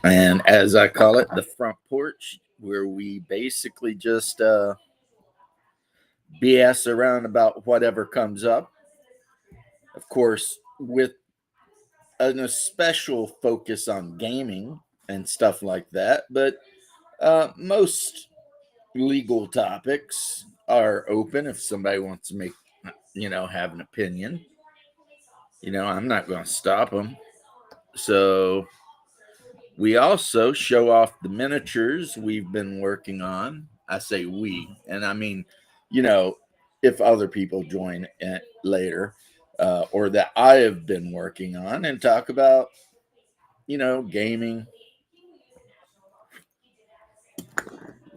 And as I call it, the front porch, where we basically just BS around about whatever comes up. Of course, with an especial focus on gaming and stuff like that. But most legal topics are open if somebody wants to have an opinion. I'm not going to stop them. So we also show off the miniatures we've been working on. I say we, and I mean, you know, if other people join it later, or that I have been working on, and talk about, gaming.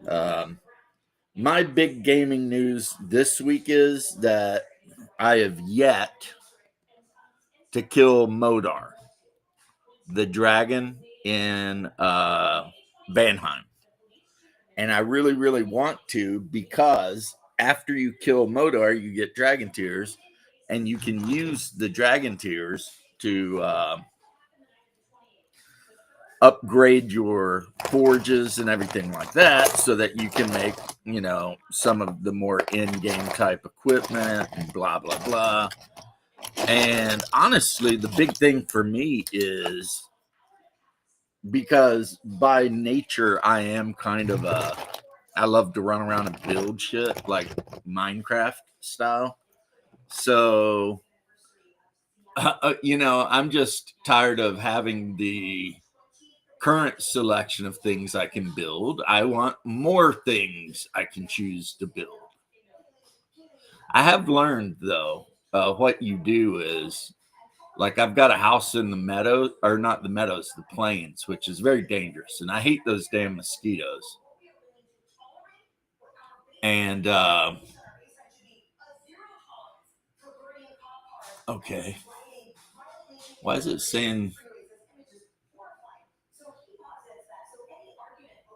Um, my big gaming news this week is that I have yet to kill Modar, the dragon in Vanheim. And I really, really want to, because after you kill Modar, you get dragon tears, and you can use the dragon tears to upgrade your forges and everything like that, so that you can make, some of the more in-game type equipment and blah blah blah. And honestly, the big thing for me is, because by nature I am kind of I love to run around and build shit like Minecraft style. So, I'm just tired of having the current selection of things I can build. I want more things I can choose to build. I have learned, though, what you do is, like, I've got a house in the meadows, or not the meadows, the plains, which is very dangerous. And I hate those damn mosquitoes. And, okay. Why is it saying?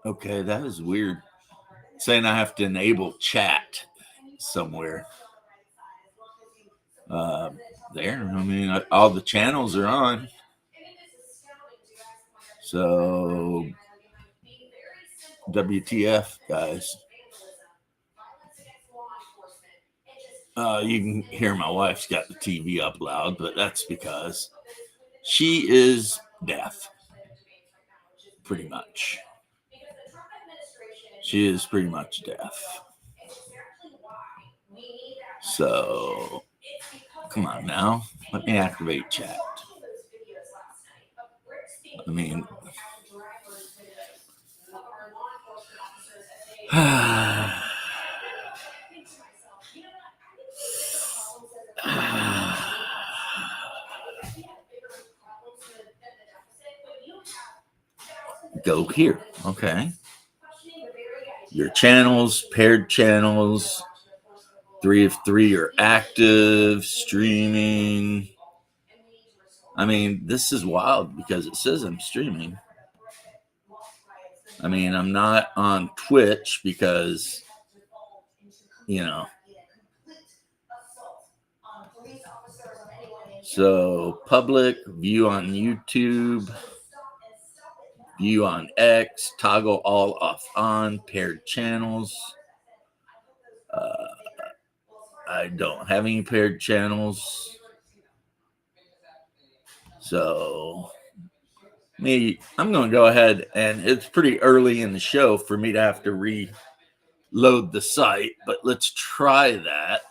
Okay, that is weird. Saying I have to enable chat somewhere. Uh, there. I mean, all the channels are on. So, WTF, guys. You can hear my wife's got the TV up loud, but that's because she is deaf. Pretty much. She is pretty much deaf. So, come on now. Let me activate chat. I mean, go here. Okay. Your channels, paired channels, 3 of 3 are active, streaming. I mean, this is wild because it says I'm streaming. I mean, I'm not on Twitch because, So public, view on YouTube, view on X, toggle all off on, paired channels. I don't have any paired channels. So I'm going to go ahead, and it's pretty early in the show for me to have to reload the site, but let's try that.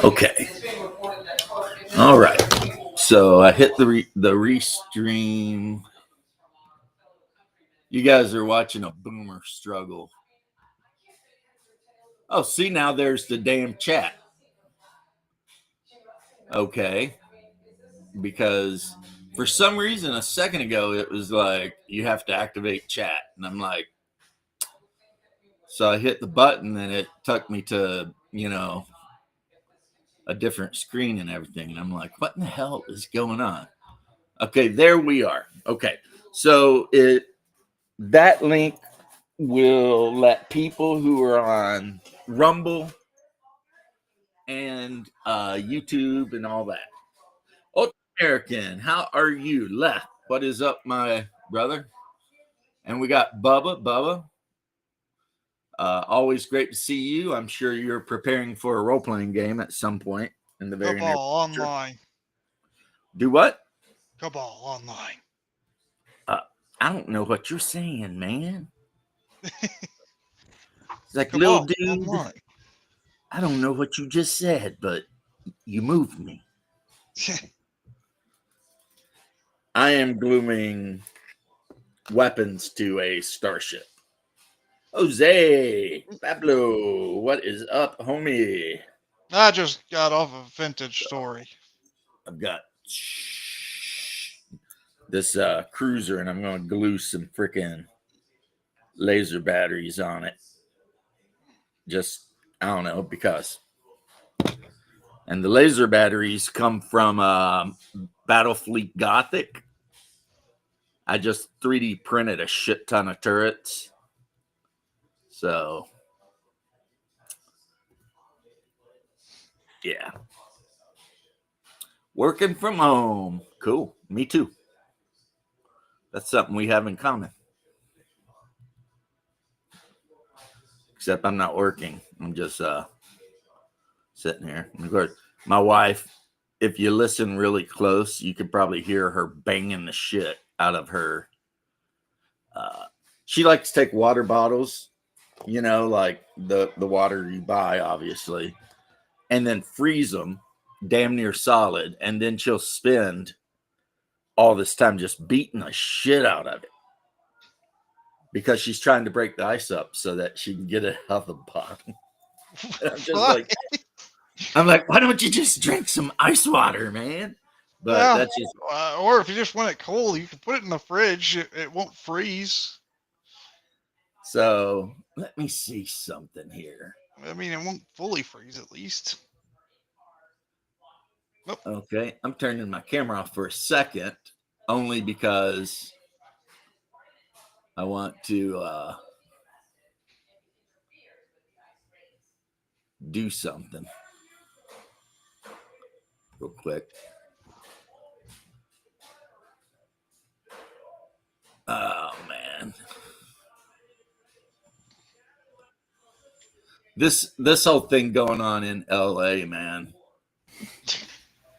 Okay. All right. So I hit the restream. You guys are watching a boomer struggle. Oh, see, now there's the damn chat. Okay. Because for some reason a second ago it was like you have to activate chat, and I'm like, so I hit the button and it took me to a different screen and everything. And I'm like, what in the hell is going on? Okay, there we are. Okay, so that link will let people who are on Rumble and YouTube and all that. Ultra American, how are you? Left. What is up, my brother? And we got Bubba. Bubba, always great to see you. I'm sure you're preparing for a role playing game at some point in the very near Cabal future. Online. Do what? Cabal Online. I don't know what you're saying, man. It's like, little Cabal dude, Online. I don't know what you just said, but you moved me. I am gluing weapons to a starship. Jose, Pablo, what is up, homie? I just got off a vintage story. I've got this cruiser, and I'm going to glue some freaking laser batteries on it. Just, I don't know, because. And the laser batteries come from Battlefleet Gothic. I just 3D printed a shit ton of turrets. So, yeah. Working from home. Cool. Me too. That's something we have in common. Except I'm not working. I'm just sitting here. And of course, my wife, if you listen really close, you could probably hear her banging the shit out of her. She likes to take water bottles, you know, like the water you buy, obviously, and then freeze them damn near solid. And then she'll spend all this time just beating the shit out of it because she's trying to break the ice up so that she can get it out of the bottom. I'm just like, why don't you just drink some ice water, man? But yeah, that's just. or if you just want it cold, you can put it in the fridge. It won't freeze. So let me see something here. I mean, it won't fully freeze at least. Nope. Okay, I'm turning my camera off for a second, only because I want to do something real quick. Oh man, this whole thing going on in LA, man.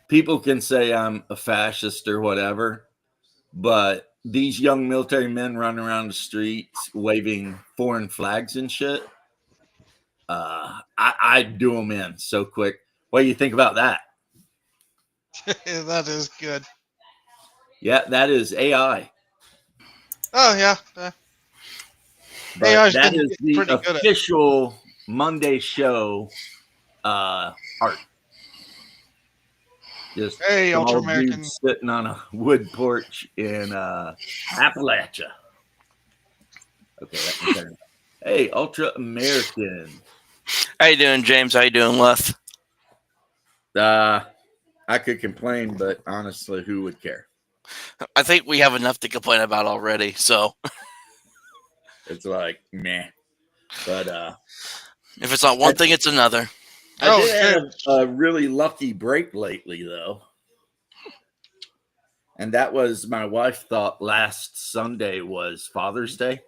People can say I'm a fascist or whatever, but these young military men running around the streets waving foreign flags and shit, I'd do them in so quick. What do you think about that? That is good. Yeah, that is AI. Oh yeah. But AI's that getting is the pretty good at. official Monday show art. Just Hey, some Ultra old American. dudes sitting on a wood porch in Appalachia. Okay, let me turn. Hey, Ultra American. How you doing, James? How you doing, Leth? I could complain, but honestly, who would care? I think we have enough to complain about already. So It's like meh. But if it's not one thing, it's another. I did have a really lucky break lately, though. And that was my wife thought last Sunday was Father's Day.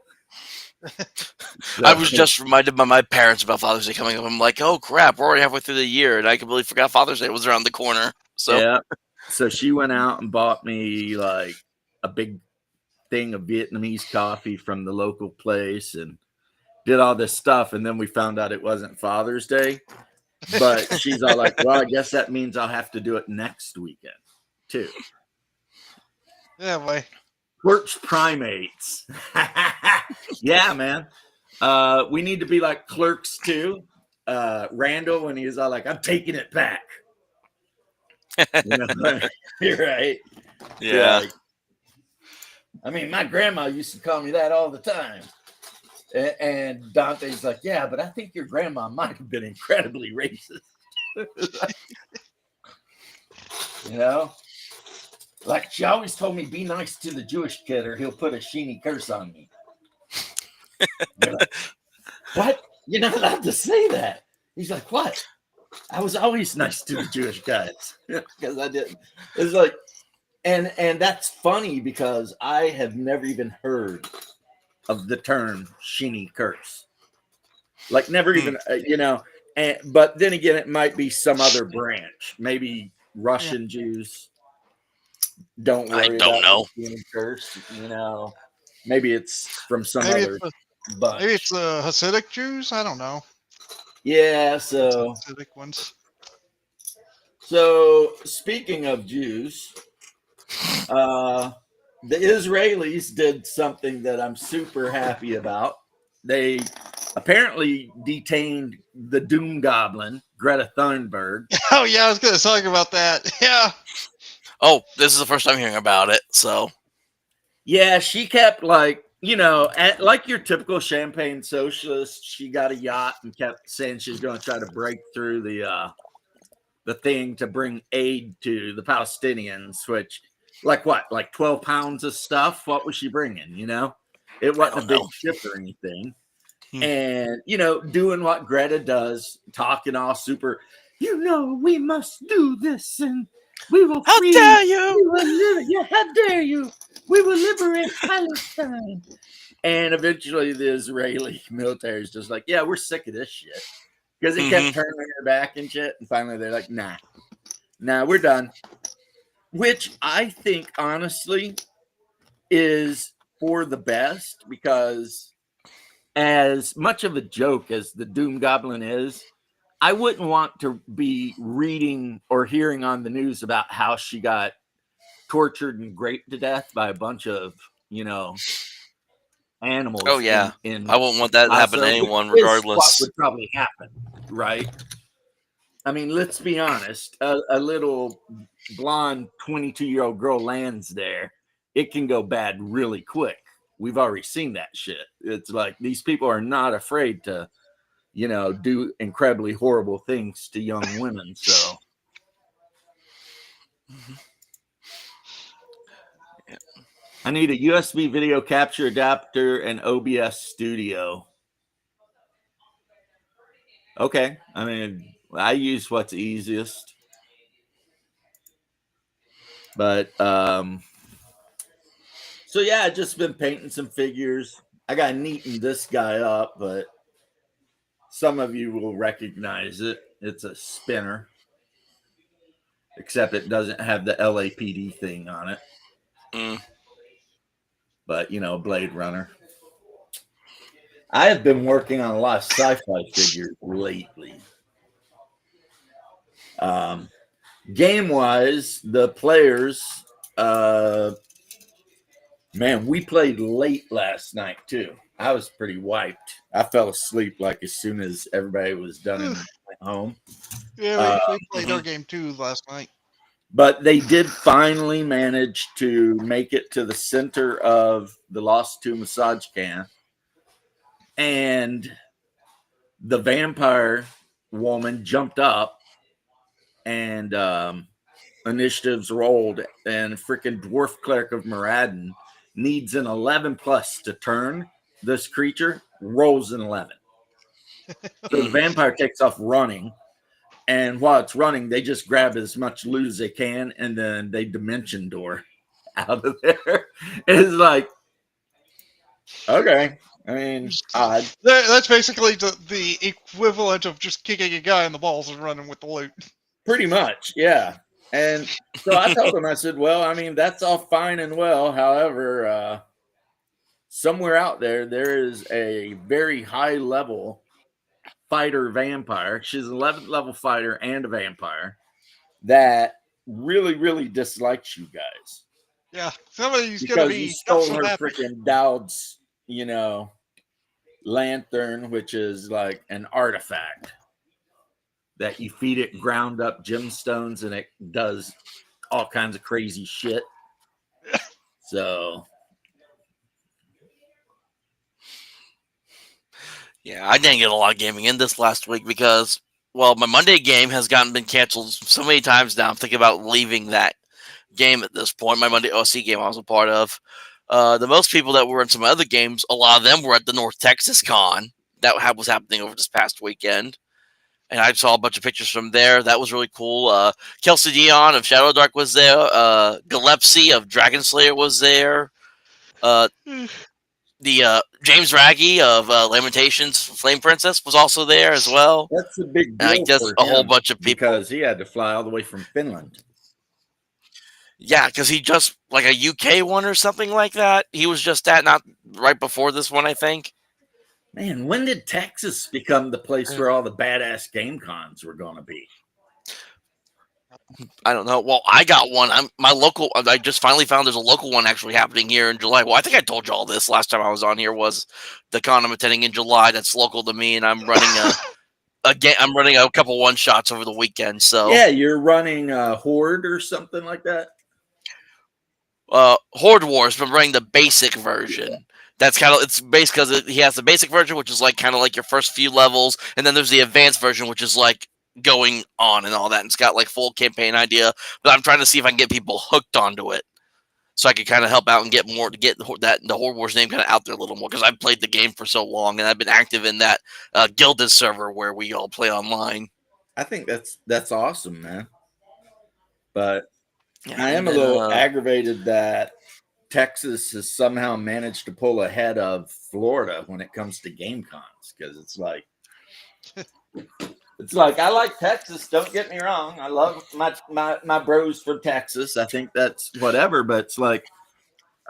So, I was just reminded by my parents about Father's Day coming up. I'm like, oh crap, we're already halfway through the year, and I completely forgot Father's Day was around the corner. So yeah. So she went out and bought me like a big thing of Vietnamese coffee from the local place and did all this stuff. And then we found out it wasn't Father's Day. But she's all like, well, I guess that means I'll have to do it next weekend too. Yeah, boy. Porch primates. Yeah, man. We need to be like Clerks too. Randall, when he was all like, I'm taking it back. You know, you're right. yeah. Like, I mean, my grandma used to call me that all the time. And Dante's like, yeah, but I think your grandma might have been incredibly racist. You know, like she always told me, be nice to the Jewish kid, or he'll put a sheeny curse on me. You're like, what? You're not allowed to say that. He's like, what? I was always nice to the Jewish guys because I didn't. It's like, and that's funny because I have never even heard of the term sheeny curse. Like, never even, you know. And but then again, it might be some other branch. Maybe Russian Jews don't I worry don't about know. the sheeny curse. You know, maybe it's from some Maybe other bunch. maybe it's the Hasidic Jews. I don't know. Yeah. So Hasidic ones. speaking of Jews, the Israelis did something that I'm super happy about. They apparently detained the Doom Goblin, Greta Thunberg. Oh yeah, I was gonna talk about that. Yeah. Oh, this is the first time hearing about it. So Yeah, she kept like, you know, like your typical champagne socialist, she got a yacht and kept saying she's going to try to break through the thing to bring aid to the Palestinians, which, like what, like 12 pounds of stuff? What was she bringing? You know, it I wasn't a don't big know. ship or anything. Hmm. And, you know, doing what Greta does, talking all super, you know, we must do this and we will How free, dare you? we will yeah, how dare you? We will liberate Palestine. And eventually the Israeli military is just like, yeah, we're sick of this shit. Because it kept turning her back and shit. And finally they're like, nah, we're done. Which I think, honestly, is for the best because as much of a joke as the Doom Goblin is, I wouldn't want to be reading or hearing on the news about how she got tortured and raped to death by a bunch of, you know, animals. Oh yeah, in I wouldn't want that to happen to Gaza, which anyone, is what regardless. would probably happen, right? I mean, let's be honest. A little blonde 22-year-old girl lands there. It can go bad really quick. We've already seen that shit. It's like these people are not afraid to, you know, do incredibly horrible things to young women. So Yeah. I need a USB video capture adapter and OBS studio. Okay. I mean, I use what's easiest. But so yeah, I just been painting some figures. I got neaten this guy up, but some of you will recognize it. It's a spinner, except it doesn't have the LAPD thing on it. Mm. But you know, Blade Runner. I have been working on a lot of sci-fi figures lately. Game-wise, the players, man, we played late last night too. I was pretty wiped. I fell asleep like as soon as everybody was done and went home. Yeah, we played our game too last night. But they did finally manage to make it to the center of the Lost 2 massage can. And the vampire woman jumped up and initiatives rolled. And freaking dwarf cleric of Moradin needs an 11 plus to turn this creature, rolls an 11. So the vampire takes off running. And while it's running, they just grab as much loot as they can, and then they dimension door out of there. It's like, okay. I mean, odd. That's basically the equivalent of just kicking a guy in the balls and running with the loot. Pretty much, yeah. And so I told him, I said, well, I mean, that's all fine and well. However, somewhere out there, there is a very high level fighter vampire. She's an 11th level fighter and a vampire that really, really dislikes you guys. Yeah, somebody's gonna Because you be not stole so her happy. freaking Dowd's, you know, lantern, which is like an artifact that you feed it ground up gemstones and it does all kinds of crazy shit. So Yeah, I didn't get a lot of gaming in this last week because well, my Monday game has been canceled so many times now. I'm thinking about leaving that game at this point. My Monday OC game I was a part of. The most people that were in some other games, a lot of them were at the North Texas Con that was happening over this past weekend. And I saw a bunch of pictures from there. That was really cool. Kelsey Dion of Shadow Dark was there. Gillespie of Dragon Slayer was there. Uh, the James Raggy of Lamentations Flame Princess was also there as well. That's a big And I deal guess for a whole him bunch of people. because he had to fly all the way from Finland. Yeah, because he just like a UK one or something like that. He was just at not right before this one, I think. Man, when did Texas become the place where all the badass game cons were going to be? I don't know. Well, I got one. My local. I just finally found there's a local one actually happening here in July. Well, I think I told you all this last time I was on here was the con I'm attending in July. That's local to me, and I'm running I'm running a couple one shots over the weekend. So Yeah, you're running a Horde or something like that. Horde Wars, but I'm running the basic version. That's kind of it's based because he has the basic version, which is like kind of like your first few levels, and then there's the advanced version, which is like going on and all that. And it's got like full campaign idea, but I'm trying to see if I can get people hooked onto it, so I can kind of help out and get more to get the Horde Wars name kind of out there a little more because I've played the game for so long and I've been active in that Gilded server where we all play online. I think that's awesome, man. But Yeah, I am and a then, little aggravated that Texas has somehow managed to pull ahead of Florida when it comes to game cons because it's like I like Texas. Don't get me wrong. I love my bros from Texas. I think that's whatever. But it's like,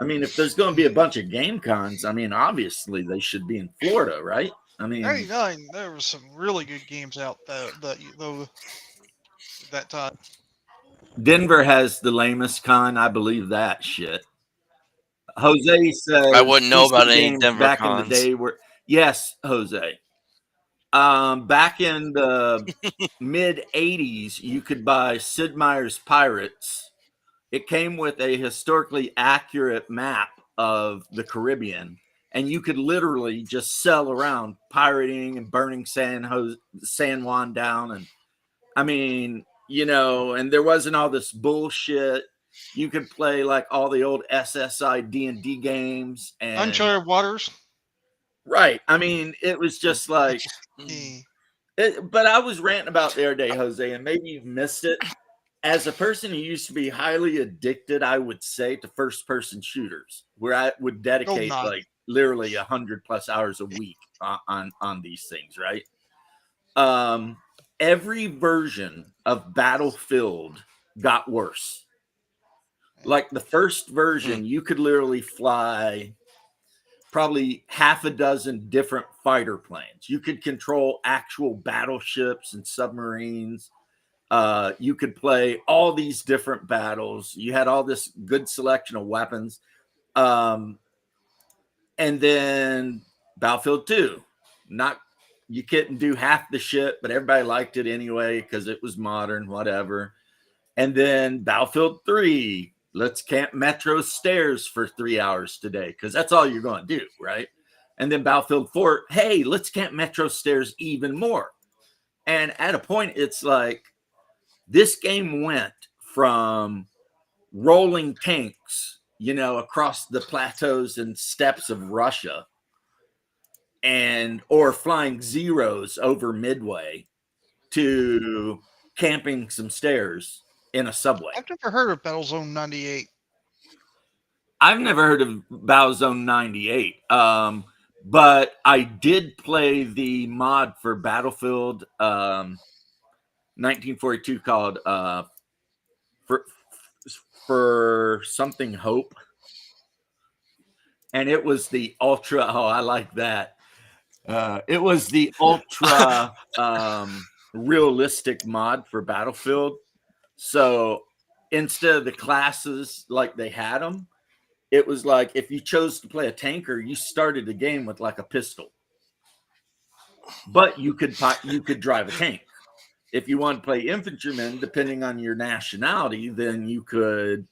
I mean, if there's going to be a bunch of game cons, I mean, obviously they should be in Florida, right? I mean, 99, there was some really good games out though that time. Denver has the lamest con. I believe that shit. Jose I says wouldn't know PC about any games Denver back in the cons. day were yes, Jose. Back in the mid '80s, you could buy Sid Meier's Pirates. It came with a historically accurate map of the Caribbean, and you could literally just sell around pirating and burning San Juan down. And I mean, and there wasn't all this bullshit. You could play like all the old SSI D&D games and Uncharted Waters. right. I mean, it was just like but I was ranting about the other day, Jose, and maybe you've missed it. As a person who used to be highly addicted, I would say, to first-person shooters, where I would dedicate like literally 100+ hours a week on these things, right? Every version of Battlefield got worse. Like the first version, you could literally fly probably half a dozen different fighter planes. You could control actual battleships and submarines. You could play all these different battles. You had all this good selection of weapons. And then Battlefield 2, you couldn't do half the shit, but everybody liked it anyway because it was modern, whatever. And then Battlefield 3, let's camp Metro stairs for 3 hours today because that's all you're going to do, right? And then Battlefield 4, hey, let's camp Metro stairs even more. And at a point, it's like this game went from rolling tanks, across the plateaus and steppes of Russia or flying Zeros over Midway to camping some stairs in a subway. I've never heard of Battlezone 98. I've never heard of Battlezone 98. But I did play the mod for Battlefield 1942 called for something Hope. And it was the ultra. Oh, I like that. It was the ultra realistic mod for Battlefield. So instead of the classes like they had them, it was like if you chose to play a tanker, you started the game with like a pistol. But you could drive a tank. If you want to play infantryman, depending on your nationality, then you could,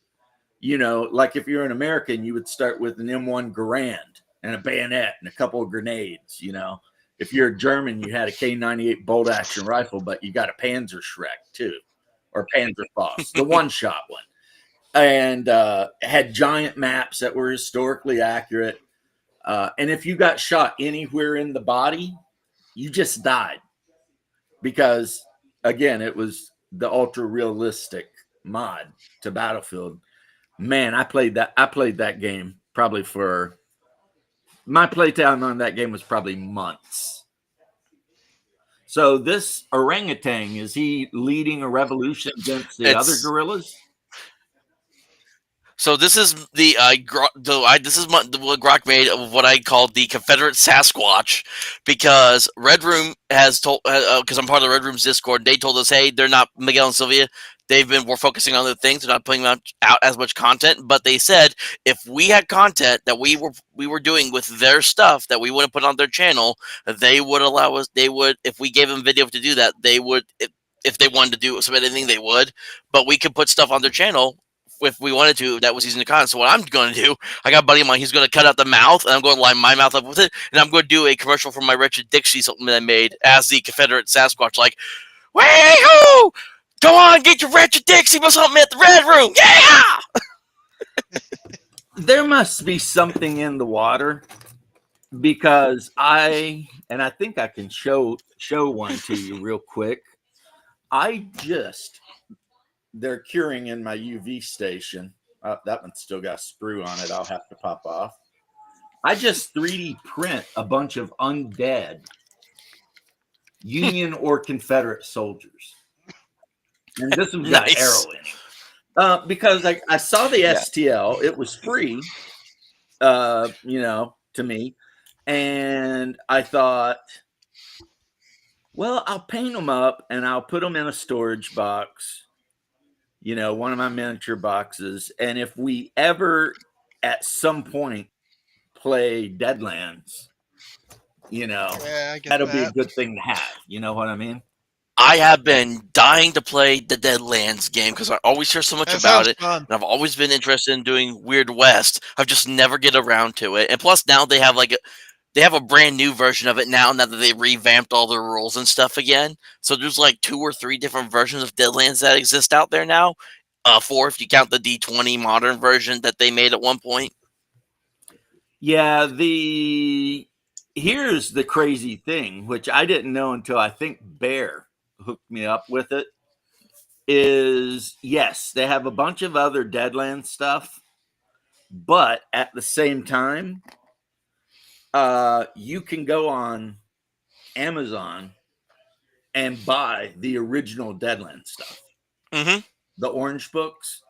like if you're an American, you would start with an M1 Garand and a bayonet and a couple of grenades, if you're a German, you had a K98 bolt action rifle, but you got a Panzerschreck too, or Panzerfaust, the one-shot one. And had giant maps that were historically accurate. And if you got shot anywhere in the body, you just died. Because, again, it was the ultra-realistic mod to Battlefield. Man, I played that game probably for... My playtime on that game was probably months. So this orangutan, is he leading a revolution against the other gorillas? So this is this is what Grok made of what I called the Confederate Sasquatch, because Red Room has told, because I'm part of the Red Room's Discord. They told us, hey, they're not Miguel and Sylvia. We're focusing on other things. They're not putting out as much content. But they said if we had content that we were doing with their stuff that we wouldn't put on their channel, they would allow us. They would, if we gave them video to do that, they would. If they wanted to do anything, they would. But we could put stuff on their channel if we wanted to, that was using the content. So what I'm going to do, I got a buddy of mine, he's going to cut out the mouth, and I'm going to line my mouth up with it, and I'm going to do a commercial for my Wretched Dixie, something that I made as the Confederate Sasquatch, like, way-hoo! Go on, get your Wretched Dixie or something at the Red Room, yeah! There must be something in the water, because I think I can show one to you real quick. They're curing in my UV station. That one's still got a sprue on it. I'll have to pop off. I just 3D print a bunch of undead Union or Confederate soldiers. And this one's got Nice. arrow in it. Because I saw the STL. It was free, to me. And I thought, well, I'll paint them up and I'll put them in a storage box. One of my miniature boxes. And if we ever at some point play Deadlands, that'll be a good thing to have. You know what I mean? I have been dying to play the Deadlands game because I always hear so much about it. Fun. And I've always been interested in doing Weird West. I've just never get around to it. And plus now they have a brand new version of it now that they revamped all the rules and stuff again. So there's like 2 or 3 different versions of Deadlands that exist out there now. 4 if you count the D20 modern version that they made at one point. Yeah, here's the crazy thing, which I didn't know until I think Bear hooked me up with it, is yes, they have a bunch of other Deadlands stuff, but at the same time, you can go on Amazon and buy the original Deadlands stuff. Mm-hmm. The orange books.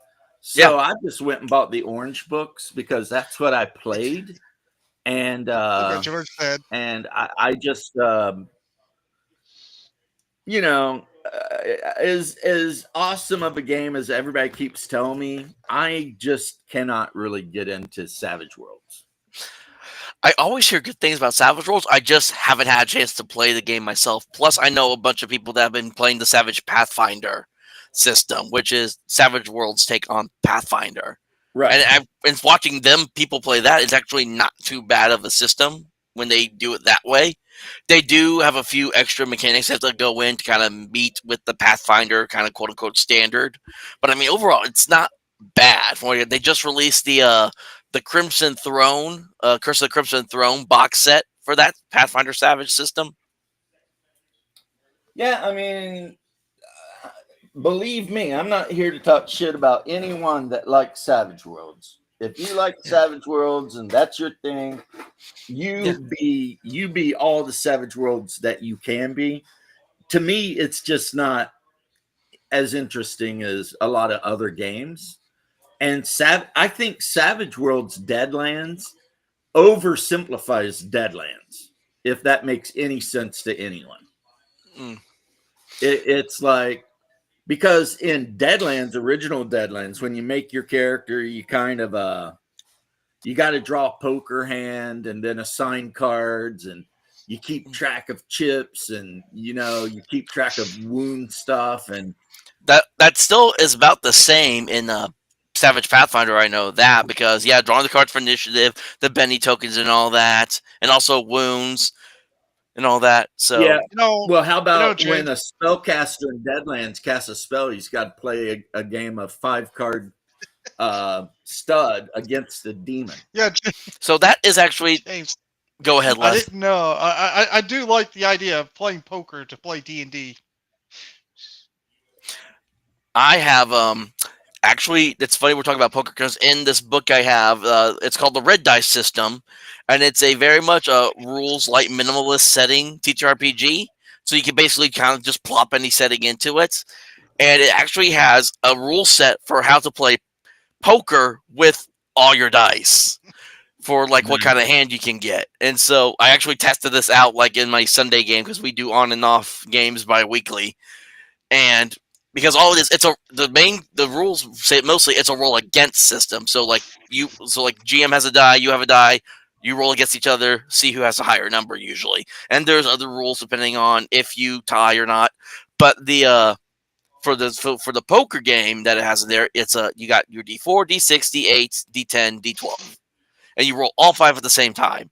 So I just went and bought the orange books because that's what I played. And George said. And I just as awesome of a game as everybody keeps telling me, I just cannot really get into Savage Worlds. I always hear good things about Savage Worlds. I just haven't had a chance to play the game myself. Plus, I know a bunch of people that have been playing the Savage Pathfinder system, which is Savage Worlds' take on Pathfinder. Right. And watching people play that is actually not too bad of a system when they do it that way. They do have a few extra mechanics that have to go in to kind of meet with the Pathfinder kind of quote unquote standard. But I mean, overall, it's not bad. They just released the Crimson Throne, Curse of the Crimson Throne box set for that Pathfinder Savage system. Yeah, I mean, believe me, I'm not here to talk shit about anyone that likes Savage Worlds. If you like Savage Worlds and that's your thing, you be all the Savage Worlds that you can be. To me, it's just not as interesting as a lot of other games. And I think Savage Worlds Deadlands oversimplifies Deadlands, if that makes any sense to anyone. It's like, because in Deadlands, original Deadlands, when you make your character, you kind of you got to draw a poker hand and then assign cards, and you keep track of chips, and you keep track of wound stuff, and that still is about the same in Savage Pathfinder. I know that because drawing the cards for initiative, the Benny tokens, and all that, and also wounds. and all that. So Yeah. You know, Well, how about Jay, when a spellcaster in Deadlands casts a spell, he's got to play a game of 5-card stud against the demon. yeah, so that is actually. James. Go ahead, I Les. didn't know. I do like the idea of playing poker to play D&D. I have actually, it's funny we're talking about poker because in this book I have, it's called the Red Dice System, and it's a very much a rules light minimalist setting TTRPG. So you can basically kind of just plop any setting into it, and it actually has a rule set for how to play poker with all your dice for like what kind of hand you can get. And so I actually tested this out like in my Sunday game because we do on and off games bi-weekly. And because all it is, the rules say mostly it's a roll against system. So like GM has a die, you have a die, you roll against each other, see who has a higher number usually. And there's other rules depending on if you tie or not. But the for the poker game that it has in there, it's you got your D4, D6, D8, D10, D12, and you roll all 5 at the same time.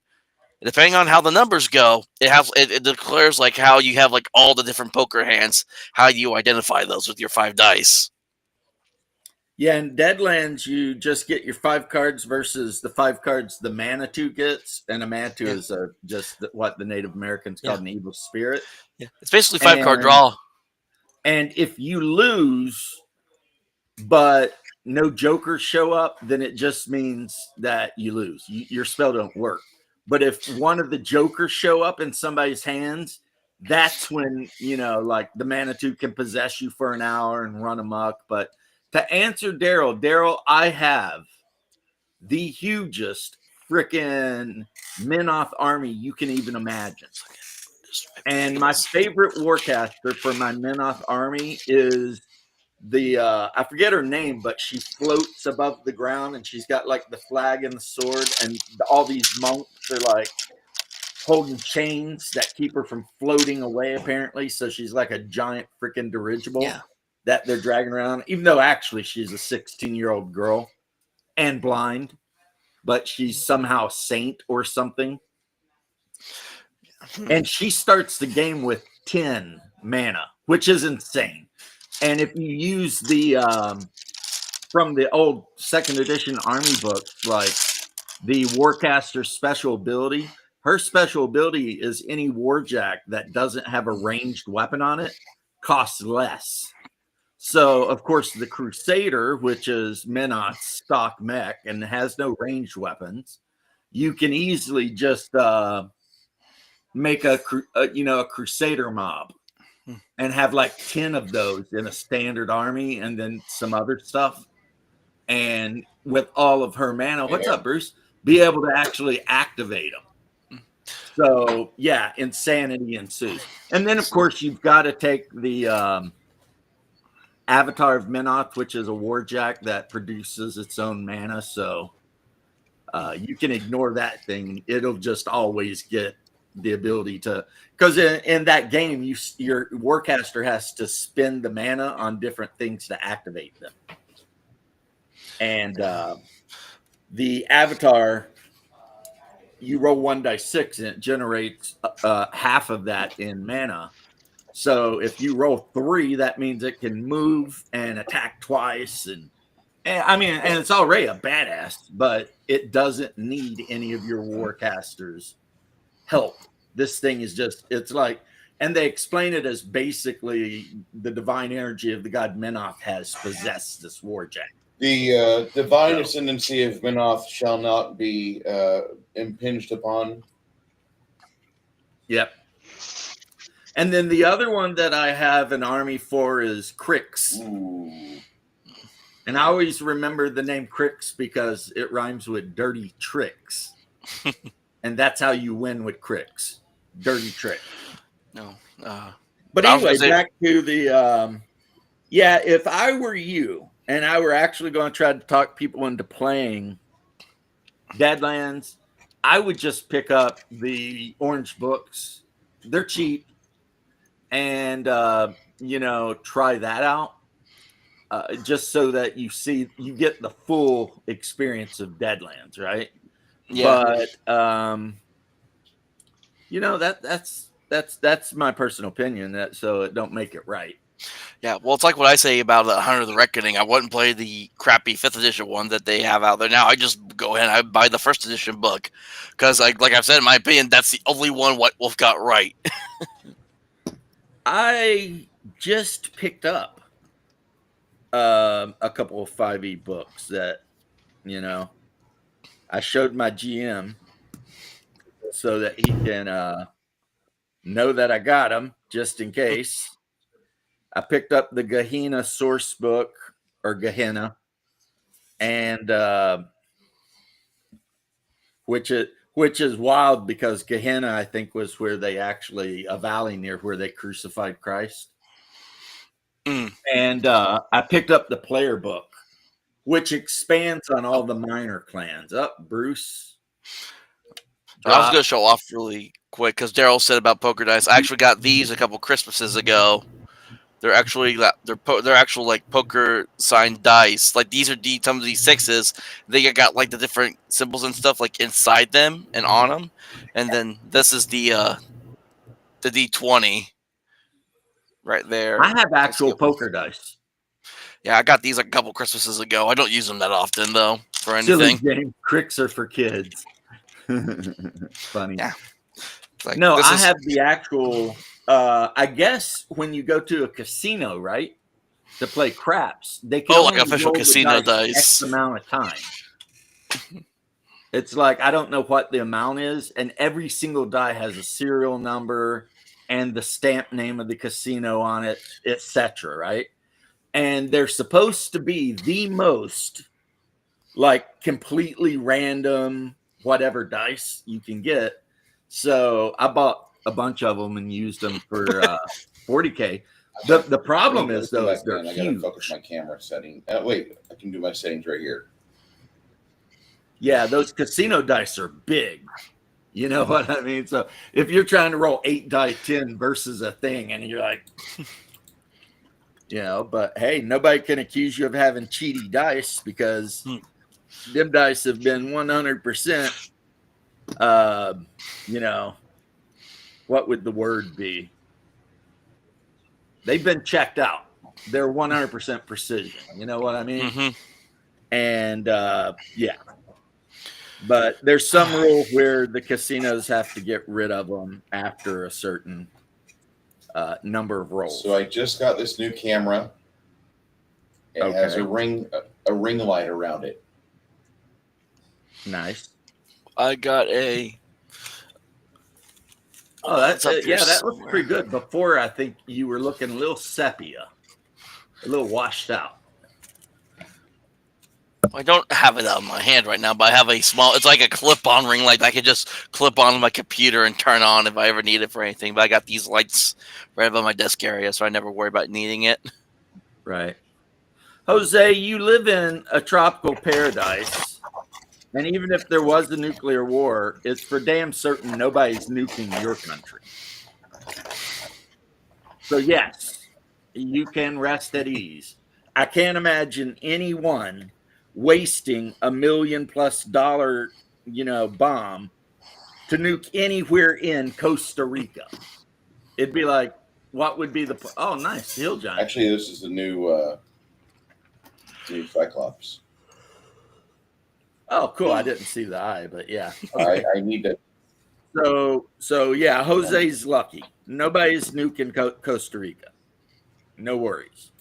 And depending on how the numbers go, it declares like how you have like all the different poker hands, how you identify those with your 5 dice. Yeah, in Deadlands, you just get your 5 cards versus the 5 cards the Manitou gets, and a Manitou is just what the Native Americans called an evil spirit. Yeah, it's basically 5-card draw. And if you lose, but no jokers show up, then it just means that you lose. Your spell don't work. But if one of the jokers show up in somebody's hands, that's when, like the Manitou can possess you for an hour and run amok. But to answer Daryl, I have the hugest freaking Minoth army you can even imagine. And my favorite warcaster for my Minoth army is I forget her name, but she floats above the ground and she's got like the flag and the sword, and all these monks are like holding chains that keep her from floating away, apparently. So she's like a giant freaking dirigible that they're dragging around, even though actually she's a 16-year-old girl and blind, but she's somehow a saint or something. And she starts the game with 10 mana, which is insane. And if you use the from the old 2nd edition army books, like the Warcaster's special ability, her special ability is any warjack that doesn't have a ranged weapon on it costs less. So, of course, the Crusader, which is Minoth's stock mech and has no ranged weapons, you can easily just make a Crusader mob and have like 10 of those in a standard army and then some other stuff. And with all of her mana, what's up, Bruce? Be able to actually activate them. So, yeah, insanity ensues. And then, of course, you've got to take the Avatar of Minoth, which is a warjack that produces its own mana. So you can ignore that thing. It'll just always get the ability to, because in that game, your warcaster has to spend the mana on different things to activate them. And the Avatar, you roll 1d6 and it generates half of that in mana. So if you roll 3, that means it can move and attack twice. And it's already a badass, but it doesn't need any of your warcasters' help. This thing is it's like, and they explain it as basically the divine energy of the god Minoth has possessed this warjack. The divine ascendancy of Minoth shall not be impinged upon. Yep. And then the other one that I have an army for is Crix. Ooh. And I always remember the name Crix because it rhymes with dirty tricks. And that's how you win with Crix. Dirty trick. No. But anyway, back to the if I were you and I were actually going to try to talk people into playing Deadlands, I would just pick up the orange books. They're cheap. And try that out. Just so that you get the full experience of Deadlands, right? Yeah. But that's that's my personal opinion. That so it don't make it right. Yeah, well, it's like what I say about Hunter the Reckoning. I wouldn't play the crappy 5th edition one that they have out there now. I just go ahead and I buy the 1st edition book because, like I've said, in my opinion, that's the only one White Wolf got right. I just picked up a couple of 5e books that I showed my GM so that he can know that I got them just in case. I picked up the Gehenna source book or Gehenna, and which is wild because Gehenna, I think, was where they actually a valley near where they crucified Christ. And I picked up the player book, which expands on all the minor clans. Bruce. I was going to show off really quick because Daryl said about poker dice. I actually got these a couple Christmases ago. They're actually they're actual like poker signed dice. Like these are some of these sixes. They got like the different symbols and stuff like inside them and on them. And then this is the D20 right there. I have actual poker dice. Yeah, I got these like a couple Christmases ago. I don't use them that often though for Silly anything. game. Cricks are for kids. Funny. Yeah. Like, no, I have the actual. I guess when you go to a casino, right, to play craps, they can like official casino dice X amount of time. It's like I don't know what the amount is, and every single die has a serial number and the stamp name of the casino on it, etc. Right, and they're supposed to be the most like completely random whatever dice you can get. So I bought a bunch of them and used them for 40K. The problem is though is they're I huge. gotta focus my camera setting. Wait, I can do my settings right here. Yeah, those casino dice are big. You know what I mean? So if you're trying to roll 8 die 10 versus a thing, and you're like, but hey, nobody can accuse you of having cheaty dice because them dice have been 100%. What would the word be? They've been checked out. They're 100% precision. You know what I mean? Mm-hmm. And but there's some rule where the casinos have to get rid of them after a certain number of rolls. So I just got this new camera. It has a ring light around it. Nice. I got a. Oh, that looks pretty good. Before, I think you were looking a little sepia, a little washed out. I don't have it on my hand right now, but I have a small. It's like a clip-on ring light I could just clip on my computer and turn on if I ever need it for anything. But I got these lights right above my desk area, so I never worry about needing it. Right, Jose, you live in a tropical paradise. And even if there was a nuclear war, it's for damn certain nobody's nuking your country. So yes, you can rest at ease. I can't imagine anyone wasting $1 million+ bomb to nuke anywhere in Costa Rica. It'd be like, what would be the? Oh, nice, Hill Giant. Actually, this is the new Cyclops. Oh, cool. I didn't see the eye, but yeah. I need to. So yeah, Jose's lucky. Nobody's nuking Costa Rica. No worries.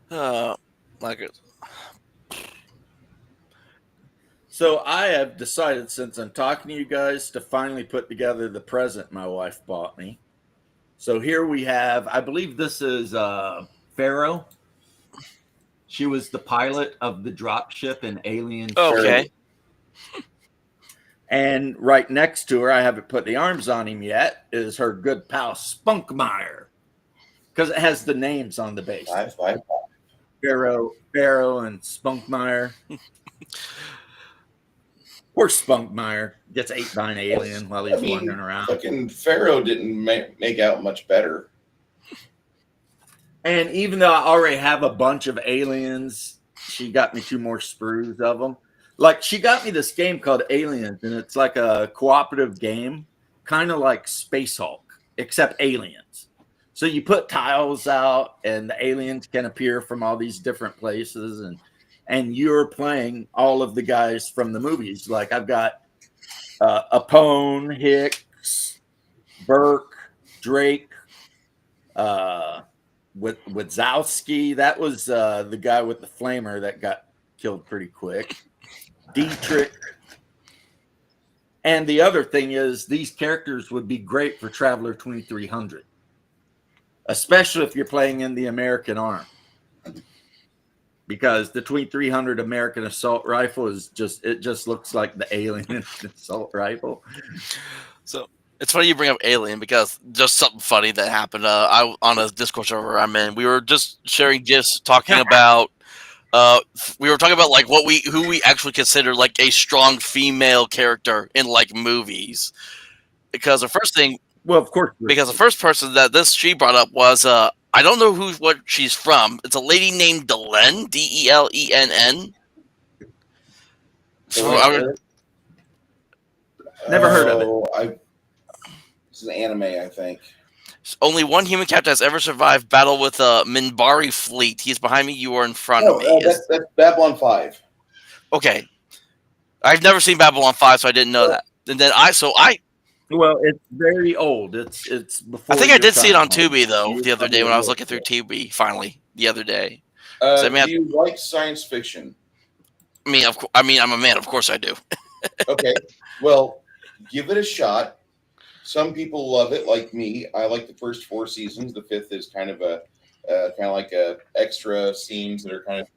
So I have decided, since I'm talking to you guys, to finally put together the present my wife bought me. So here we have, I believe this is Pharaoh. She was the pilot of the dropship in Alien. Okay. And right next to her, I haven't put the arms on him yet, is her good pal Spunkmeyer. Because it has the names on the base. Pharaoh, and Spunkmeyer. Poor Spunkmeyer gets ate by an alien while he's wandering around. Fucking Pharaoh didn't make out much better. And even though I already have a bunch of aliens, she got me 2 more sprues of them. Like she got me this game called Aliens, and it's like a cooperative game, kind of like Space Hulk, except aliens. So you put tiles out, and the aliens can appear from all these different places, and you're playing all of the guys from the movies. Like I've got Apone, Hicks, Burke, Drake, with Wazowski. That was the guy with the flamer that got killed pretty quick. Dietrich. And the other thing is, these characters would be great for Traveler 2300, especially if you're playing in the American Army, because the 2300 American assault rifle is just looks like the alien assault rifle. So it's funny you bring up Alien because just something funny that happened. I on a Discord server I'm in, we were just sharing gifs talking about. We were talking about like who we actually consider like a strong female character in like movies. Because the first thing, well, of course, because the first person that she brought up was I don't know what she's from. It's a lady named Delenn, Delenn. So never heard of it. It's an anime, I think. Only one human captain has ever survived battle with a Minbari fleet. He's behind me. You are in front of me. That's Babylon 5. Okay. I've never seen Babylon 5, so I didn't know that. And then well, it's very old. It's before. I think I did see it on Tubi though the other day when I was looking through Tubi finally the other day. So, do you like science fiction? I'm a man. Of course I do. Okay. Well, give it a shot. Some people love it, like me. I like the first 4 seasons. The 5th is kind of like extra scenes that are kind of.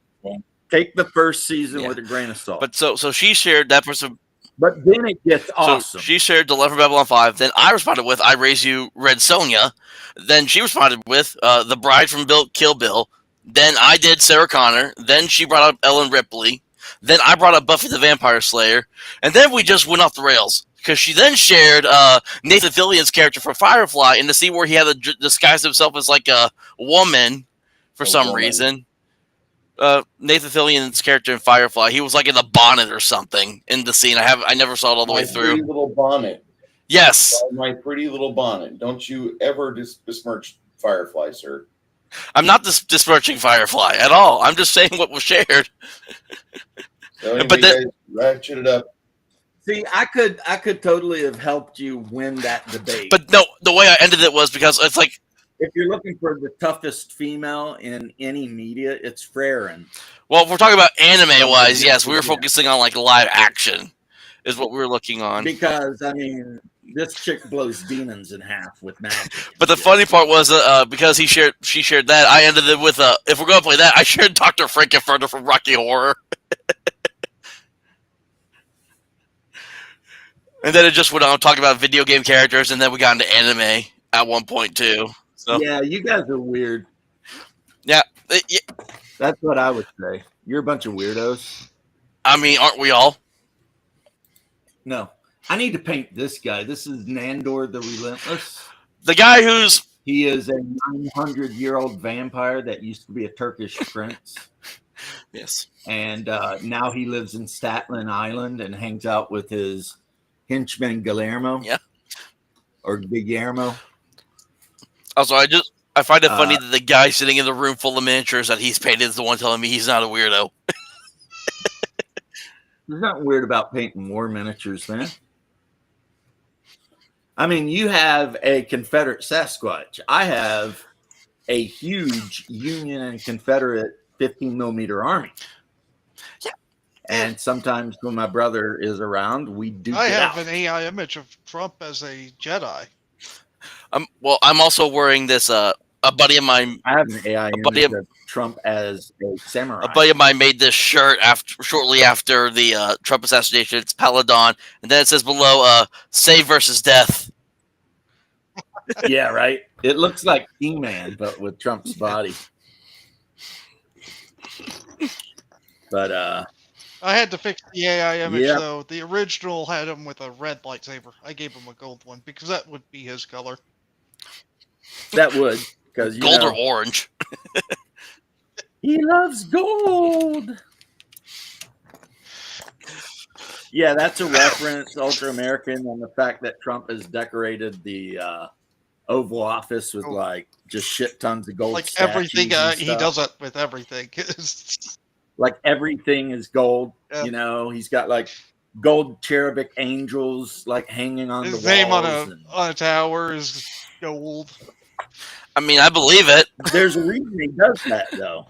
Take the first season with a grain of salt. But so she shared that person. But then it gets awesome. So she shared the Left from Babylon 5. Then I responded with I Raise You, Red Sonja. Then she responded with The Bride from Kill Bill. Then I did Sarah Connor. Then she brought up Ellen Ripley. Then I brought up Buffy the Vampire Slayer. And then we just went off the rails. Because she then shared Nathan Fillion's character from Firefly, and to see where he had to disguise himself as like a woman for some reason. Nathan Fillion's character in Firefly, he was like in a bonnet or something in the scene. I never saw it all the way through. My pretty little bonnet. Yes. My pretty little bonnet. Don't you ever besmirch Firefly, sir. I'm not besmirching Firefly at all. I'm just saying what was shared. So but then ratchet it up. See, I could totally have helped you win that debate. But no, the way I ended it was because it's like, if you're looking for the toughest female in any media, it's Freyrin. Well, if we're talking about anime-wise, yes, we were focusing on like live action is what we were looking on. Because, I mean, this chick blows demons in half with magic. But the funny part was because she shared that, I ended it with, if we're going to play that, I shared Dr. Frankenfurter from Rocky Horror. And then it just went on talking about video game characters, and then we got into anime at one point too. So yeah, you guys are weird. Yeah. That's what I would say. You're a bunch of weirdos. I mean, aren't we all? No. I need to paint this guy. This is Nandor the Relentless. The guy he is a 900-year-old vampire that used to be a Turkish prince. Yes. And now he lives in Staten Island and hangs out with his henchman Guillermo. Yeah. Or Guillermo. Also, I find it funny that the guy sitting in the room full of miniatures that he's painted is the one telling me he's not a weirdo. There's nothing weird about painting war miniatures, man. I mean, you have a Confederate Sasquatch. I have a huge Union and Confederate 15mm army. Yeah. And sometimes when my brother is around, we do. I have an AI image of Trump as a Jedi. Well, I'm also wearing this. A buddy of mine. I have an AI image of Trump as a samurai. A buddy of mine made this shirt shortly after the Trump assassination. It's Paladon, and then it says below, "Save versus death." Yeah, right. It looks like He-Man, but with Trump's body. But I had to fix the AI image though. The original had him with a red lightsaber. I gave him a gold one because that would be his color. That would, because gold or orange. He loves gold. Yeah, that's a reference, Ultra American, on the fact that Trump has decorated the Oval Office with Oh. like just shit tons of gold Like statues everything, and he stuff. does it with everything. Like everything is gold. Yeah. You know, he's got like gold cherubic angels like hanging on His the name walls. on a tower is gold. I mean, I believe it. There's a reason he does that though.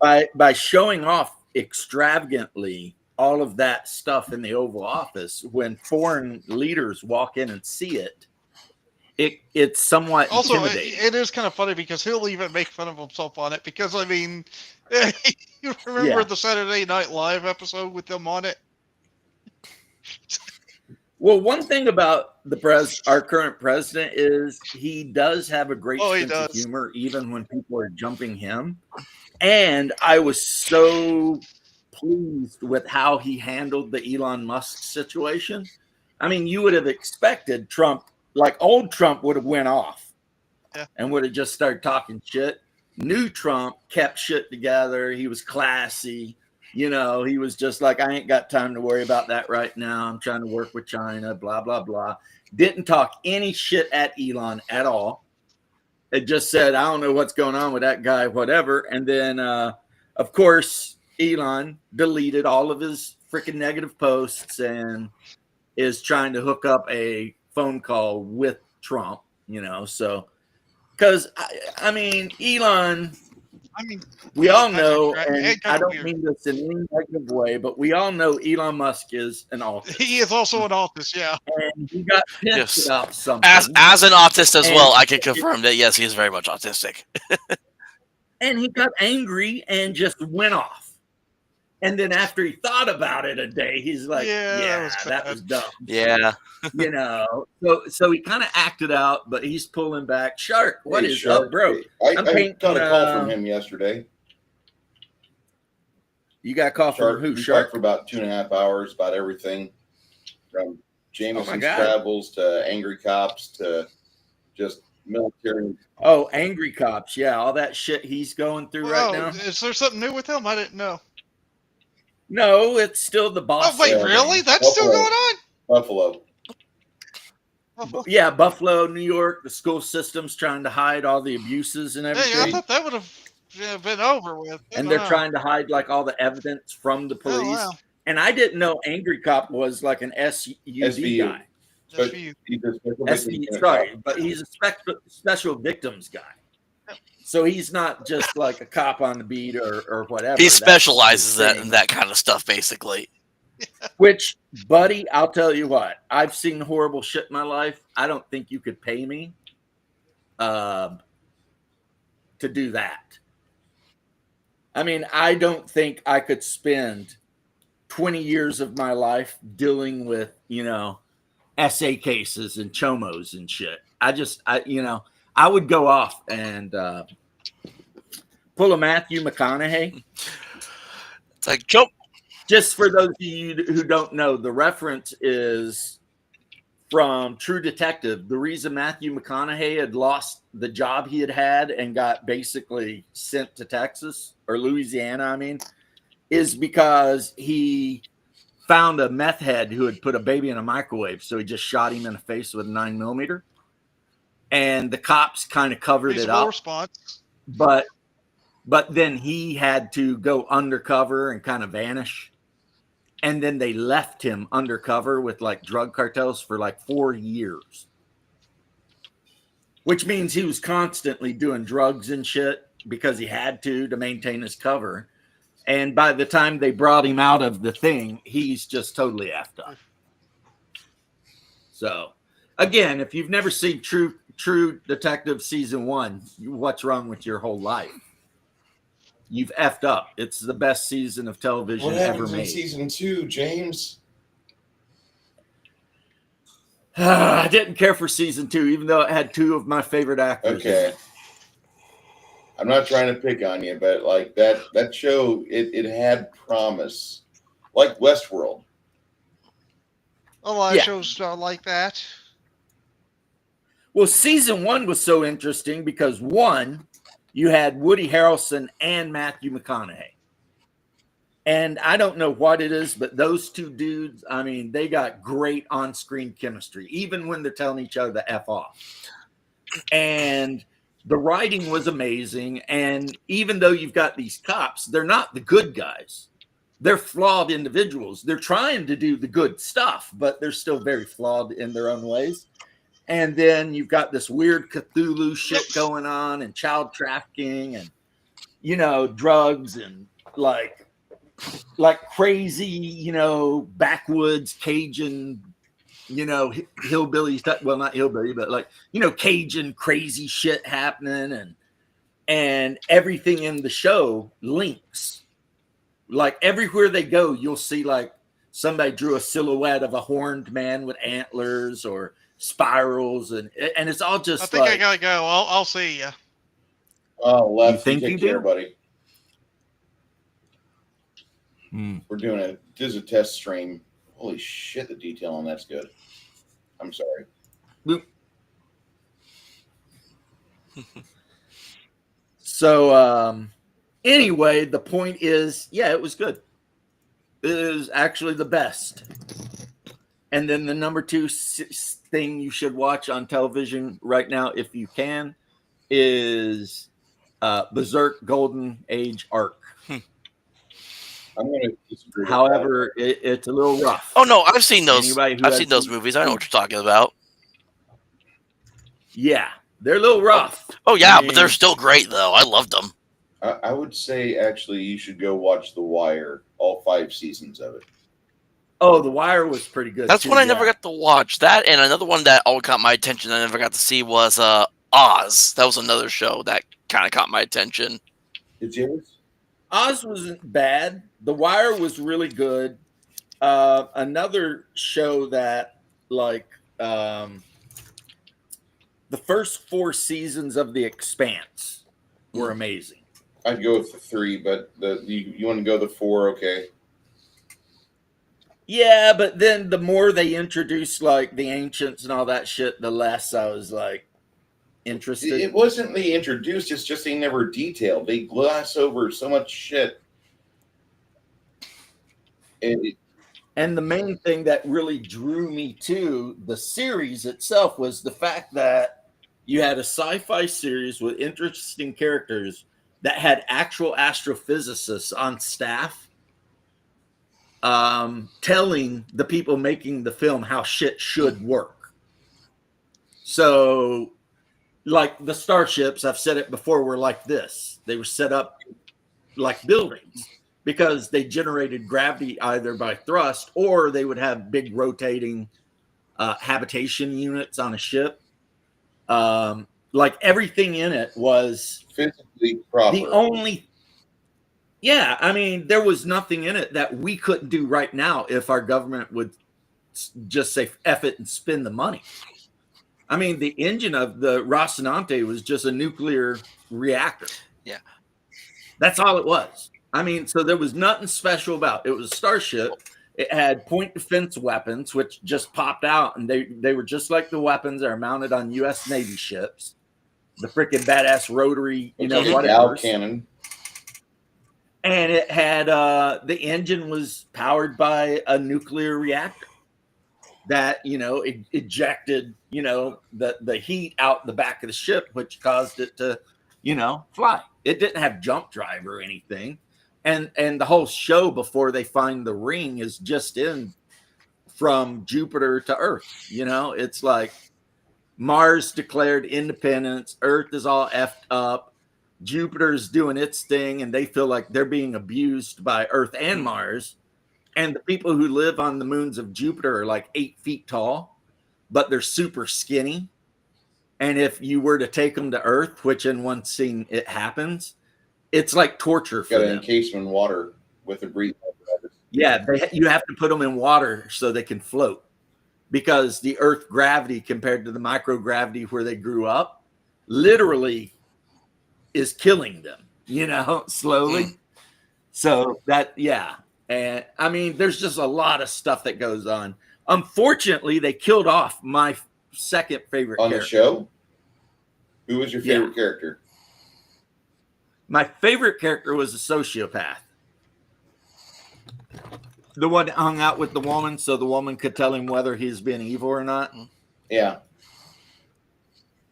By showing off extravagantly all of that stuff in the Oval Office, when foreign leaders walk in and see it, it's somewhat Also, intimidating. it is kind of funny because he'll even make fun of himself on it. Because I mean, you remember Yeah. the Saturday Night Live episode with them on it? Well, one thing about our current president is he does have a great Oh, he sense of does. humor, even when people are jumping him. And I was so pleased with how he handled the Elon Musk situation. I mean, you would have expected Trump, like old Trump, would have went off and would have just started talking shit. New Trump kept shit together. He was classy. You know, he was just like, I ain't got time to worry about that right now. I'm trying to work with China, blah, blah, blah. Didn't talk any shit at Elon at all. It just said, I don't know what's going on with that guy, whatever. And then, of course, Elon deleted all of his freaking negative posts and is trying to hook up a phone call with Trump, you know. So, because, I mean, Elon, I mean, we all know, and kinda I don't weird. mean this in any negative way, but we all know Elon Musk is an autist. He is also an autist, yeah. And he got pissed Yes. about something. As an autist as And well, I can confirm that yes, he is very much autistic. And he got angry and just went off. And then after he thought about it a day, he's like, Yeah, that was dumb. Yeah. You know, so he kind of acted out, but he's pulling back. Shark, what is Shark, up, bro? I painting, got a call from him yesterday. You got a call from who? We Shark? talked for about 2.5 hours about everything from Jameson's God. travels to angry cops to just military. Oh, angry cops. Yeah, all that shit he's going through right now. Is there something new with him? I didn't know. No, it's still the boss. Oh, wait, Yeah. really? That's still going on? Buffalo. Yeah, Buffalo, New York. The school system's trying to hide all the abuses and Hey, everything. I thought that would have been over with. And they're trying to hide like all the evidence from the police. Oh, wow. And I didn't know Angry Cop was like an SUV SVU. guy. But SVU. he's a special SVU, victim sorry, cop. but he's a special victims guy. So he's not just like a cop on the beat or whatever. He That's specializes his that thing. in that kind of stuff, basically. Which, buddy, I'll tell you what. I've seen horrible shit in my life. I don't think you could pay me to do that. I mean, I don't think I could spend 20 years of my life dealing with, you know, SA cases and chomos and shit. I would go off and pull a Matthew McConaughey. It's like, jump. Just for those of you who don't know, the reference is from True Detective. The reason Matthew McConaughey had lost the job he had and got basically sent to Texas or Louisiana, I mean, is because he found a meth head who had put a baby in a microwave. So he just shot him in the face with a 9mm. And the cops kind of covered it up. Response. But then he had to go undercover and kind of vanish. And then they left him undercover with like drug cartels for like 4 years. Which means he was constantly doing drugs and shit because he had to maintain his cover. And by the time they brought him out of the thing, he's just totally effed up. So, again, if you've never seen True Detective Season 1, what's wrong with your whole life? You've effed up. It's the best season of television What ever happens in made. season 2, James? I didn't care for season 2, even though it had 2 of my favorite actors. Okay. I'm not trying to pick on you, but like that show, it had promise. Like Westworld. A lot of Yeah. shows like that. Well, season 1 was so interesting because 1, you had Woody Harrelson and Matthew McConaughey. And I don't know what it is, but those two dudes, I mean, they got great on-screen chemistry, even when they're telling each other to F off. And the writing was amazing. And even though you've got these cops, they're not the good guys. They're flawed individuals. They're trying to do the good stuff, but they're still very flawed in their own ways. And then you've got this weird Cthulhu shit going on and child trafficking and, drugs and like crazy, backwoods Cajun, hillbilly stuff. Well, not hillbilly, but like, Cajun crazy shit happening and everything in the show links. Like everywhere they go, you'll see like somebody drew a silhouette of a horned man with antlers or spirals, and it's all just. I think I gotta go. I'll see you. Oh, Lev, you think take you care, do? buddy. We're doing a test stream. Holy shit, the detail on that's good. I'm sorry. So, anyway, the point is, yeah, it was good. It is actually the best. And then the number 2 thing you should watch on television right now, if you can, is Berserk Golden Age Arc. I'm going to disagree. However, it's a little rough. Oh no, I've seen those. I've seen those movies. I know what you're talking about. Yeah, they're a little rough. Oh yeah, but they're still great though. I loved them. I would say actually you should go watch The Wire, all 5 seasons of it. Oh, The Wire was pretty good. That's one I never got to watch. That and another one that all caught my attention I never got to see was Oz. That was another show that kind of caught my attention. Did you? Oz wasn't bad. The Wire was really good. Another show that like the first 4 seasons of The Expanse were amazing. I'd go with the 3, but you want to go the 4, okay? Yeah, but then the more they introduced like the ancients and all that shit, the less I was like interested. It wasn't they introduced, it's just they never detailed. They gloss over so much shit. And the main thing that really drew me to the series itself was the fact that you had a sci-fi series with interesting characters that had actual astrophysicists on staff telling the people making the film how shit should work. So, like the starships, I've said it before, were like this. They were set up like buildings because they generated gravity either by thrust or they would have big rotating habitation units on a ship. Like everything in it was physically proper. The only, yeah, I mean, there was nothing in it that we couldn't do right now if our government would just say F it and spend the money. I mean, the engine of the Rocinante was just a nuclear reactor. Yeah. That's all it was. I mean, so there was nothing special about it. It was a starship. It had point defense weapons, which just popped out, and they were just like the weapons that are mounted on U.S. Navy ships. The freaking badass rotary, whatever. Cannon. And it had the engine was powered by a nuclear reactor that it ejected the heat out the back of the ship, which caused it to fly. It didn't have jump drive or anything. And the whole show before they find the ring is just in from Jupiter to Earth. It's like Mars declared independence. Earth is all effed up. Jupiter's doing its thing, and they feel like they're being abused by Earth and Mars. And the people who live on the moons of Jupiter are like 8 feet tall, but they're super skinny. And if you were to take them to Earth, which in one scene it happens, it's like torture for them. Got to encase them in water with a breathing apparatus. Yeah, you have to put them in water so they can float, because the Earth gravity compared to the microgravity where they grew up literally is killing them, slowly. So that, yeah. And I mean, there's just a lot of stuff that goes on. Unfortunately, they killed off my second favorite on character. The show? Who was your favorite character? My favorite character was a sociopath. The one that hung out with the woman so the woman could tell him whether he's been evil or not. Yeah.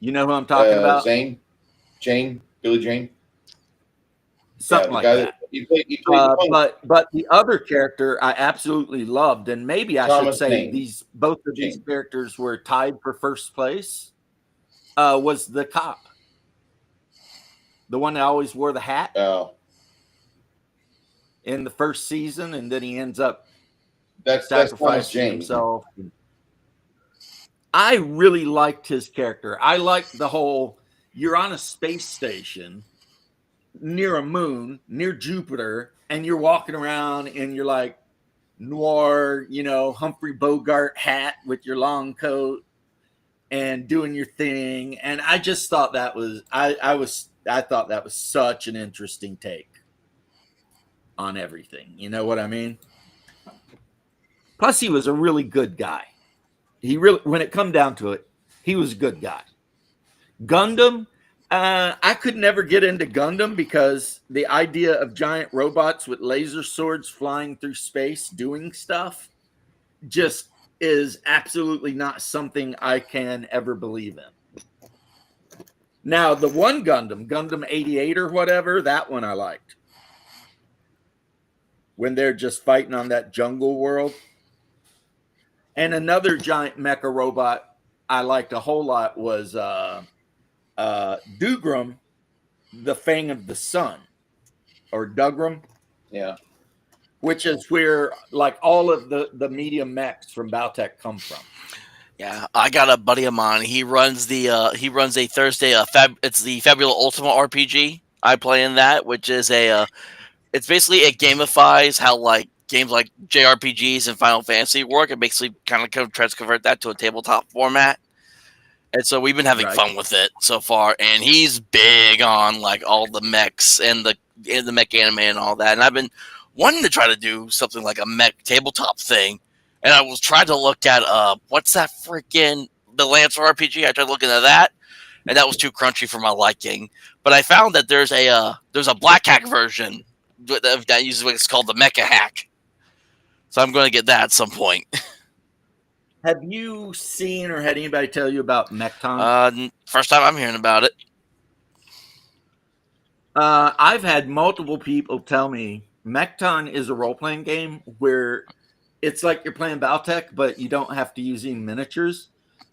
You know who I'm talking about? Billy Jane. Something the like guy that. he played the punk. But the other character I absolutely loved, and maybe I Thomas should say Jane. both of these characters were tied for first place. Was the cop, the one that always wore the hat Oh, in the first season, and then he ends up that's Thomas sacrificing Jane. himself. I really liked his character. I liked the whole you're on a space station near a moon, near Jupiter, and you're walking around and you're like noir, Humphrey Bogart hat with your long coat and doing your thing. And I just thought that was I thought that was such an interesting take on everything. You know what I mean? Plus he was a really good guy. He really, when it come down to it, he was a good guy. Gundam, I could never get into Gundam because the idea of giant robots with laser swords flying through space doing stuff just is absolutely not something I can ever believe in. Now, the one Gundam 88 or whatever, that one I liked. When they're just fighting on that jungle world. And another giant mecha robot I liked a whole lot was Dugram, the Fang of the Sun, or Dugram. Yeah. Which is where like all of the medium mechs from Bautech come from. Yeah, I got a buddy of mine. He runs a Thursday it's the Fabula Ultima RPG. I play in that, which is it's basically it gamifies how like games like JRPGs and Final Fantasy work. It basically kind of tries to convert that to a tabletop format. And so we've been having fun with it so far. And he's big on like all the mechs and the mech anime and all that. And I've been wanting to try to do something like a mech tabletop thing. And I was trying to look at what's that freaking the Lancer RPG? I tried looking at that, and that was too crunchy for my liking. But I found that there's a black hack version that uses what's called the Mecha Hack. So I'm going to get that at some point. Have you seen or had anybody tell you about Mechton? First time I'm hearing about it. I've had multiple people tell me Mechton is a role-playing game where it's like you're playing Bautech, but you don't have to use any miniatures.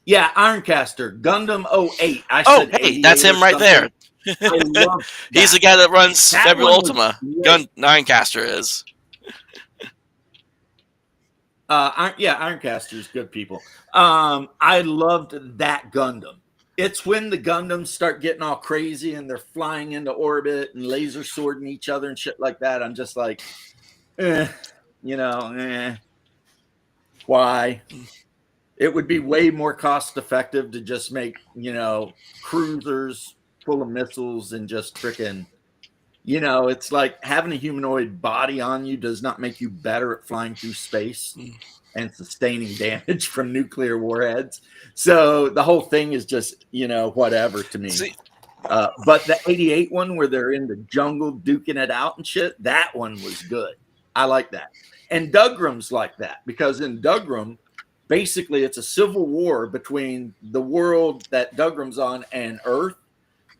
Yeah, Ironcaster, Gundam 08. Hey, that's him right there. He's the guy that runs Fabula Ultima. Ironcaster is. Ironcasters, good people. I loved that Gundam. It's when the Gundams start getting all crazy and they're flying into orbit and laser swording each other and shit like that. I'm just like, why? It would be way more cost effective to just make, cruisers full of missiles and just freaking, it's like having a humanoid body on you does not make you better at flying through space and sustaining damage from nuclear warheads. So the whole thing is just, whatever to me. But the 88 one where they're in the jungle duking it out and shit, that one was good. I like that. And Dugram's like that because in Dugram, basically it's a civil war between the world that Dugram's on and Earth.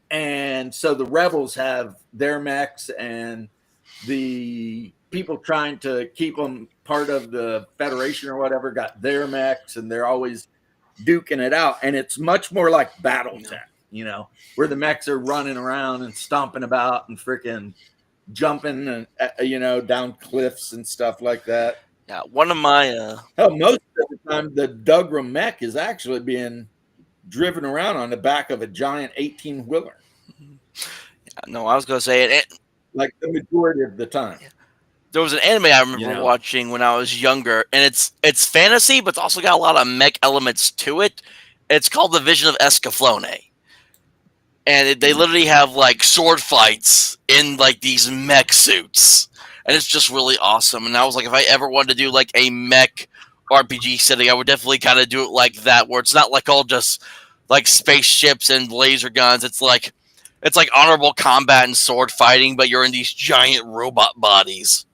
And so the rebels have their mechs and the people trying to keep them part of the Federation or whatever got their mechs and they're always duking it out. And it's much more like Battletech, where the mechs are running around and stomping about and freaking jumping, down cliffs and stuff like that. Yeah, one of my... most of the time, the Dugram mech is actually being driven around on the back of a giant 18-wheeler. No, I was going to say it. Like the majority of the time. There was an anime I remember watching when I was younger, and it's fantasy, but it's also got a lot of mech elements to it. It's called The Vision of Escaflowne. And they literally have, like, sword fights in, like, these mech suits. And it's just really awesome. And I was like, if I ever wanted to do, like, a mech RPG setting, I would definitely kind of do it like that, where it's not, like, all just, like, spaceships and laser guns. It's like honorable combat and sword fighting, but you're in these giant robot bodies.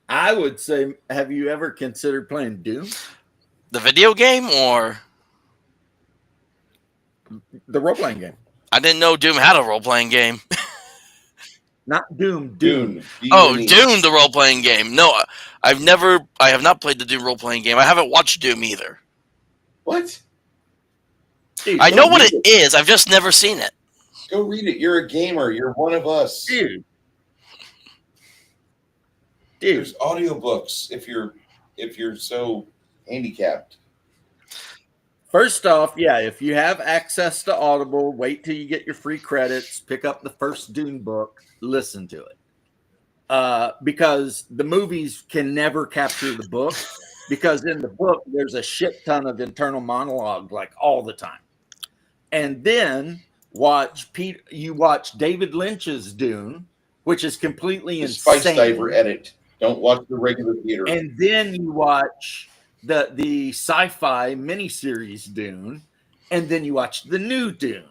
I would say, have you ever considered playing Doom? The video game, or The role playing game. I didn't know Doom had a role playing game. Not Doom, Dune. Oh, D-U-N-E. Dune, the role playing game. No, I have not played the Doom role playing game. I haven't watched Doom either. What? Dude, I go know what read it is. I've just never seen it. Go read it. You're a gamer. You're one of us. Dude. There's audiobooks if you're so handicapped. First off, yeah, if you have access to Audible, wait till you get your free credits, pick up the first Dune book, listen to it. Because the movies can never capture the book, because in the book there's a shit ton of internal monologue like all the time. And then you watch David Lynch's Dune, which is completely The insane. Spice Diver edit. Don't watch the regular theater. And then you watch the sci-fi miniseries Dune, and then you watch the new Dune.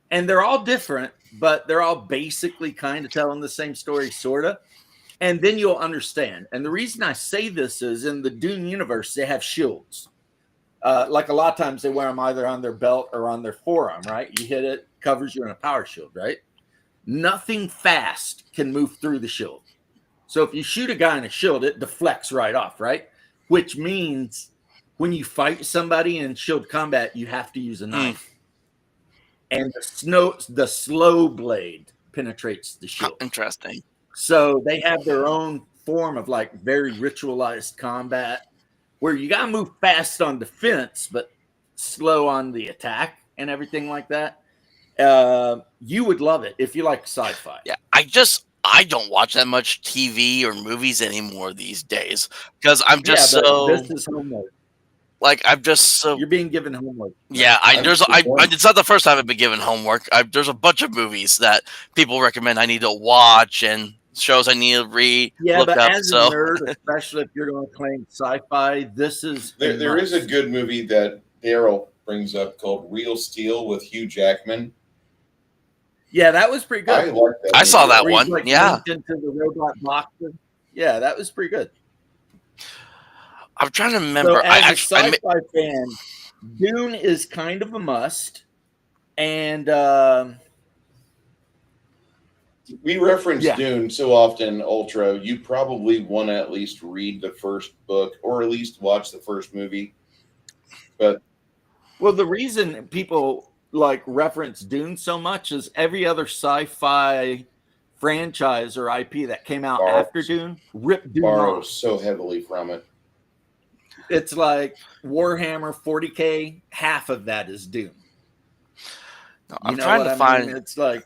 And they're all different, but they're all basically kind of telling the same story, sort of. And then you'll understand. And the reason I say this is in the Dune universe, they have shields. Like a lot of times they wear them either on their belt or on their forearm, right? You hit it, covers you in a power shield, right? Nothing fast can move through the shield. So if you shoot a guy in a shield, it deflects right off, right? Which means when you fight somebody in shield combat, you have to use a knife. And the slow blade penetrates the shield. Interesting. So they have their own form of like very ritualized combat where you got to move fast on defense, but slow on the attack and everything like that. You would love it if you like sci-fi. Yeah, I don't watch that much TV or movies anymore these days because I'm just this is homework. Like I'm just so you're being given homework. Yeah, it's not the first time I've been given homework. There's a bunch of movies that people recommend I need to watch and shows I need to read. Yeah, but as a nerd, especially if you're going to claim sci-fi, this is there is a good movie that Daryl brings up called Real Steel with Hugh Jackman. Yeah, that was pretty good. I like that. I saw that one. Like yeah, into the robot boxer. Yeah, that was pretty good. I'm trying to remember. So as a sci-fi fan, Dune is kind of a must, and we reference Dune so often. Ultra, you probably want to at least read the first book or at least watch the first movie. But the reason people like reference Dune so much is every other sci-fi franchise or IP that came out after Dune ripped Dune off so heavily from it. It's like Warhammer 40K, half of that is Dune. No, I'm trying to find. It's like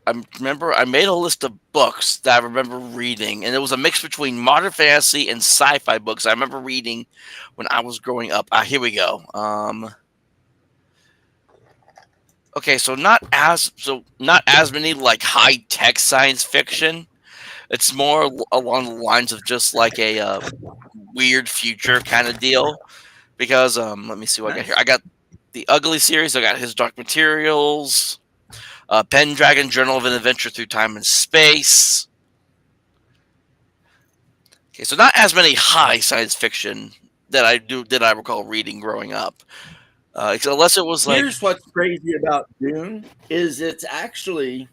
I remember I made a list of books that I remember reading, and it was a mix between modern fantasy and sci-fi books I remember reading when I was growing up. Here we go. Okay, so not as many like high-tech science fiction. It's more along the lines of just like a weird future kind of deal. Because let me see what I got here. I got the Ugly series. I got His Dark Materials. Pendragon, Journal of an Adventure Through Time and Space. Okay, so not as many high science fiction that I recall reading growing up. Unless it was like. Here's what's crazy about Dune is it's actually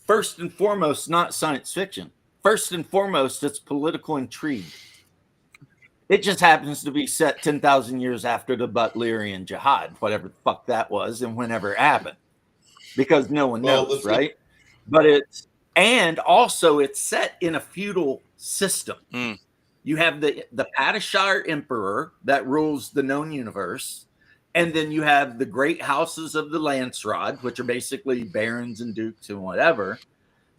first and foremost not science fiction. First and foremost, it's political intrigue. It just happens to be set 10,000 years after the Butlerian Jihad, whatever the fuck that was, and whenever it happened, because no one knows, right? But it's set in a feudal system. You have the Padishar Emperor that rules the known universe, and then you have the great houses of the Landsrod, which are basically barons and dukes and whatever,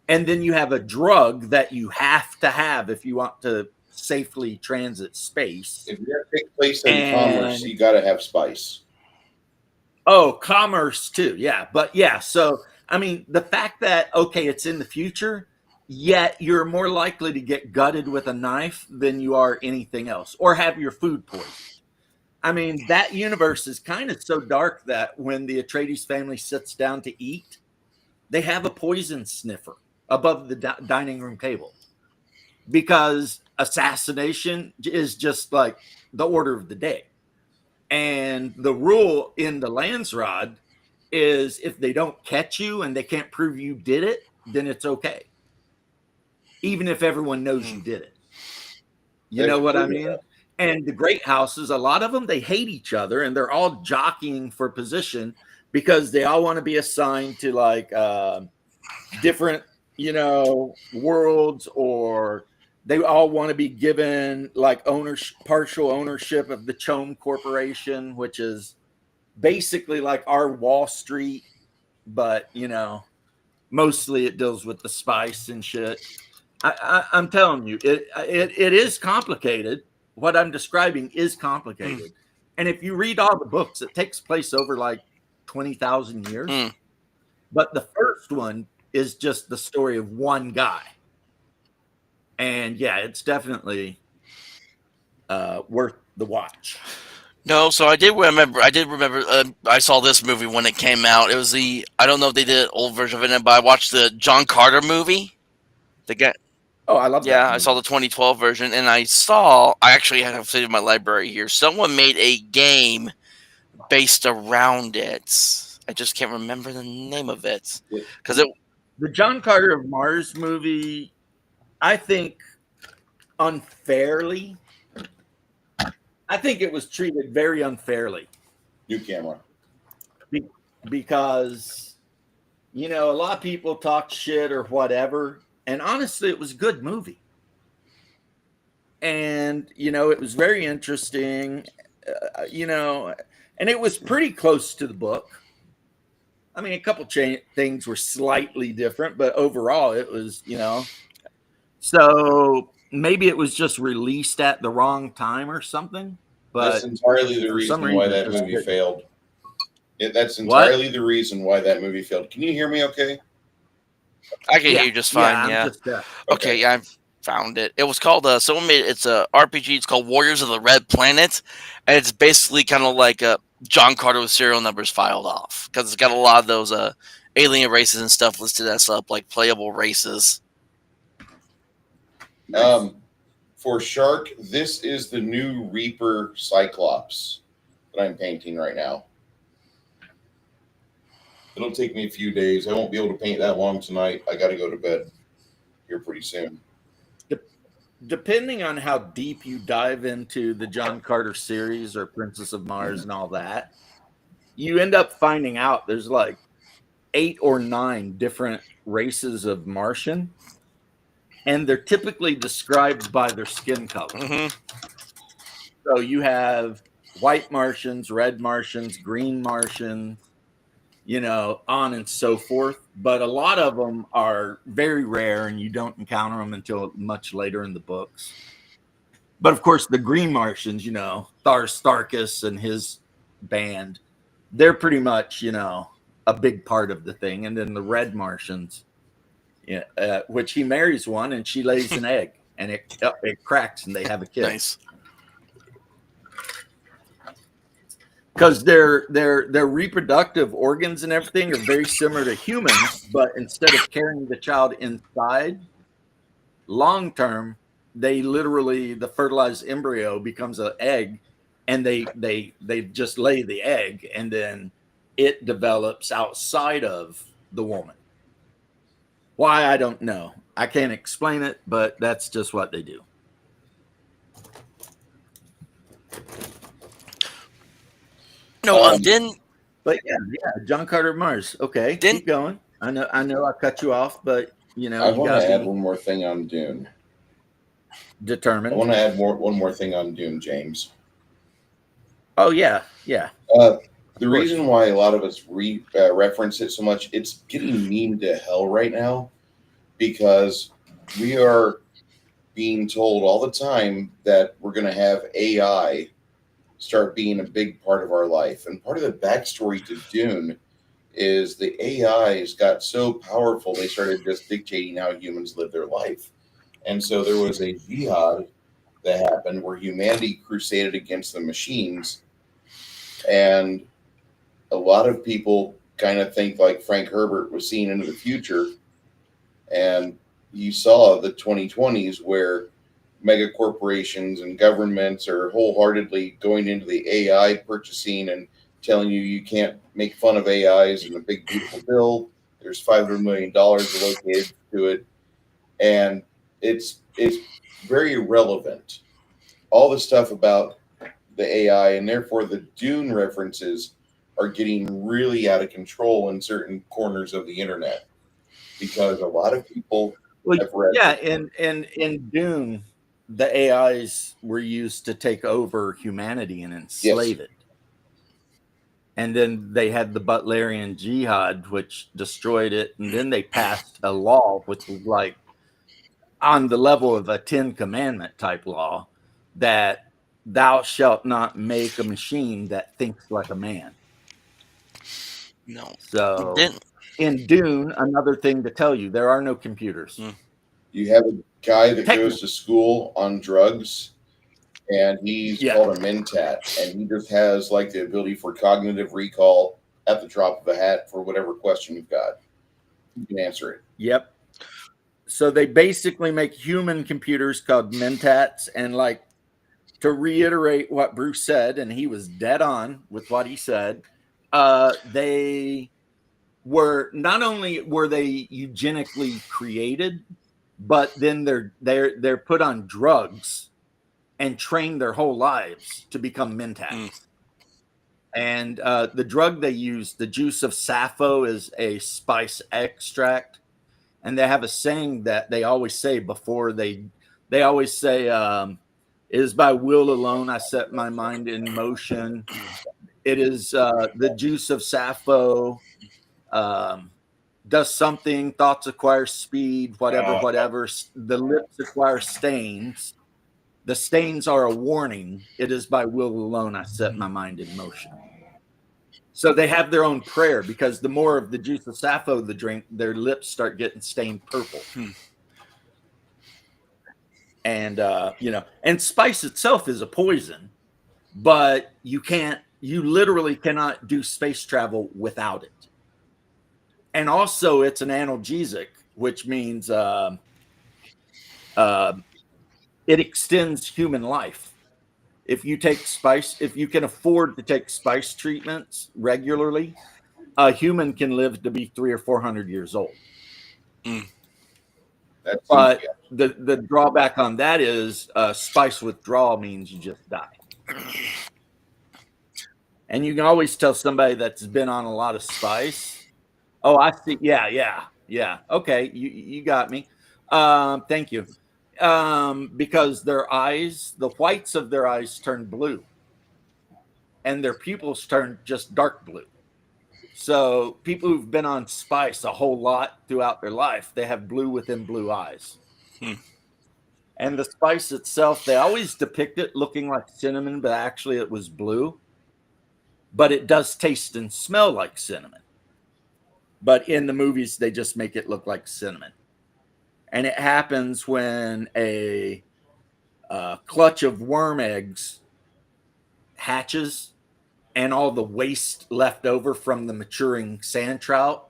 and then you have a drug that you have to have if you want to safely transit space. If you're going to take place in commerce, you got to have spice. Oh, commerce too. Yeah. But yeah. So, I mean, the fact that, okay, it's in the future, yet you're more likely to get gutted with a knife than you are anything else or have your food poisoned. I mean, that universe is kind of so dark that when the Atreides family sits down to eat, they have a poison sniffer above the dining room table, because assassination is just like the order of the day. And the rule in the Landsrod is if they don't catch you and they can't prove you did it, then it's okay. Even if everyone knows you did it. You know what I mean? And the great houses, a lot of them, they hate each other and they're all jockeying for position because they all want to be assigned to like different, worlds, or they all want to be given like partial ownership of the Chome Corporation, which is basically like our Wall Street, but mostly it deals with the spice and shit. I'm telling you, it is complicated. What I'm describing is complicated, and if you read all the books, it takes place over like 20,000 years. But the first one is just the story of one guy, and yeah, it's definitely worth the watch. No, so I did remember. I saw this movie when it came out. It was I don't know if they did an old version of it, but I watched the John Carter movie. The guy. Oh, I love that. Yeah, I saw the 2012 version, and I actually have it in my library here. Someone made a game based around it. I just can't remember the name of it because the John Carter of Mars movie, I think unfairly. I think it was treated very unfairly. New camera. Because, a lot of people talk shit or whatever. And honestly, it was a good movie. And, it was very interesting, and it was pretty close to the book. I mean, a couple things were slightly different, but overall it was, so maybe it was just released at the wrong time or something. But that's entirely the reason why that movie failed. That's entirely the reason why that movie failed. Can you hear me okay? I can hear you just fine. Yeah. Okay. Yeah, I found it. It was called someone made it's a RPG. It's called Warriors of the Red Planet, and it's basically kind of like John Carter with serial numbers filed off, because it's got a lot of those alien races and stuff listed as like playable races. For Shark, this is the new Reaper Cyclops that I'm painting right now. It'll take me a few days. I won't be able to paint that long tonight. I got to go to bed here pretty soon. Depending on how deep you dive into the John Carter series or Princess of Mars and all that, you end up finding out there's like 8 or 9 different races of Martian, and they're typically described by their skin color. So you have white Martians, red Martians, green Martians, on and so forth. But a lot of them are very rare, and you don't encounter them until much later in the books. But of course, the green Martians, Thar Starkus and his band, they're pretty much, a big part of the thing. And then the red Martians, which he marries one and she lays an egg, and it cracks and they have a kid. Nice. Because their reproductive organs and everything are very similar to humans, but instead of carrying the child inside, long term, they literally, the fertilized embryo becomes an egg, and they just lay the egg, and then it develops outside of the woman. Why, I don't know. I can't explain it, but that's just what they do. No, but yeah, John Carter of Mars. Okay, keep going. I know I cut you off, but I want to add one more thing on Dune. Determined. I want to add one more thing on Dune, James. Oh yeah. The reason why a lot of us reference it so much, it's getting memed to hell right now, because we are being told all the time that we're going to have AI start being a big part of our life. And part of the backstory to Dune is the AIs got so powerful, they started just dictating how humans live their life. And so there was a jihad that happened where humanity crusaded against the machines. And a lot of people kind of think like Frank Herbert was seeing into the future. And you saw the 2020s where mega corporations and governments are wholeheartedly going into the AI purchasing and telling you can't make fun of AIs in a big beautiful bill. There's $500 million allocated to it, and it's very irrelevant. All the stuff about the AI, and therefore the Dune references are getting really out of control in certain corners of the internet because a lot of people have read. Yeah, in Dune, the AIs were used to take over humanity and enslave it. And then they had the Butlerian Jihad, which destroyed it. And then they passed a law, which was like on the level of a 10 commandment type law, that thou shalt not make a machine that thinks like a man. No. So Didn't. in Dune, another thing to tell you, there are no computers. You have a guy that goes to school on drugs, and he's called a mentat, and he just has like the ability for cognitive recall at the drop of a hat for whatever question you've got. You can answer it. Yep. So they basically make human computers called mentats, and like, to reiterate what Bruce said, and he was dead on with what he said, they were not only were they eugenically created, but then they're put on drugs and trained their whole lives to become mentats. And the drug they use, the juice of sappho, is a spice extract. And they have a saying that they always say before they always say, it is by will alone I set my mind in motion. It is the juice of sappho does something, thoughts acquire speed, whatever. The lips acquire stains. The stains are a warning. It is by will alone I set my mind in motion. So they have their own prayer, because the more of the juice of sappho they drink, their lips start getting stained purple. And and spice itself is a poison, but you literally cannot do space travel without it. And also it's an analgesic, which means it extends human life. If you take spice, if you can afford to take spice treatments regularly, a human can live to be 300 or 400 years old. But the drawback on that is spice withdrawal means you just die. And you can always tell somebody that's been on a lot of spice, oh, I see. Yeah. Okay, you got me. Thank you. Because their eyes, the whites of their eyes turn blue, and their pupils turn just dark blue. So people who've been on spice a whole lot throughout their life, they have blue within blue eyes. And the spice itself, they always depict it looking like cinnamon, but actually it was blue. But it does taste and smell like cinnamon. But in the movies, they just make it look like cinnamon. And it happens when a clutch of worm eggs hatches, and all the waste left over from the maturing sand trout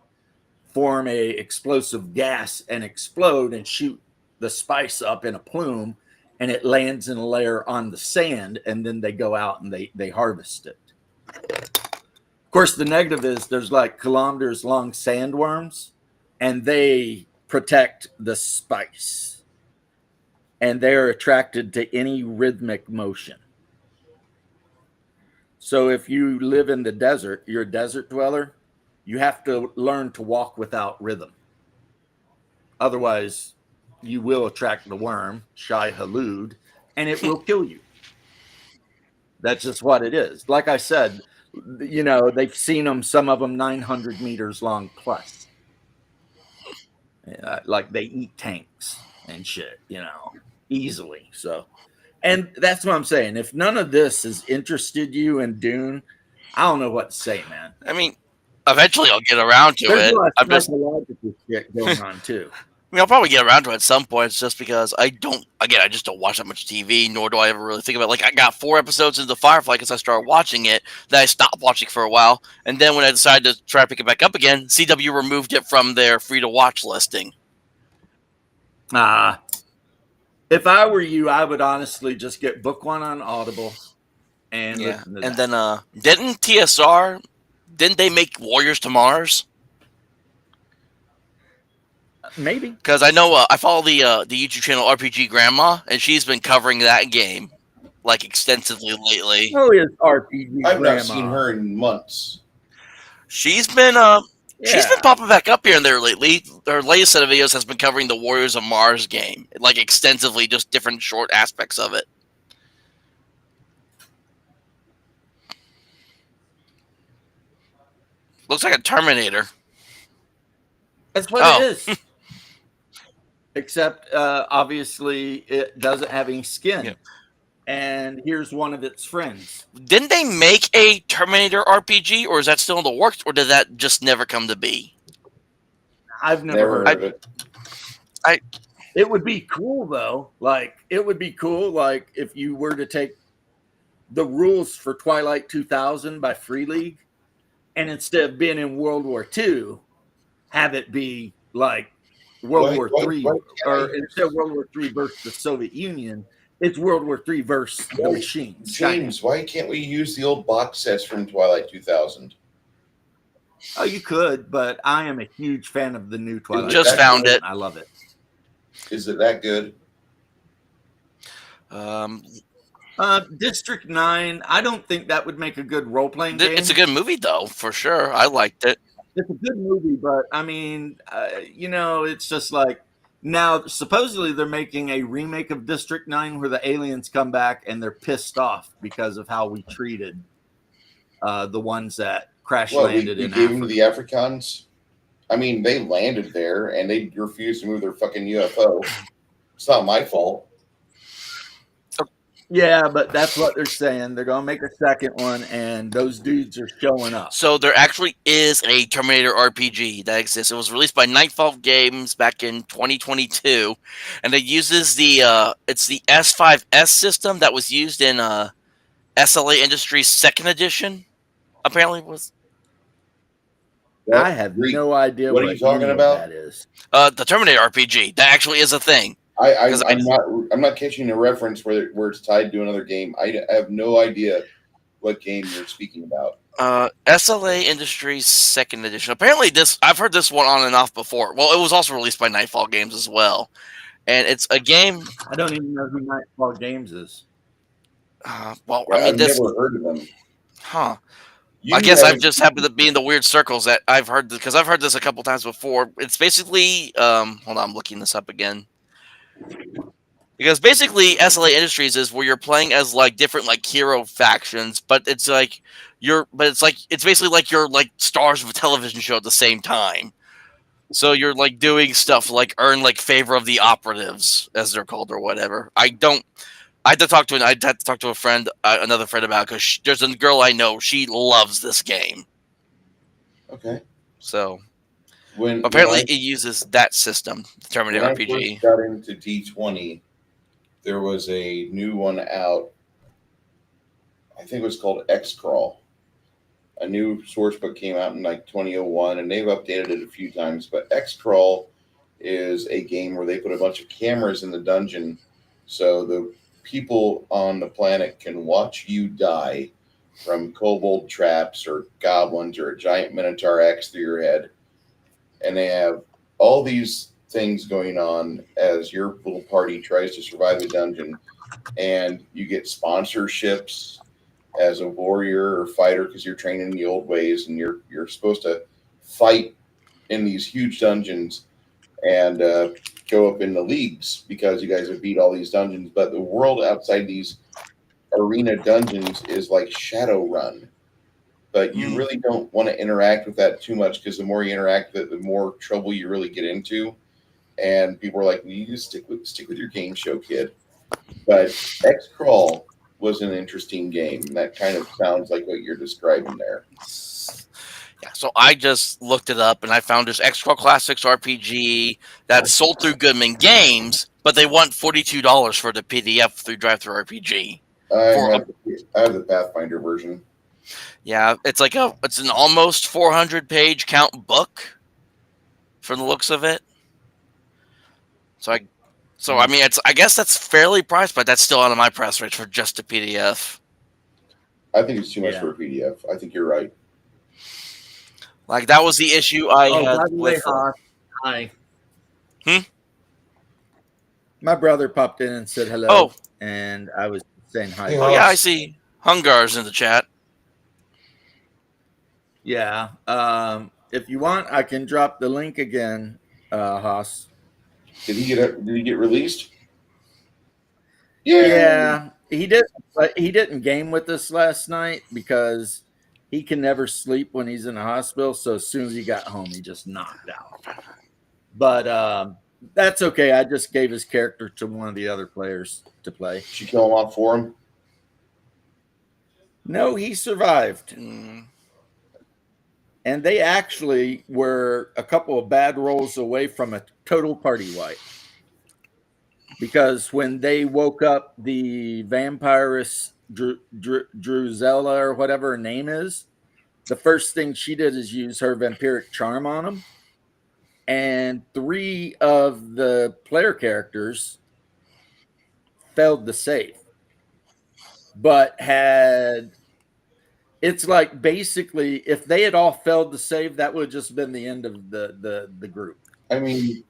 form a explosive gas and explode and shoot the spice up in a plume, and it lands in a layer on the sand, and then they go out and they harvest it. Of course, the negative is there's like kilometers long sandworms, and they protect the spice, and they're attracted to any rhythmic motion. So if you live in the desert, you're a desert dweller, you have to learn to walk without rhythm. Otherwise, you will attract the worm, Shai Halud, and it will kill you. That's just what it is. Like I said, they've seen them, some of them 900 meters long plus. Like they eat tanks and shit, easily. So, and that's what I'm saying. If none of this has interested you in Dune, I don't know what to say, man. I mean, eventually I'll get around to There's it. a lot I'm of just, psychological shit going on too. I mean, I'll probably get around to it at some point. It's just because I just don't watch that much TV, nor do I ever really think about it. Like, I got 4 episodes into Firefly because I started watching it, then I stopped watching for a while, and then when I decided to try to pick it back up again, CW removed it from their free-to-watch listing. If I were you, I would honestly just get book one on Audible and Yeah, listen to and that. then didn't TSR? Didn't they make Warriors to Mars? Maybe. Because I know I follow the YouTube channel RPG Grandma, and she's been covering that game like extensively lately. Who is RPG I've Grandma? not seen her in months. She's been popping back up here and there lately. Her latest set of videos has been covering the Warriors of Mars game, like extensively, just different short aspects of it. Looks like a Terminator. That's what it is. Except, obviously, it doesn't have any skin. Yep. And here's one of its friends. Didn't they make a Terminator RPG, or is that still in the works, or did that just never come to be? I've never heard of it. It would be cool, though. Like, it would be cool, like, if you were to take the rules for Twilight 2000 by Free League, and instead of being in World War II, have it be like World War III, or instead of World War III versus the Soviet Union, it's World War III versus the machines. James, why can't we use the old box sets from Twilight 2000? Oh, you could, but I am a huge fan of the new Twilight. Just found it. I love it. Is it that good? District 9, I don't think that would make a good role-playing game. It's a good movie, though, for sure. I liked it. It's a good movie, but I mean, it's just like now supposedly they're making a remake of District 9 where the aliens come back and they're pissed off because of how we treated the ones that crash landed we in gave Africa. them to the Africans. I mean, they landed there and they refused to move their fucking UFO. It's not my fault. Yeah, but that's what they're saying. They're going to make a second one, and those dudes are showing up. So there actually is a Terminator RPG that exists. It was released by Nightfall Games back in 2022, and it uses it's the S5S system that was used in SLA Industries' second edition. Apparently, was. I have no idea what are you talking about. That is the Terminator RPG. That actually is a thing. I'm not catching a reference where it's tied to another game. I have no idea what game you're speaking about. SLA Industries second edition. Apparently, I've heard this one on and off before. Well, it was also released by Nightfall Games as well, and it's a game. I don't even know who Nightfall Games is. I've never heard of them. Huh. I guess I've just happened to be in the weird circles that I've heard because I've heard this a couple times before. It's basically hold on, I'm looking this up again. Because basically SLA Industries is where you're playing as like different like hero factions, but it's basically like you're like stars of a television show at the same time. So you're like doing stuff like earn like favor of the operatives, as they're called, or whatever. I had to talk to a friend, another friend about it, because there's a girl I know. She loves this game. Okay. So apparently it uses that system, Terminator RPG. When I first got into D20, there was a new one out. I think it was called X-Crawl. A new source book came out in like 2001, and they've updated it a few times. But X-Crawl is a game where they put a bunch of cameras in the dungeon, so the people on the planet can watch you die from kobold traps or goblins or a giant minotaur axe through your head. And they have all these things going on as your little party tries to survive the dungeon. And you get sponsorships as a warrior or fighter because you're trained in the old ways, and you're supposed to fight in these huge dungeons and go up in the leagues because you guys have beat all these dungeons. But the world outside these arena dungeons is like Shadowrun. But you really don't want to interact with that too much, because the more you interact with it, the more trouble you really get into. And people are like, "You just stick with your game show, kid." But X-Crawl was an interesting game. That kind of sounds like what you're describing there. Yeah, so I just looked it up, and I found this X-Crawl Classics RPG that's sold through Goodman Games, but they want $42 for the PDF through DriveThru RPG. I have the Pathfinder version. Yeah, it's an almost 400-page count book, from the looks of it. So So I mean, I guess that's fairly priced, but that's still out of my price range for just a PDF. I think it's too much Yeah. for a PDF. I think you're right. Like that was the issue I had by the way, with. Haas, hi. Hmm? My brother popped in and said hello, Oh. and I was saying hi. Hey, Oh yeah, I Haas. see Hungar's in the chat. Yeah. If you want, I can drop the link again, Haas. Did he get released? Yeah. Yeah, he did. But he didn't game with us last night because he can never sleep when he's in the hospital. So as soon as he got home, he just knocked out. But that's okay. I just gave his character to one of the other players to play. Did you kill him off for him? No, he survived. Mm. And they actually were a couple of bad rolls away from a total party wipe. Because when they woke up the vampiress Drusella or whatever her name is, the first thing she did is use her vampiric charm on them. And 3 of the player characters failed the save. But it's like basically if they had all failed to save, that would have just been the end of the group. I mean,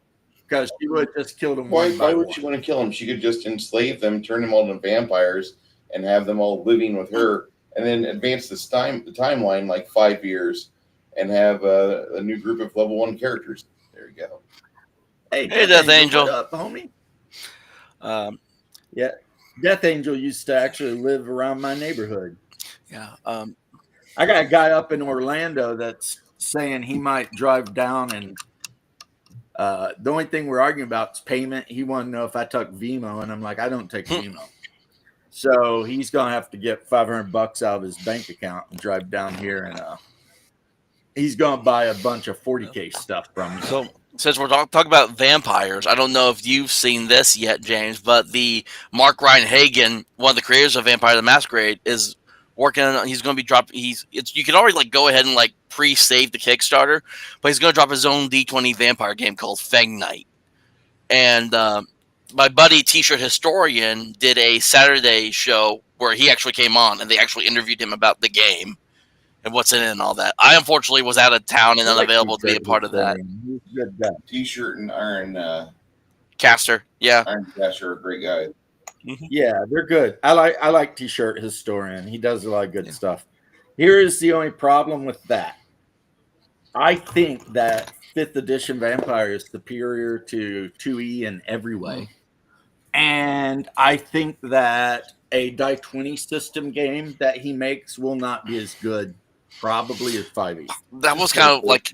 because she would have just killed them. Why would she want to kill them? She could just enslave them, turn them all into vampires, and have them all living with her, and then advance the timeline like 5 years, and have a new group of level 1 characters. There you go. Hey, Death Angel. What up, homie? Yeah, Death Angel used to actually live around my neighborhood. Yeah. I got a guy up in Orlando that's saying he might drive down and the only thing we're arguing about is payment. He wanted to know if I took Vimo, and I'm like, I don't take Vimo. So he's gonna have to get $500 out of his bank account and drive down here, and he's gonna buy a bunch of 40K stuff from me. So since we're talking about vampires, I don't know if you've seen this yet, James, but the Mark Ryan Hagen, one of the creators of Vampire the Masquerade, is working on. He's going to be dropping. You can already go ahead and pre-save the Kickstarter, but he's going to drop his own D20 vampire game called Fang Night. And my buddy T-shirt Historian did a Saturday show where he actually came on and they actually interviewed him about the game and what's in it and all that. I unfortunately was out of town and unavailable to be a part of that. T-shirt and Iron Caster, yeah. Iron Caster, a great guy. Mm-hmm. Yeah, they're good. I like T-shirt Historian. He does a lot of good stuff. Here is the only problem with that. I think that 5th edition Vampire is superior to 2E in every way. And I think that a die 20 system game that he makes will not be as good probably as 5E. That was kind of like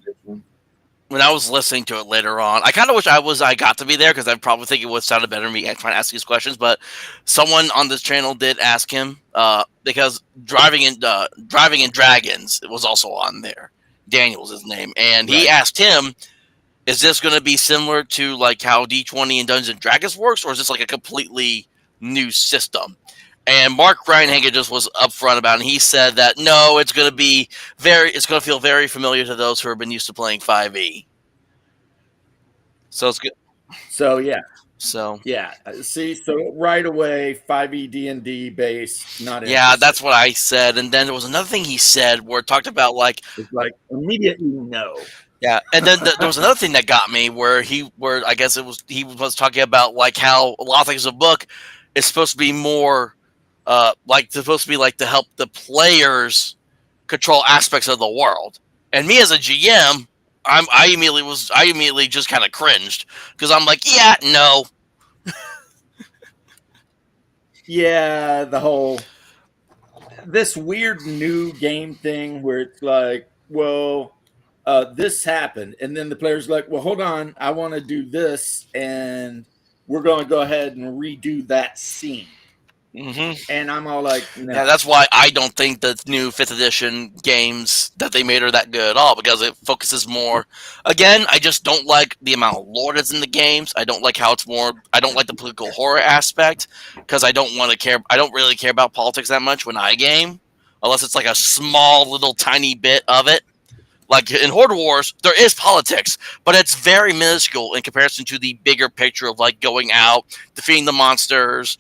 when I was listening to it later on. I kind of wish I got to be there because I probably think it would sound better to me trying to ask these questions. But someone on this channel did ask him because driving in Dragons was also on there. Daniel's his name, and he asked him, "Is this going to be similar to how D20 and Dungeons and Dragons works, or is this a completely new system?" And Mark Ryan Hagen just was upfront about it. And he said that no, it's going to feel very familiar to those who have been used to playing 5e. So it's good. So yeah. See, so right away, 5e D&D base, not interested. Yeah, that's what I said. And then there was another thing he said where it talked about it's immediately no. Yeah, and then there was another thing that got me where he was talking about how a lot of things in the book is supposed to be more to help the players control aspects of the world. And me as a GM, I immediately just kind of cringed because I'm like, yeah, no. Yeah, the whole this weird new game thing where it's this happened, and then the player's like, well, hold on, I want to do this, and we're going to go ahead and redo that scene. Mm-hmm. And I'm all like, no. Yeah, that's why I don't think the new 5th edition games that they made are that good at all, because it focuses more. Again, I just don't like the amount of lore that's in the games. I don't like how it's more. I don't like the political horror aspect because I don't really care about politics that much when I game, unless it's a small little tiny bit of it. Like in Horde Wars, there is politics, but it's very minuscule in comparison to the bigger picture of like going out, defeating the monsters.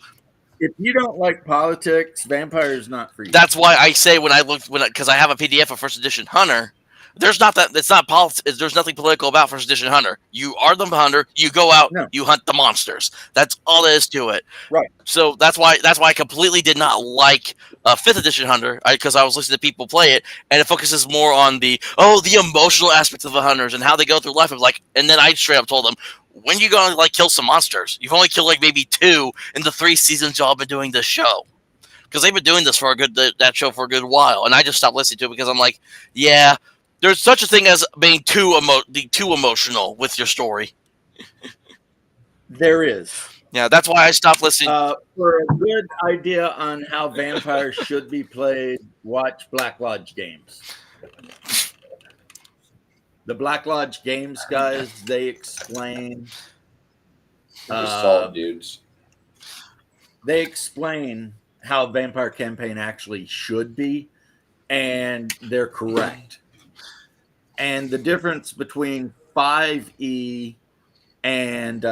If you don't like politics, Vampire is not for you. That's why I say because I have a PDF of First Edition Hunter. There's not that. It's not politics. There's nothing political about First Edition Hunter. You are the hunter. You go out. No. You hunt the monsters. That's all there is to it. Right. So that's why I completely did not like Fifth Edition Hunter because I was listening to people play it, and it focuses more on the emotional aspects of the hunters and how they go through life. And then I straight up told them, when you gonna like kill some monsters? You've only killed like maybe 2 in the 3 seasons y'all been doing this show. Because they've been doing this for that show for a good while, and I just stopped listening to it because I'm like, yeah, there's such a thing as being too emotional with your story. There is. Yeah, that's why I stopped listening. For a good idea on how vampires should be played, watch Black Lodge games. The Black Lodge games guys, they explain. Solid dudes. They explain how Vampire Campaign actually should be, and they're correct. And the difference between 5e and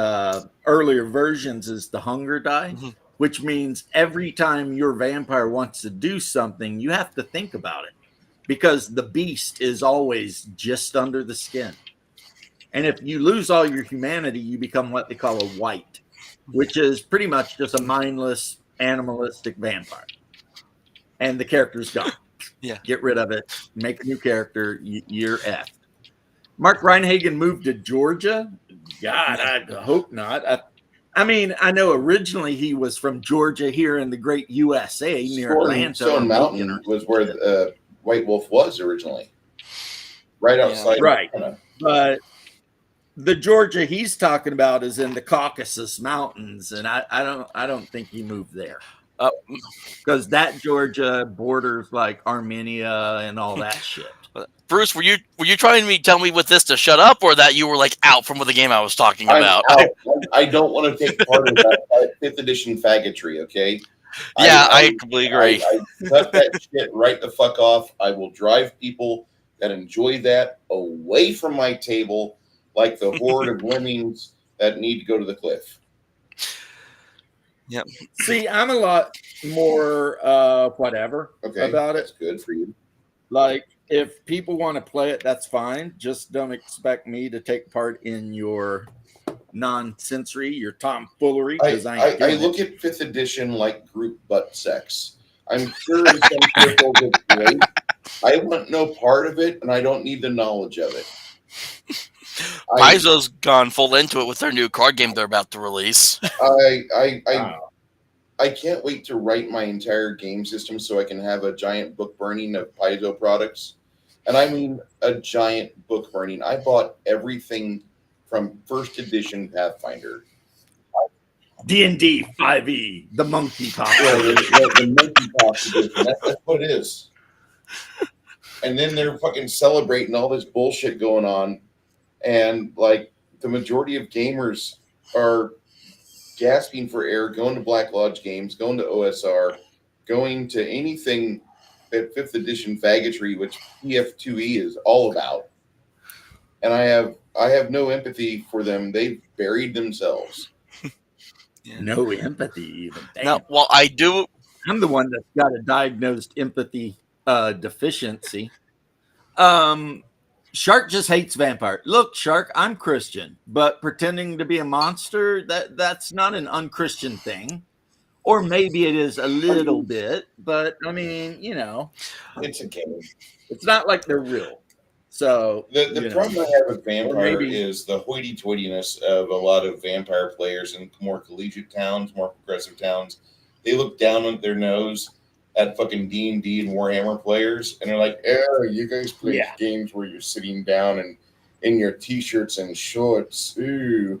earlier versions is the hunger die, which means every time your vampire wants to do something, you have to think about it because the beast is always just under the skin. And if you lose all your humanity, you become what they call a wight, which is pretty much just a mindless, animalistic vampire. And the character's gone. Yeah. Get rid of it. Make a new character. You're effed. Mark Reinhagen moved to Georgia. God, I hope not. I mean, I know originally he was from Georgia here in the great USA near Atlanta. Stone Mountain was where White Wolf was originally. Right outside. Right. But the Georgia he's talking about is in the Caucasus Mountains, and I don't think he moved there. Because that Georgia borders like Armenia and all that shit. Bruce, were you trying to tell me with this to shut up, or that you were like out from the game I was talking about? I don't want to take part of that 5th edition faggotry. Okay. Yeah, I completely agree. I cut that shit right the fuck off. I will drive people that enjoy that away from my table, like the horde of lemmings that need to go to the cliff. Yeah. See, I'm a lot more whatever about it. That's good for you. Like, if people want to play it, that's fine. Just don't expect me to take part in your nonsensory, your tomfoolery. Because I look at 5th edition like group butt sex. I'm sure in some circles it's great. I want no part of it, and I don't need the knowledge of it. Paizo's gone full into it with their new card game they're about to release. I can't wait to write my entire game system so I can have a giant book burning of Paizo products. And I mean a giant book burning. I bought everything from 1st edition Pathfinder. D&D 5e, the monkey pop. The monkey pop edition. That's what it is. And then they're fucking celebrating all this bullshit going on. And like the majority of gamers are gasping for air, going to Black Lodge games, going to OSR, going to anything that 5th edition faggotry, which PF2E is all about. And I have no empathy for them. They've buried themselves. Yeah. No empathy even. Damn. No, well, I do. I'm the one that's got a diagnosed empathy deficiency. Shark just hates vampire. Look, Shark, I'm Christian, but pretending to be a monster, that's not an unchristian thing. Or maybe it is a little bit, but I mean, It's a game. It's not like they're real. So the problem I have with vampire is the hoity-toityness of a lot of vampire players in more collegiate towns, more progressive towns. They look down on their nose at fucking D&D and Warhammer players, and they're like, "Oh, you guys play games where you're sitting down and in your t-shirts and shorts, ooh."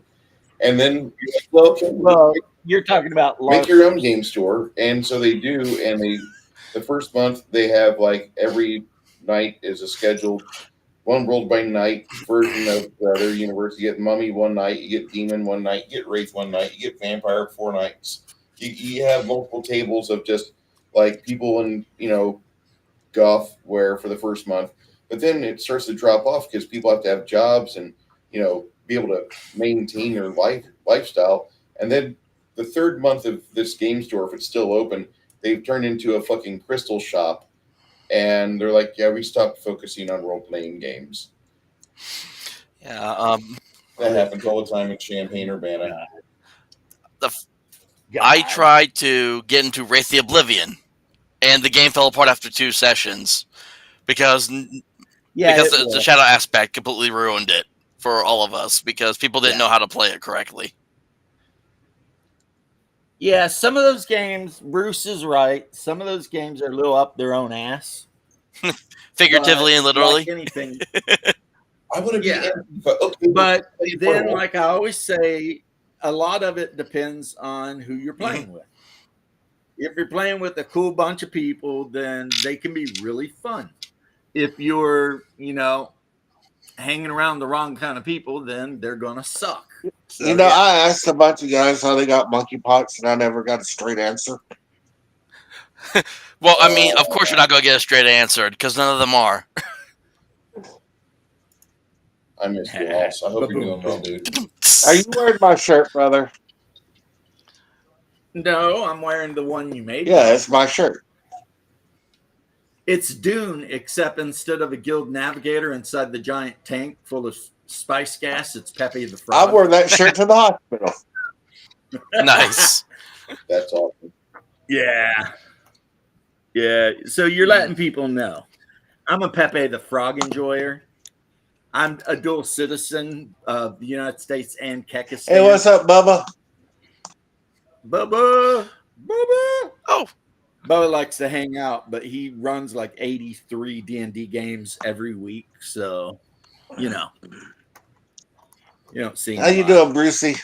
And then you're like, well, you're talking about make your own game store, and so they do. And the first month they have like every night is a scheduled one rolled by night version of the other universe. You get Mummy one night, you get Demon one night, you get Wraith one night, you get Vampire 4 nights. You have multiple tables of just like people in, Goth where for the first month, but then it starts to drop off because people have to have jobs and be able to maintain their lifestyle. And then the third month of this game store, if it's still open, they've turned into a fucking crystal shop, and they're like, yeah, we stopped focusing on role playing games. Yeah. That happens all the time in Champaign Urbana. I tried to get into Wraith the Oblivion, and the game fell apart after 2 sessions because the shadow aspect completely ruined it for all of us because people didn't know how to play it correctly. Yeah, some of those games, Bruce is right. Some of those games are a little up their own ass. Figuratively and literally. Like anything. I want to be okay, but then, like I always say, a lot of it depends on who you're playing with. If you're playing with a cool bunch of people, then they can be really fun. If you're, hanging around the wrong kind of people, then they're going to suck. So, I asked a bunch of guys how they got monkeypox, and I never got a straight answer. Well, I mean, of course you're not going to get a straight answer because none of them are. I missed you all, so I hope you're doing well, dude. Are you wearing my shirt, brother? No, I'm wearing the one you made. Yeah, it's my shirt. It's Dune, except instead of a guild navigator inside the giant tank full of spice gas, it's Pepe the Frog. I wore that shirt to the hospital. Nice. That's awesome. Yeah. Yeah. So you're letting people know. I'm a Pepe the Frog enjoyer. I'm a dual citizen of the United States and Kekistan. Hey, what's up, Bubba? Bubba. Oh. Bubba likes to hang out, but he runs like 83 D&D games every week. So, you don't see him. How you doing, Brucey?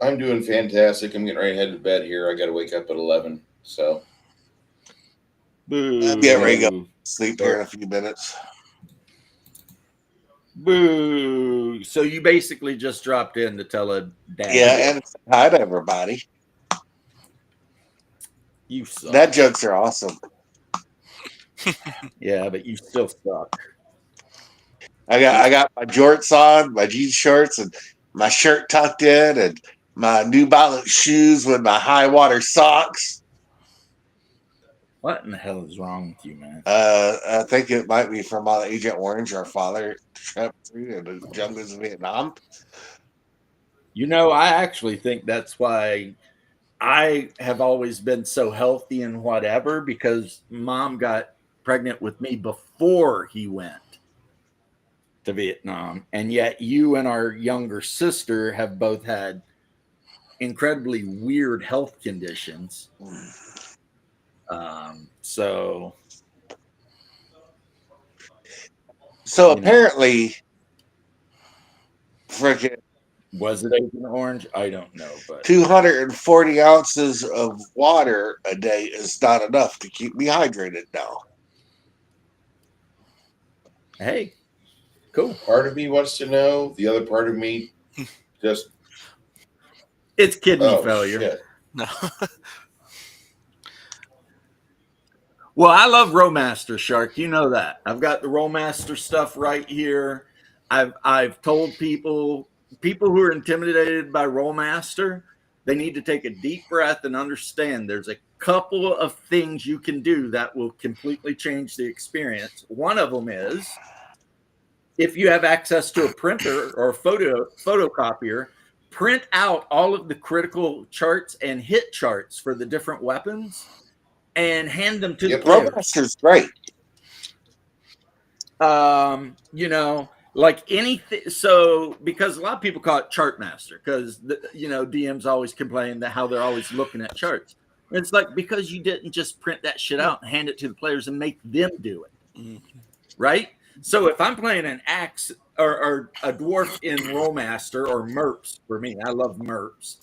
I'm doing fantastic. I'm getting ready to head to bed here. I got to wake up at 11. So. I'm getting ready to go sleep here in a few minutes. Boo. So you basically just dropped in to tell a dad. Yeah, and hi to everybody. You suck. That jokes are awesome. Yeah, but you still suck. I got my jorts on, my jean shorts, and my shirt tucked in, and my New Balance shoes with my high water socks. What in the hell is wrong with you, man? I think it might be from Agent Orange, our father trip through the jungles of Vietnam. I actually think that's why I have always been so healthy and whatever, because Mom got pregnant with me before he went to Vietnam. And yet you and our younger sister have both had incredibly weird health conditions. So apparently, freaking was it Agent Orange? I don't know, but 240 ounces of water a day is not enough to keep me hydrated now. Hey, cool. Part of me wants to know. The other part of me just it's kidney failure. Shit. No. Well, I love Rollmaster, Shark. You know that. I've got the Rollmaster stuff right here. I've told people who are intimidated by Rollmaster, they need to take a deep breath and understand there's a couple of things you can do that will completely change the experience. One of them is if you have access to a printer or a photocopier, print out all of the critical charts and hit charts for the different weapons and hand them to the players. Rollmaster's great. Like anything. So because a lot of people call it chart master because DMs always complain that how they're always looking at charts. It's like because you didn't just print that shit out and hand it to the players and make them do it, right? So if I'm playing an axe or a dwarf in Rollmaster or MERPs for me, I love MERPs,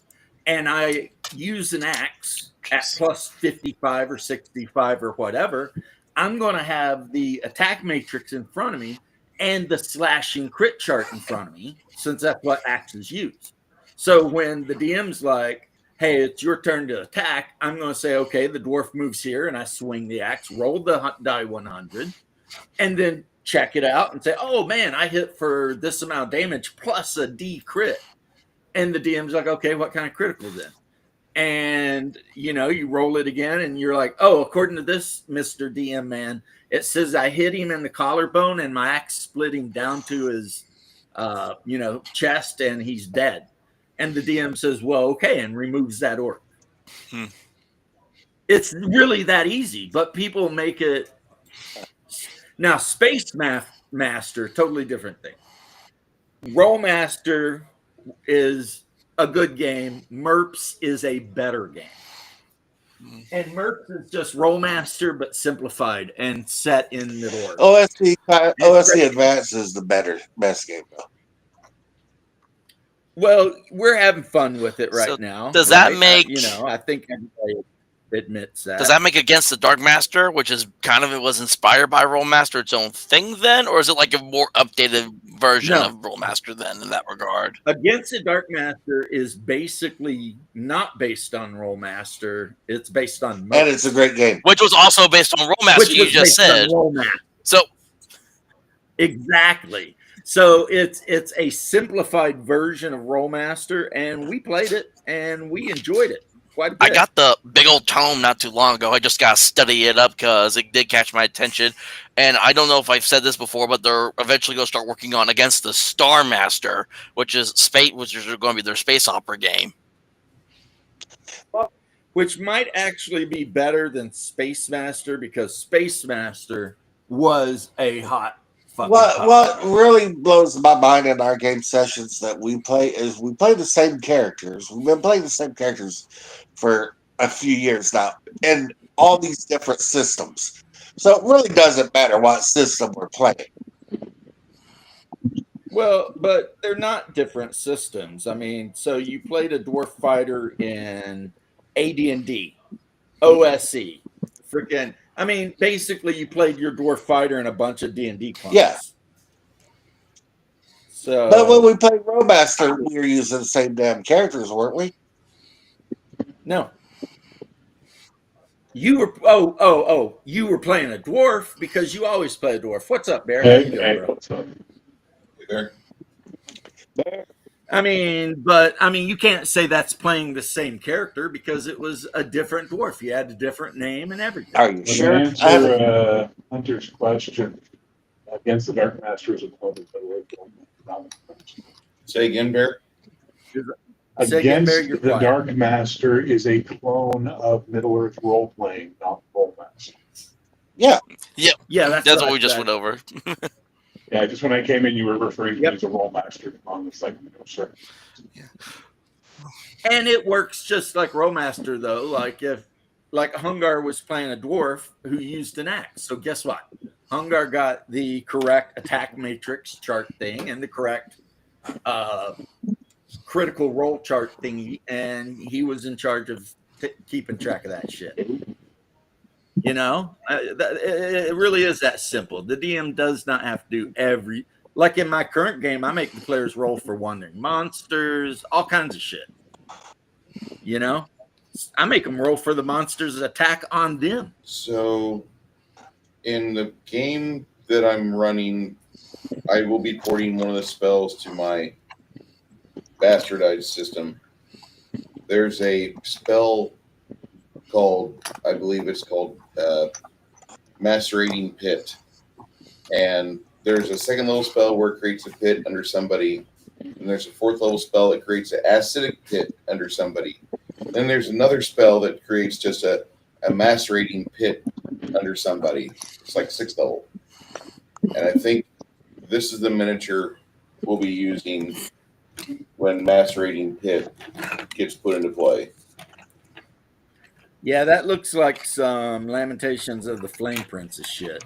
and I use an axe at plus 55 or 65 or whatever, I'm going to have the attack matrix in front of me and the slashing crit chart in front of me, since that's what axes use. So when the DM's like, hey, it's your turn to attack, I'm going to say, okay, the dwarf moves here, and I swing the axe, roll the die 100, and then check it out and say, oh man, I hit for this amount of damage plus a D crit. And the DM's like, okay, what kind of critical then? And you roll it again and you're like, oh, according to this Mr. DM man, it says I hit him in the collarbone and my axe split him down to his chest and he's dead. And the DM says, well, okay, and removes that orc. It's really that easy, but people make it. Now, Space Master, totally different thing. Roll Master is a good game. MERPS is a better game. And MERPS is just Roll Master, but simplified and set in Middle Earth. OSC Advanced is the best game, though. Well, we're having fun with it right now. Does that make I think everybody admits that. Does that make Against the Dark Master, which is it was inspired by Rollmaster, its own thing then, or is it like a more updated version of Rollmaster then in that regard? Against the Dark Master is basically not based on Rollmaster; it's based on and it's a great game, which was also based on Rollmaster. You just said so. Exactly. So it's a simplified version of Rollmaster, and we played it and we enjoyed it quite a bit. I got the big old tome not too long ago. I just got to study it up because it did catch my attention. And I don't know if I've said this before, but they're eventually going to start working on Against the Star Master, which is going to be their space opera game. Which might actually be better than Space Master because Space Master was a hot. What really blows my mind in our game sessions that we play is we play the same characters. We've been playing the same characters for a few years now in all these different systems. So it really doesn't matter what system we're playing. Well, but they're not different systems. I mean, so you played a dwarf fighter in AD&D, OSE, freaking. I mean, basically, you played your dwarf fighter in a bunch of D&D clones. Yeah. So, but when we played Rollmaster, we were using the same damn characters, weren't we? No. You were you were playing a dwarf because you always play a dwarf. What's up, Bear? How you doing, bro? What's up? Hey, Bear. I mean, you can't say that's playing the same character because it was a different dwarf. You had a different name and everything. Are you sure? To answer Hunter's question, Against the Dark Master is a clone of the Say again, Bear. Against the Dark Master is a clone of Middle Earth role playing, not Rollmaster. Yeah. Yeah, that's what we just went over. Yeah, just when I came in, you were referring to it as a Rollmaster on the second. No, sir. Yeah. And it works just like Rollmaster, though. Like if Hungar was playing a dwarf who used an axe. So guess what? Hungar got the correct attack matrix chart thing and the correct critical roll chart thingy, and he was in charge of keeping track of that shit. It really is that simple. The DM does not have to do like in my current game, I make the players roll for wandering monsters, all kinds of shit. I make them roll for the monster's attack on them. So in the game that I'm running, I will be porting one of the spells to my bastardized system. There's a spell called, I believe it's called Macerating Pit. And there's a second level spell where it creates a pit under somebody. And there's a fourth level spell that creates an acidic pit under somebody. Then there's another spell that creates just a macerating pit under somebody. It's like 6th level. And I think this is the miniature we'll be using when macerating pit gets put into play. Yeah, that looks like some Lamentations of the Flame Princess shit.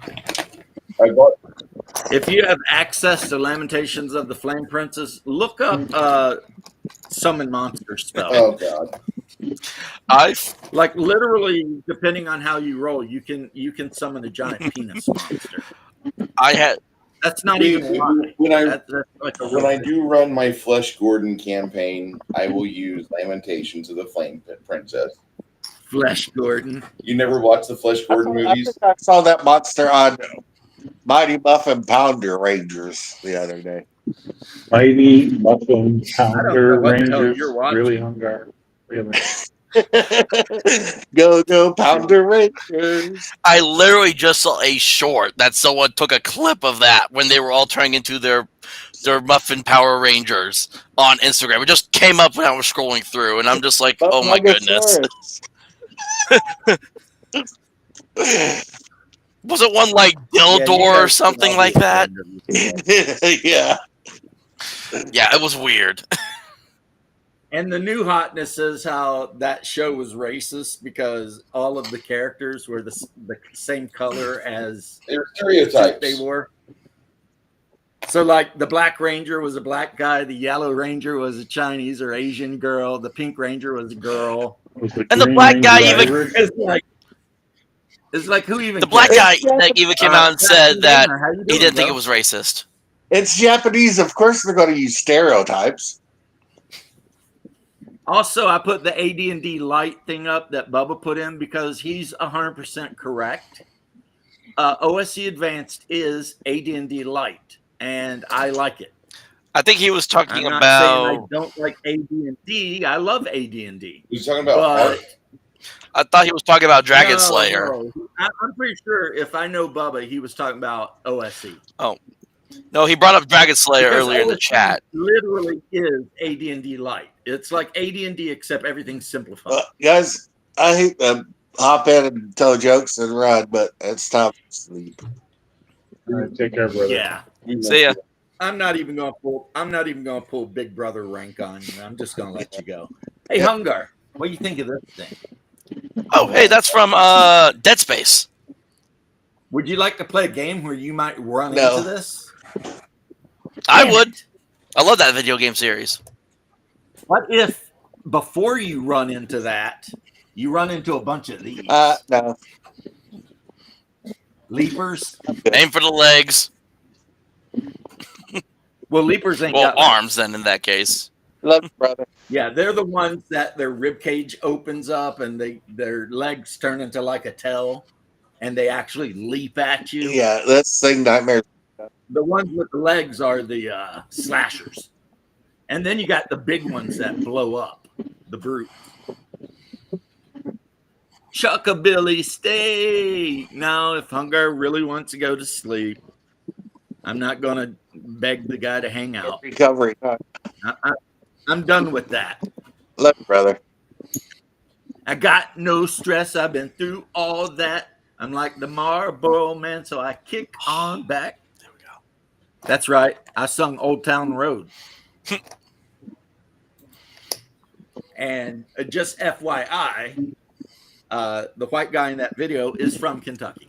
If you have access to Lamentations of the Flame Princess, look up Summon Monster spell. Oh god. Like literally, depending on how you roll, you can summon a giant penis monster. That's not even when I do run my Flesh Gordon campaign, I will use Lamentations of the Flame Princess. Flesh Gordon. You never watched the Flesh Gordon movies? I saw that monster on Mighty Muffin Pounder Rangers the other day. Mighty Muffin I don't know Pounder what the hell Rangers. you're watching. Really, Hungar? Really? Go Pounder Rangers. I literally just saw a short that someone took a clip of that when they were all turning into their Muffin Power Rangers on Instagram. It just came up when I was scrolling through, and I'm just like, oh my goodness. Was it one like Dildor or something like that? Yeah. Yeah, it was weird. And the new hotness is how that show was racist because all of the characters were the same color as They're stereotypes. they were. So, like, the Black Ranger was a black guy, the Yellow Ranger was a Chinese or Asian girl, the Pink Ranger was a girl. And the black guy even it's like who even the black cares? guy that even came out and said that How you he didn't think bro? it was racist. It's Japanese. Of course, they're going to use stereotypes. Also, I put the AD&D light thing up that Bubba put in because he's 100% correct. OSC Advanced is AD&D light, and I like it. I think he was talking I'm not about. saying I don't like AD&D. I love AD&D. He's talking about art. I thought he was talking about Dragon Slayer. No. I'm pretty sure if I know Bubba, he was talking about OSC. Oh, no, he brought up Dragon Slayer Because earlier in the OSC chat. Literally is AD&D light. It's like AD&D except everything's simplified. Guys, I hate to hop in and tell jokes and run, but it's time to sleep. All right, take care, brother. Yeah. See ya. I'm not even gonna pull Big Brother rank on you. I'm just gonna let you go. Hey, Hungar, what do you think of this thing? Oh, hey, that's from Dead Space. Would you like to play a game where you might run No. into this? I Damn would. it. I love that video game series. What if before you run into that, you run into a bunch of these No. leapers? Aim for the legs. Well, leapers ain't Well, got legs. arms then in that case. Love you, brother. Yeah, they're the ones that their rib cage opens up and their legs turn into like a tail, and they actually leap at you. Yeah, that's thing nightmare. The ones with the legs are the slashers, and then you got the big ones that blow up, the brute. Chuckabilly, stay. Now, if Hungar really wants to go to sleep, I'm not going to beg the guy to hang out. Recovery. I'm done with that. Love you, brother. I got no stress. I've been through all that. I'm like the Marlboro Man, so I kick on back. There we go. That's right. I sung Old Town Road. And just FYI, the white guy in that video is from Kentucky.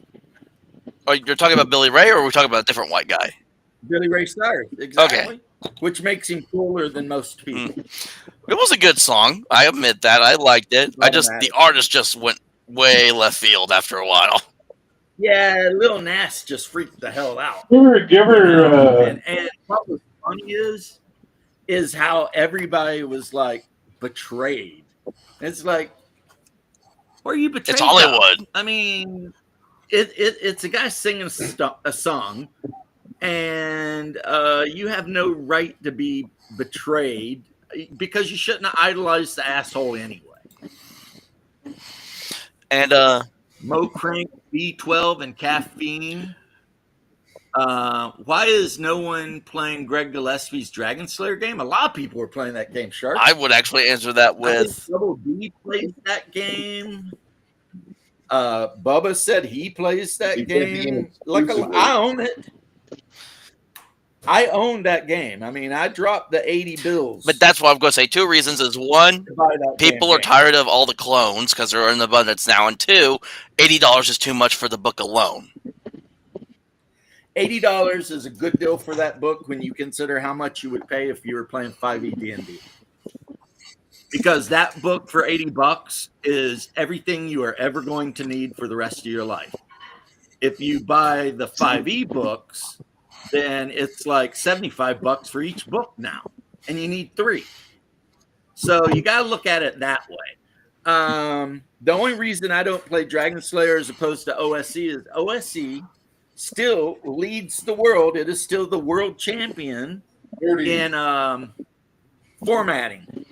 Oh, you're talking about Billy Ray, or are we talking about a different white guy? Billy Ray Cyrus, exactly. Which makes him cooler than most people. It was a good song. I admit that. I liked it. The artist just went way left field after a while. Yeah, Lil Nas just freaked the hell out. Give her And what was funny is how everybody was like betrayed. It's like, where are you betrayed? It's Hollywood. I mean, it's a guy singing a song, and you have no right to be betrayed because you shouldn't have idolized the asshole anyway. And Mo Crank, B12, and caffeine. Why is no one playing Greg Gillespie's Dragon Slayer game? A lot of people are playing that game, Shark. I would actually answer that I with think Double D plays that game. Bubba said he plays that He plays the game. game Like exclusively. I own it. I own that game. I mean, I dropped the 80 bills. But that's what I'm going to say. Two reasons is one, to buy that people damn are game. tired of all the clones because they're in abundance now. And two, $80 is too much for the book alone. $80 is a good deal for that book when you consider how much you would pay if you were playing 5e D&D. Because that book for $80 is everything you are ever going to need for the rest of your life. If you buy the 5e books, then it's like $75 for each book now, and you need 3. So you got to look at it that way. The only reason I don't play Dragon Slayer as opposed to OSC is OSC still leads the world. It is still the world champion in formatting.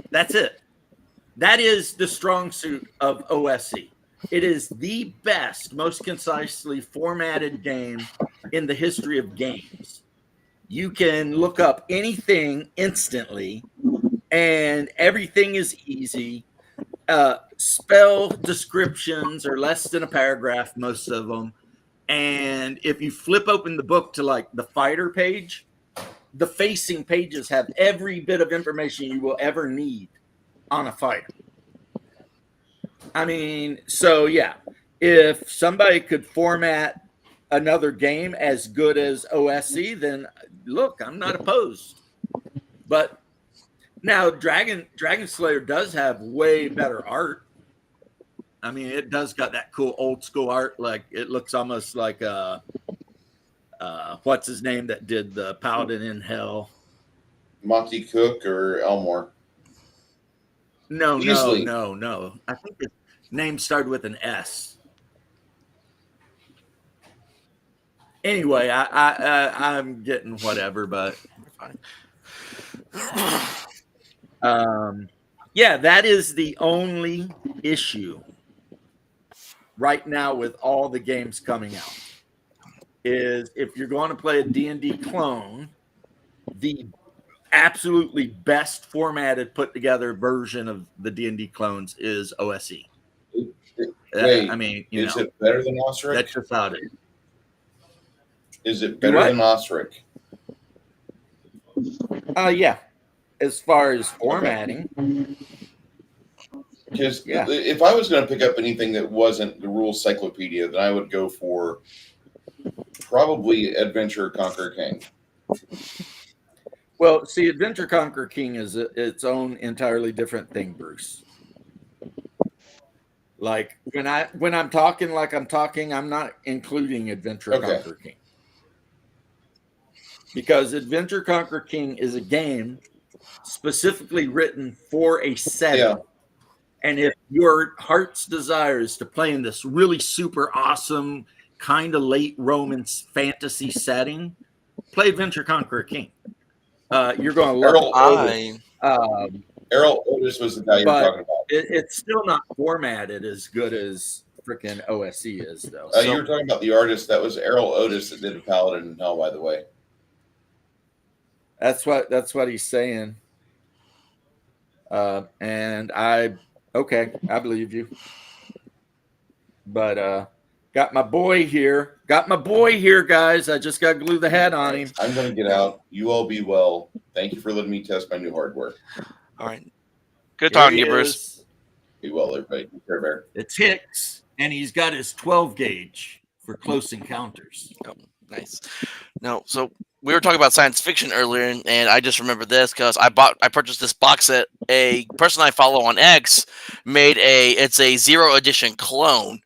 That's it. That is the strong suit of OSC. It is the best, most concisely formatted game in the history of games. You can look up anything instantly, and everything is easy. Spell descriptions are less than a paragraph, most of them. And if you flip open the book to like the fighter page, the facing pages have every bit of information you will ever need on a fighter. I mean, so yeah, if somebody could format another game as good as OSC, then look, I'm not opposed. But now Dragon Slayer does have way better art. I mean, it does got that cool old school art. Like it looks almost like what's his name that did the Paladin in Hell? Monty Cook or Elmore? No. Easily. I think his name started with an S. Anyway, I'm getting whatever, but yeah, that is the only issue right now with all the games coming out. Is if you're going to play a D&D clone, the absolutely best formatted, put together version of the D&D clones is OSE. Wait, I mean, is it better than Osric? That's just how it is. Is it better than Osric? Yeah. As far as formatting. Because if I was going to pick up anything that wasn't the rules cyclopedia, then I would go for probably Adventure Conquer King. Well, see, Adventure Conquer King is its own entirely different thing, Bruce. Like when I'm talking like I'm talking, I'm not including Adventure Conquer King. Because Adventure Conquer King is a game specifically written for a setting. Yeah. And if your heart's desire is to play in this really super awesome kind of late Roman fantasy setting, play Adventure Conquer King. You're going to love it. Errol Otis was the guy you're talking about. It's still not formatted as good as freaking OSC is, though. You were talking about the artist. That was Errol Otis that did a Paladin in Hell, by the way. That's what he's saying. And I believe you. But got my boy here, guys. I just got to glue the head on him. I'm going to get out. You all be well. Thank you for letting me test my new hardware. All right. Good talking to you, Bruce. Be well, everybody. Care Bear. It's Hicks, and he's got his 12 gauge for close encounters. Oh, nice. No, so we were talking about science fiction earlier, and I just remembered this because I purchased this box set. A person I follow on X made it's a 0 edition clone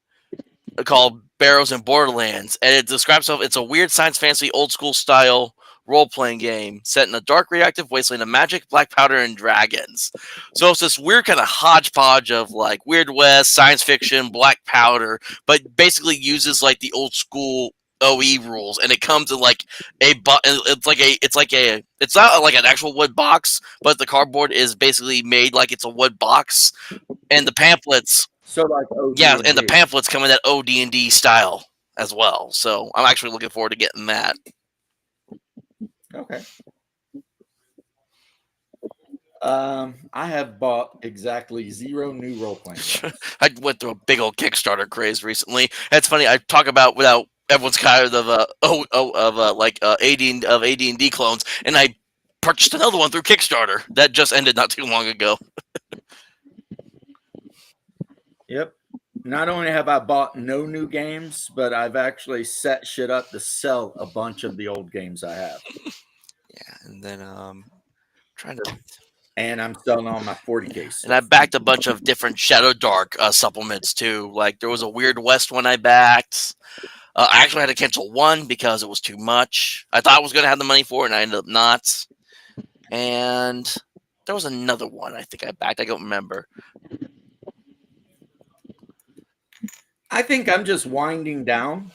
called Barrows in Borderlands, and it describes itself. It's a weird science fantasy, old school style role-playing game set in a dark, reactive wasteland of magic, black powder, and dragons. So it's this weird kind of hodgepodge of like Weird West, science fiction, black powder, but basically uses like the old school OE rules, and it comes in like it's not like an actual wood box, but the cardboard is basically made like it's a wood box, and the pamphlets. So like OD&D. Yeah, and the pamphlets come in that OD&D style as well. So I'm actually looking forward to getting that. Okay. I have bought exactly 0 new role-playing games. I went through a big old Kickstarter craze recently. It's funny. I talk about without everyone's kind of AD&D clones, and I purchased another one through Kickstarter that just ended not too long ago. Yep. Not only have I bought no new games, but I've actually set shit up to sell a bunch of the old games I have. Yeah, and then and I'm selling all my 40 cases. And I backed a bunch of different Shadow Dark supplements too. Like there was a Weird West one I backed. I actually had to cancel one because it was too much. I thought I was going to have the money for it, and I ended up not. And there was another one I think I backed. I don't remember. I think I'm just winding down.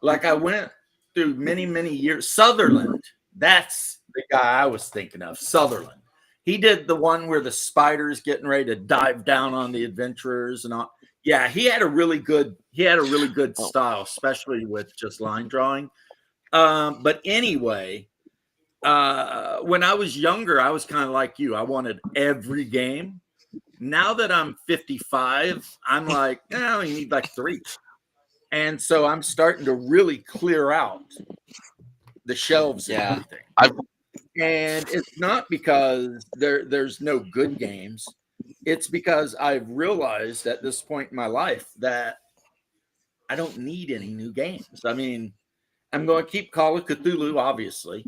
Like I went through many, many years. Sutherland, that's the guy I was thinking of. Sutherland. He did the one where the spider's getting ready to dive down on the adventurers and all. Yeah, he had a really good style, especially with just line drawing. But anyway, when I was younger, I was kind of like you. I wanted every game. Now that I'm 55, I'm like, no, you need like 3. And so I'm starting to really clear out the shelves and everything. And it's not because there's no good games. It's because I've realized at this point in my life that I don't need any new games. I mean, I'm going to keep Call of Cthulhu, obviously.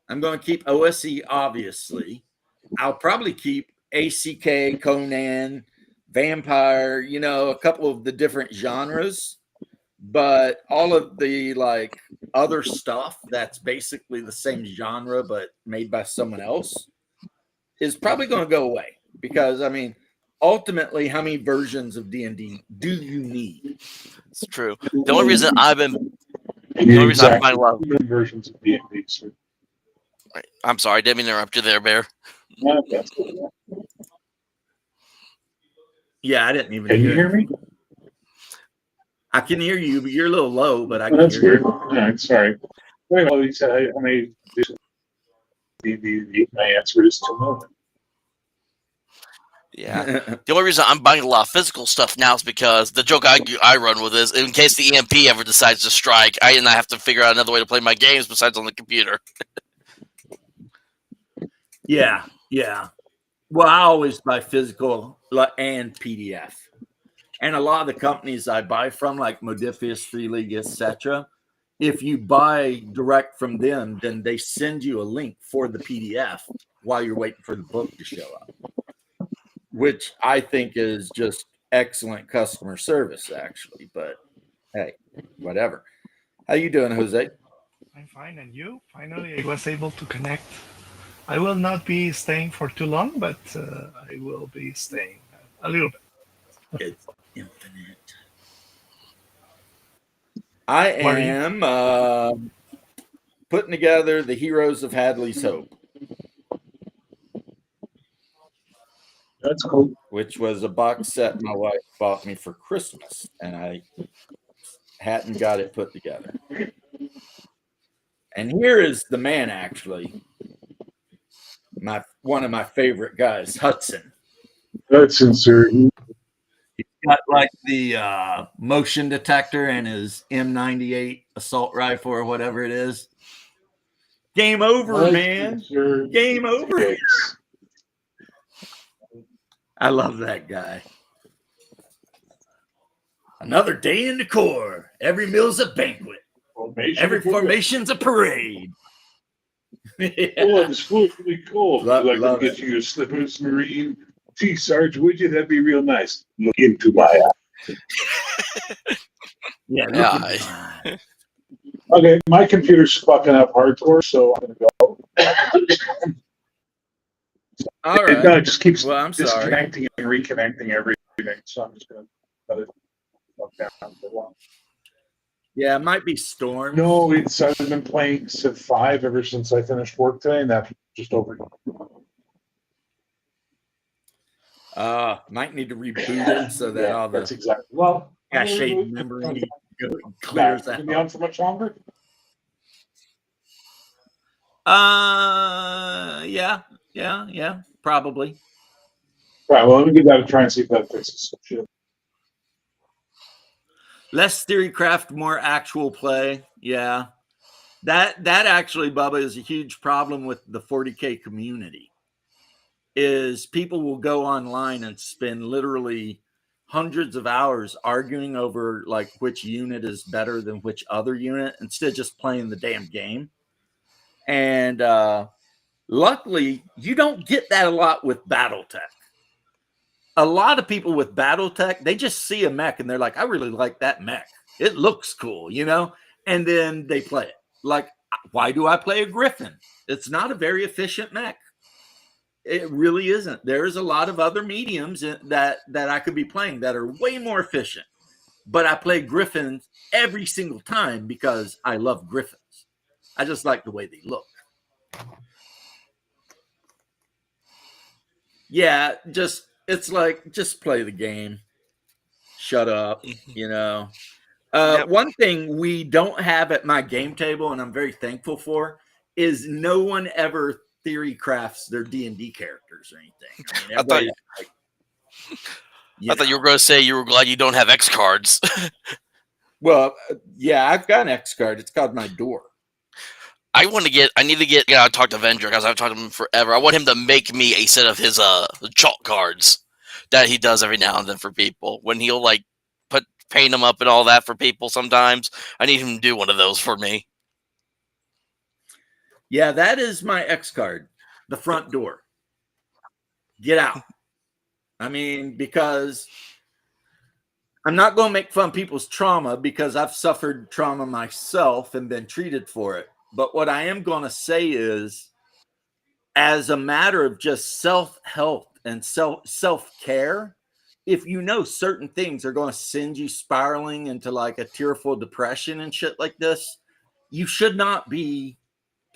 I'm going to keep OSE, obviously. I'll probably keep ACK, Conan, Vampire, a couple of the different genres. But all of the like other stuff that's basically the same genre but made by someone else is probably going to go away because I mean, ultimately, how many versions of D&D do you need? It's true. The only reason I'm buying a lot of versions of D&D. I'm sorry, I didn't mean to interrupt you there, Bear. No, that's good. Yeah, I didn't even. Can you hear me? I can hear you, but you're a little low. But I can That's hear weird. you. All right, sorry. Anyway, he said, I mean, my answer is to no. Yeah. The only reason I'm buying a lot of physical stuff now is because the joke I run with is in case the EMP ever decides to strike, I didn't have to figure out another way to play my games besides on the computer. Yeah. Well, I always buy physical and PDF. And a lot of the companies I buy from, like Modifius, Free League, etc., if you buy direct from them, then they send you a link for the PDF while you're waiting for the book to show up, which I think is just excellent customer service, actually. But hey, whatever. How you doing, Jose? I'm fine, and you? Finally, I was able to connect. I will not be staying for too long, but I will be staying a little bit. It's infinite. I am putting together the Heroes of Hadley's Hope. That's cool. Which was a box set my wife bought me for Christmas, and I hadn't got it put together. And here is the man, actually, one of my favorite guys, Hudson. Hudson, sir. He's got like the motion detector and his M98 assault rifle or whatever it is. Game over, Hudson, man. sir. Game over. Yes. I love that guy. Another day in the Corps. Every meal's a banquet. Every formation's a parade. Yeah. Oh, it's really cool. Love I'd get you a Slippers Marine T-Sarge, would you? That'd be real nice. Look into my eye. Yeah. Okay, my computer's fucking up hardcore, so I'm gonna go. All right. No, it just keeps I'm disconnecting and reconnecting everything, so I'm just gonna let it fuck down for a while. Yeah, it might be storm. No, I've been playing Civ 5 ever since I finished work today, and that's just over. Might need to reboot it so that all the that's exactly cache memory clears out. Can be on for much longer? Yeah, probably. Right, well, let me give that a try and see if that fixes some shit. Less theorycraft, more actual play. Yeah. That actually, Bubba, is a huge problem with the 40K community. Is people will go online and spend literally hundreds of hours arguing over like which unit is better than which other unit instead of just playing the damn game. And luckily, you don't get that a lot with BattleTech. A lot of people with BattleTech, they just see a mech and they're like, I really like that mech. It looks cool, and then they play it. Like, why do I play a Griffin? It's not a very efficient mech. It really isn't. There's a lot of other mediums that I could be playing that are way more efficient. But I play Griffins every single time because I love Griffins. I just like the way they look. Yeah, it's like just play the game. Shut up, you know. Yep. One thing we don't have at my game table, and I'm very thankful for, is no one ever theory crafts their D&D characters or anything. I mean, I thought everybody's like, I thought you were going to say you were glad you don't have X cards. well, yeah, I've got an X card. It's called my door. I need to get. I talked to Avenger because I've talked to him forever. I want him to make me a set of his chalk cards that he does every now and then for people when he'll like paint them up and all that for people. Sometimes I need him to do one of those for me. Yeah, that is my X card. The front door. Get out. I mean, because I'm not going to make fun of people's trauma because I've suffered trauma myself and been treated for it. But what I am going to say is, as a matter of just self-help and self-care, if you know certain things are going to send you spiraling into like a tearful depression and shit like this, you should not be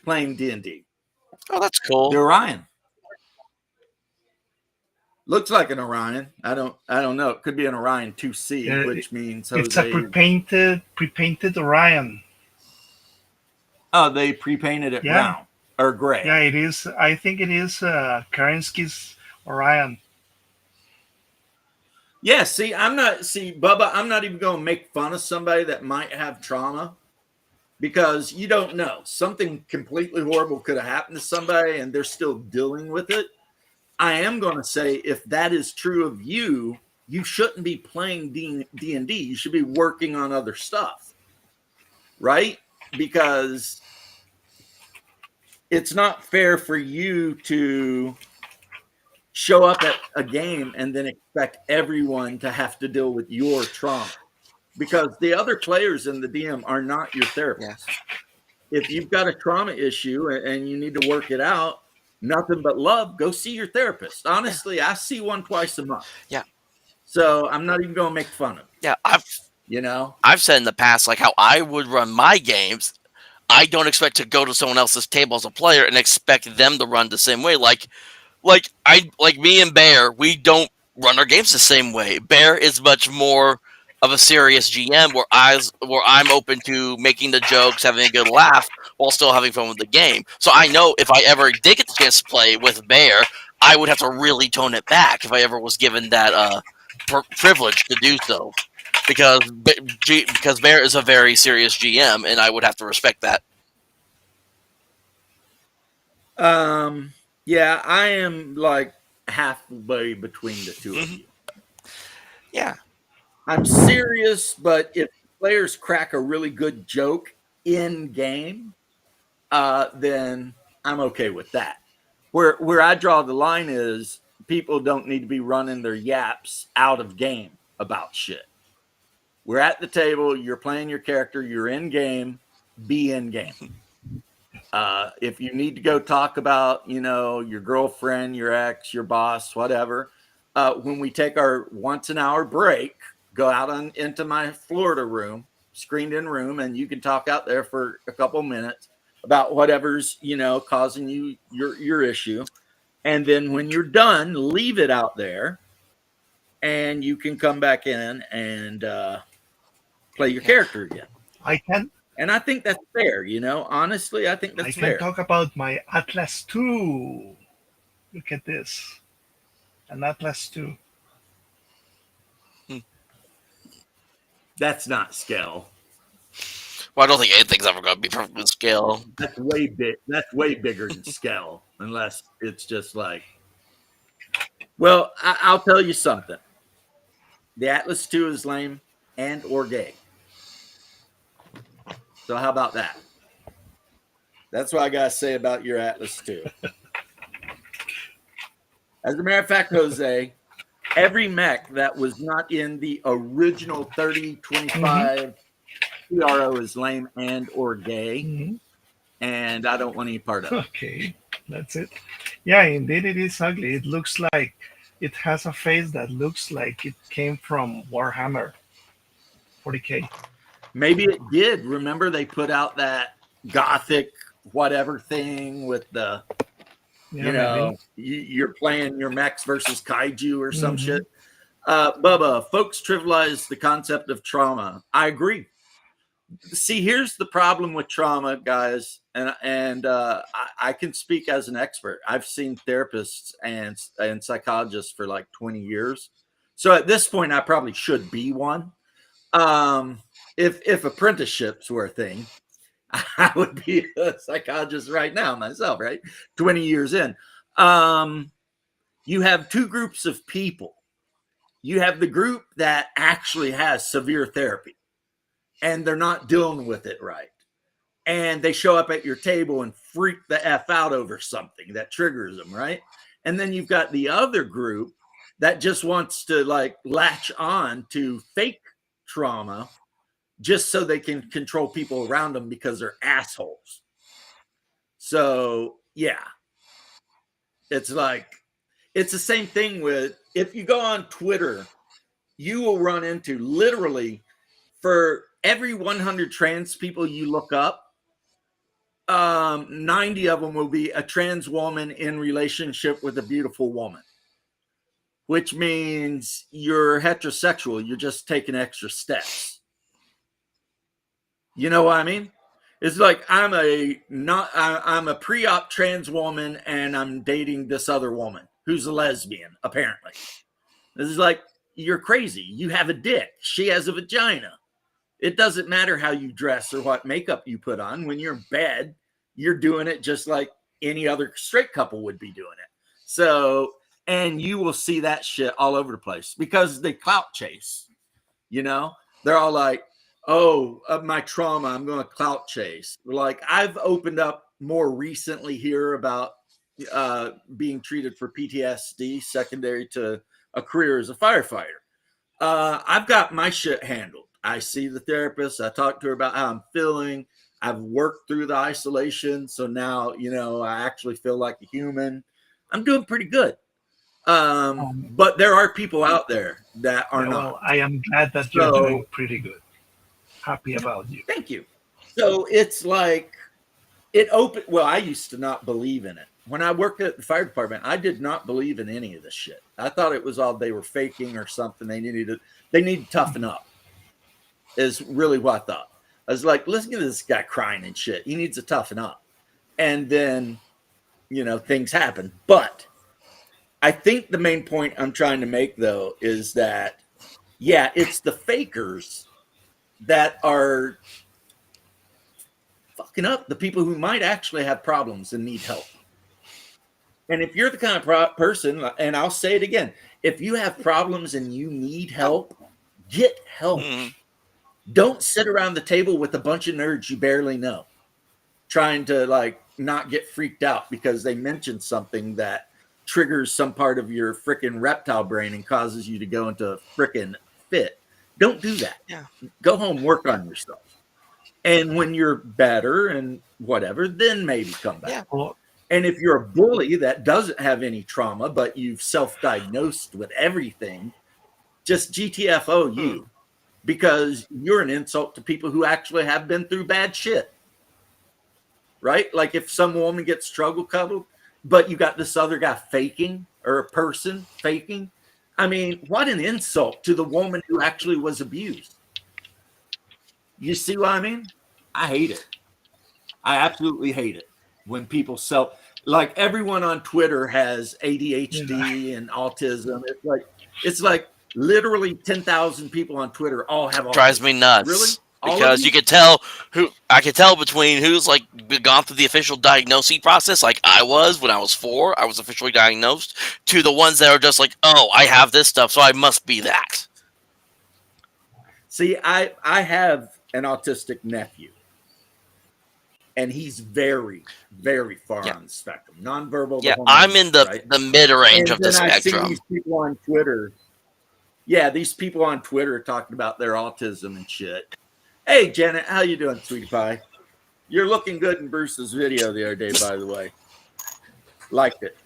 playing D&D. Oh, that's cool. The Orion. Looks like an Orion. I don't know. It could be an Orion 2C, which means Jose. It's a pre-painted Orion. Oh, they pre-painted it brown or gray. Yeah, it is. I think it is Kerensky's Orion. Yeah, Bubba, I'm not even going to make fun of somebody that might have trauma because you don't know. Something completely horrible could have happened to somebody and they're still dealing with it. I am going to say if that is true of you, you shouldn't be playing D&D. You should be working on other stuff, right? Because it's not fair for you to show up at a game and then expect everyone to have to deal with your trauma because the other players in the DM are not your therapist. Yeah. If you've got a trauma issue and you need to work it out, nothing but love, go see your therapist. Honestly, I see one twice a month. Yeah. So I'm not even going to make fun of it. Yeah, I've said in the past, like how I would run my games. I don't expect to go to someone else's table as a player and expect them to run the same way. Like me and Bear, we don't run our games the same way. Bear is much more of a serious GM where I'm open to making the jokes, having a good laugh while still having fun with the game. So I know if I ever did get the chance to play with Bear, I would have to really tone it back if I ever was given that privilege to do so. Because Bear is a very serious GM, and I would have to respect that. Yeah, I am like halfway between the two of you. Yeah. I'm serious, but if players crack a really good joke in game, then I'm okay with that. Where I draw the line is people don't need to be running their yaps out of game about shit. We're at the table, you're playing your character, you're in game, be in game. If you need to go talk about, your girlfriend, your ex, your boss, whatever, when we take our once an hour break, go out into my Florida room, screened in room, and you can talk out there for a couple minutes about whatever's, causing you your issue. And then when you're done, leave it out there and you can come back in and play your character again. And I think that's fair, honestly, I think that's fair. I can talk about my Atlas 2. Look at this. An Atlas 2. That's not scale. Well, I don't think anything's ever going to be perfect with scale. That's way big. That's way bigger than scale, unless it's just like. Well, I'll tell you something. The Atlas 2 is lame and or gay. So how about that? That's what I got to say about your Atlas 2. As a matter of fact, Jose, every mech that was not in the original 3025 PRO is lame and or gay, and I don't want any part of it. Okay, that's it. Yeah, indeed, it is ugly. It looks like it has a face that looks like it came from Warhammer 40K. Maybe it did. Remember they put out that gothic whatever thing with the, Yeah, maybe. you're playing your mechs versus kaiju or some Hmm. shit. Bubba, folks trivialize the concept of trauma. I agree. See, here's the problem with trauma, guys, and I can speak as an expert. I've seen therapists and psychologists for like 20 years, so at this point, I probably should be one. Um, if apprenticeships were a thing, I would be a psychologist right now myself. Right, 20 years in. You have two groups of people. You have the group that actually has severe therapy and they're not dealing with it right. And they show up at your table and freak the F out over something that triggers them, right? And then you've got the other group that just wants to like latch on to fake trauma just so they can control people around them because they're assholes. So, yeah, it's like, it's the same thing with if you go on Twitter, you will run into literally for every 100 trans people you look up, 90 of them will be a trans woman in relationship with a beautiful woman, which means you're heterosexual. You're just taking extra steps. You know what I mean? It's like I'm a pre-op trans woman and I'm dating this other woman who's a lesbian, apparently. This is like, you're crazy. You have a dick. She has a vagina. It doesn't matter how you dress or what makeup you put on. When you're in bed, you're doing it just like any other straight couple would be doing it. So, and you will see that shit all over the place because they clout chase. They're all like, oh, of my trauma, I'm going to clout chase. Like, I've opened up more recently here about being treated for PTSD secondary to a career as a firefighter. I've got my shit handled. I see the therapist. I talk to her about how I'm feeling. I've worked through the isolation. So now, I actually feel like a human. I'm doing pretty good. But there are people out there that are Yeah, not. well, I am glad that you're doing pretty good. Happy about you. Thank you. So it's like I used to not believe in it. When I worked at the fire department, I did not believe in any of this shit. I thought it was all they were faking or something. They need to toughen up is really what I thought. I was like, listen to this guy crying and shit. He needs to toughen up. And then, things happen. But I think the main point I'm trying to make, though, is that, yeah, it's the fakers that are fucking up the people who might actually have problems and need help. And if you're the kind of person, and I'll say it again, if you have problems and you need help, get help. Mm. Don't sit around the table with a bunch of nerds you barely know, trying to like not get freaked out because they mentioned something that triggers some part of your freaking reptile brain and causes you to go into a freaking fit. Don't do that. Yeah. Go home, work on yourself. And when you're better and whatever, then maybe come back. Yeah. Well, and if you're a bully that doesn't have any trauma, but you've self-diagnosed with everything, just GTFO you, because you're an insult to people who actually have been through bad shit. Right? Like if some woman gets struggle cuddled, but you got this other guy faking or a person faking. I mean, what an insult to the woman who actually was abused. You see what I mean? I hate it. I absolutely hate it when people like everyone on Twitter has ADHD and autism. It's like literally 10,000 people on Twitter all have autism. Drives me nuts. Really? Because you could tell I could tell between who's like gone through the official diagnosing process, like I was when I was 4, I was officially diagnosed, to the ones that are just like, oh, I have this stuff, so I must be that. See, I have an autistic nephew, and he's very, very far on the spectrum. Nonverbal. Yeah, I'm in the mid-range of the spectrum. I see these people on Twitter. Yeah, these people on Twitter talking about their autism and shit. Hey, Janet, how you doing, sweetie pie? You're looking good in Bruce's video the other day, by the way. Liked it.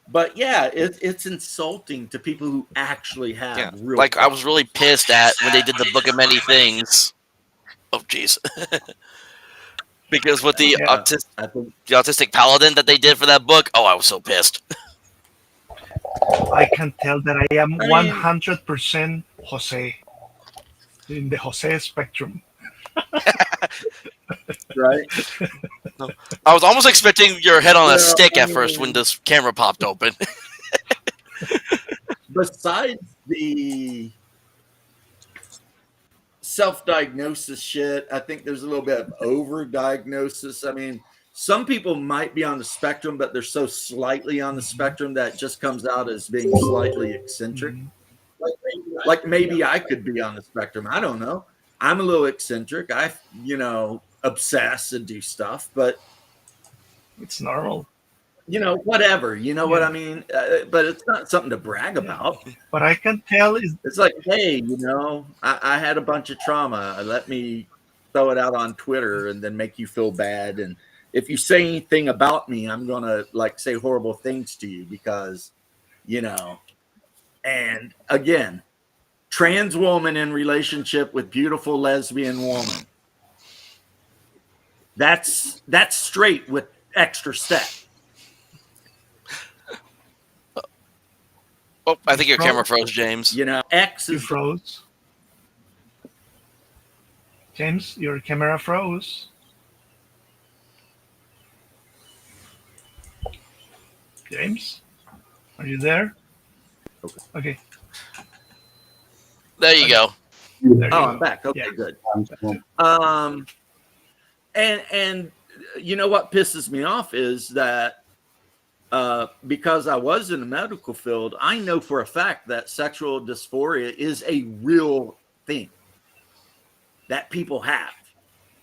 But yeah, it's insulting to people who actually have Yeah. real. Like I was really pissed at when they did the Book of Many Things. Oh jeez. Because with the Yeah, I think the autistic paladin that they did for that book, oh, I was so pissed. I can tell that I am I mean- 100% Jose in the Jose spectrum. right. I was almost expecting your head on a Well, stick I at first when mean- this camera popped open. Besides the self-diagnosis shit, I think there's a little bit of over-diagnosis. I mean, some people might be on the spectrum, but they're so slightly on the spectrum that it just comes out as being slightly eccentric. Mhm. Like maybe I could be on the spectrum. I don't know. I'm a little eccentric. I, obsess and do stuff, but It's normal. whatever. You know what Yeah. I mean? But it's not something to brag about. But I can tell is It's like, hey, I had a bunch of trauma. Let me throw it out on Twitter and then make you feel bad. And if you say anything about me, I'm gonna say horrible things to you because, And again, trans woman in relationship with beautiful lesbian woman. That's straight with extra step. Oh, I think your camera froze, James. X you is froze. James, your camera froze. James, are you there? Okay. There you go. There you I'm go. back. Okay, Yeah. good. And you know what pisses me off is that because I was in the medical field, I know for a fact that sexual dysphoria is a real thing that people have,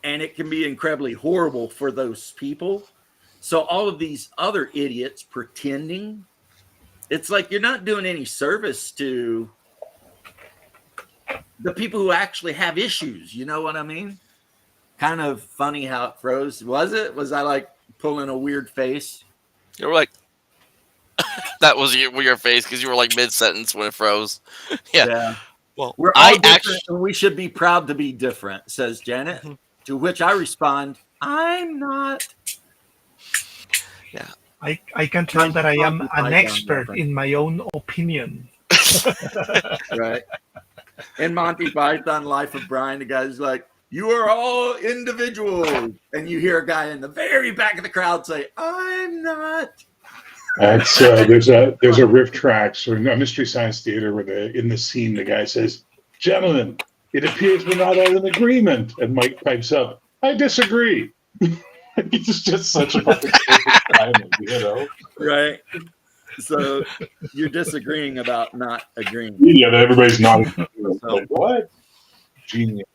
and it can be incredibly horrible for those people. So all of these other idiots pretending, it's like you're not doing any service to the people who actually have issues. You know what I mean? Kind of funny how it froze. Was I pulling a weird face? You were like, that was your face because you were like mid sentence when it froze. Yeah. Well, We're all different, and we should be proud to be different, says Janet. Mhm. To which I respond, I'm not. Yeah. I can tell that I am an expert in my own opinion. Right. In Monty Python, Life of Brian, the guy's like, you are all individuals. And you hear a guy in the very back of the crowd say, I'm not. That's there's a riff track, so in a Mystery Science Theater where in the scene the guy says, "Gentlemen, it appears we're not all in agreement," and Mike pipes up, "I disagree." It's just such a fucking perfect timing, Right. So you're disagreeing about not agreeing. Yeah, everybody's nodding. Like, what? Genius.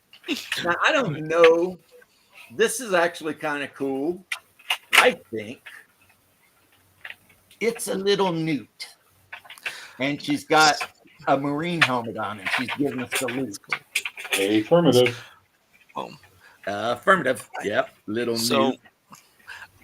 Now, I don't know. This is actually kind of cool. I think it's a little newt. And she's got a Marine helmet on and she's giving a salute. Affirmative. Affirmative. Yep. Little newt.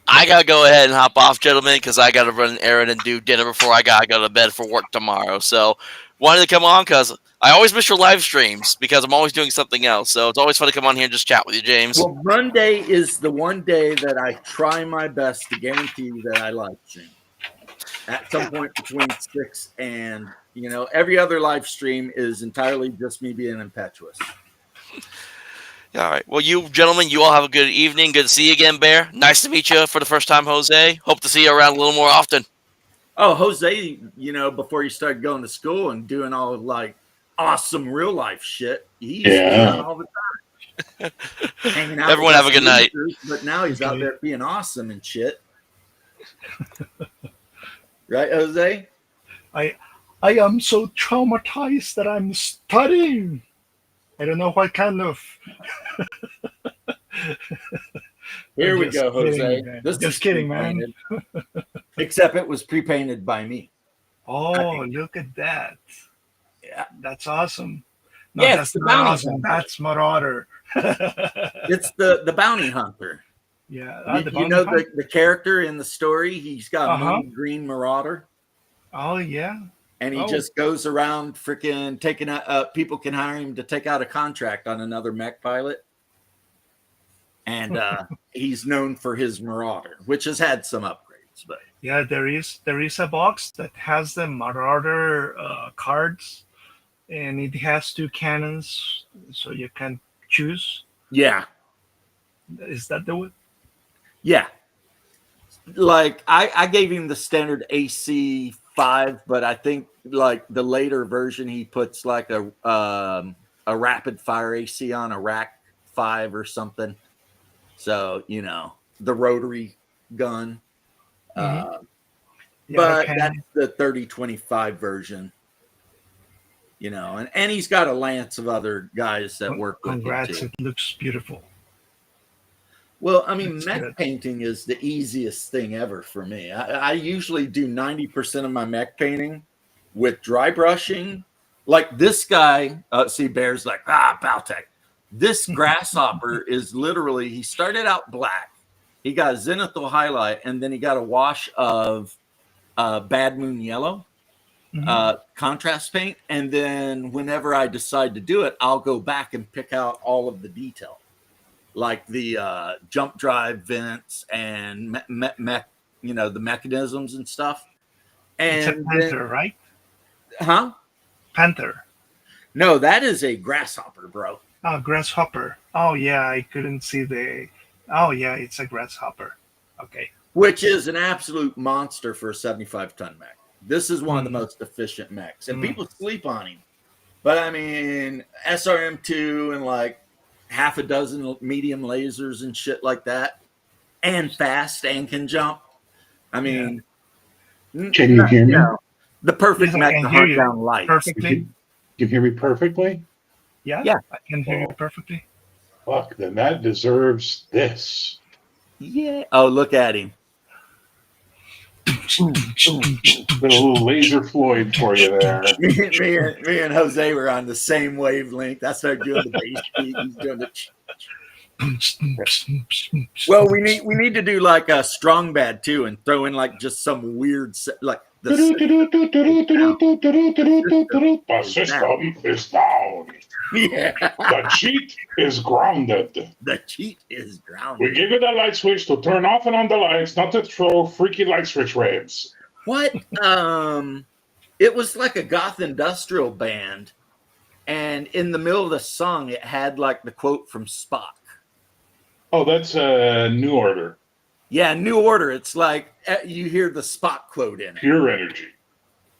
I gotta go ahead and hop off, gentlemen, because I gotta run an errand and do dinner before I gotta go to bed for work tomorrow. So wanted to come on because I always miss your live streams because I'm always doing something else. So it's always fun to come on here and just chat with you, James. Well, Monday is the one day that I try my best to guarantee that I live stream. At some point between 6 and, every other live stream is entirely just me being impetuous. All right. Well, you gentlemen, you all have a good evening. Good to see you again, Bear. Nice to meet you for the first time, Jose. Hope to see you around a little more often. Oh, Jose, before you started going to school and doing all awesome real life shit, he used to be on all the time. Hanging out. Everyone have a good night. But now he's out there being awesome and shit. Right, Jose? I am so traumatized that I'm studying. I don't know what kind of. Here we go, Jose. Kidding, just kidding, man. Except it was pre-painted by me. Oh, look at that. Yeah. That's awesome. No, Yeah, that's it's the not bounty awesome. hunter. That's Marauder. It's the bounty hunter. Yeah. The character in the story, he's got a moon green marauder. Oh yeah. And he Oh. just goes around freaking taking out. People can hire him to take out a contract on another mech pilot, and he's known for his Marauder, which has had some upgrades. But Yeah, there is a box that has the Marauder cards, and it has 2 cannons, so you can choose. yeah, Is that the one? yeah. Like I gave him the standard AC 5, but I think like the later version he puts like a rapid fire AC on a rack 5 or something. So the rotary gun. Mhm. The But autocannon. that's the 3025 version. And he's got a lance of other guys that work with him Congrats! too. It looks beautiful. Well, I mean, That's mech good. painting is the easiest thing ever for me. I usually do 90% of my mech painting with dry brushing. Like this guy, see, Bear's like, Baltec. This grasshopper is literally, he started out black. He got a zenithal highlight, and then he got a wash of Bad Moon Yellow contrast paint. And then whenever I decide to do it, I'll go back and pick out all of the detail, like the jump drive vents and the mechanisms and stuff. It's a And panther, right? huh? Panther. No, that is a grasshopper, bro. Oh, grasshopper. Oh yeah, I couldn't see the. Oh yeah, it's a grasshopper. Okay. Which is an absolute monster for a 75-ton mech. This is one of the most efficient mechs, and people sleep on him. But I mean, SRM2 and like half a dozen medium lasers and shit like that, and fast and can jump. I mean, Can you hear me? The perfect Yes, I mech can to hear hunt you down lights. perfectly. Can you hear me perfectly? Yeah, Yeah. I can hear you perfectly. Fuck, then that deserves this. Yeah. Oh, look at him. A little laser Floyd for you there. me and Jose were on the same wavelength. That's not doing the bass beat. He's doing the. Well, we need to do like a strong bad too, and throw in like just some weird like The system is down. Yeah. The cheat is grounded. The cheat is We grounded. give you the light switch to turn off and on the lights, not to throw freaky light switch waves. What? It was like a goth industrial band, and in the middle of the song, it had like the quote from Spock. Oh, that's New Order. Yeah, New Order. It's like you hear the Spock quote in it. Pure energy.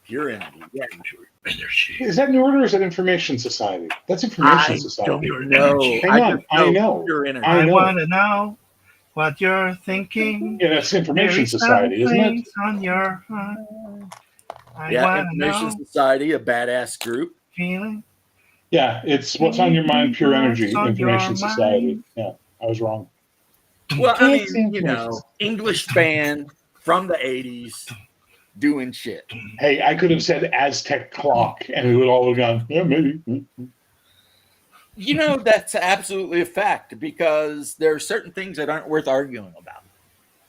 Pure energy. Yeah, pure energy. Is that New Order or is that Information Society? That's Information I Society. don't know. I know. Pure energy. I want to know what you're thinking. Yeah, that's Information There is Society, isn't it? something on your heart. I Yeah, want to Information know. Society, a badass group. Feeling. Yeah, it's What's on Your Mind, Pure Energy, What's on Information your Society. mind? Yeah, I was wrong. Well, I It's mean, Information. English band from the 80s doing shit. Hey, I could have said Aztec Clock, and we would all have gone, yeah, maybe. That's absolutely a fact, because there are certain things that aren't worth arguing about.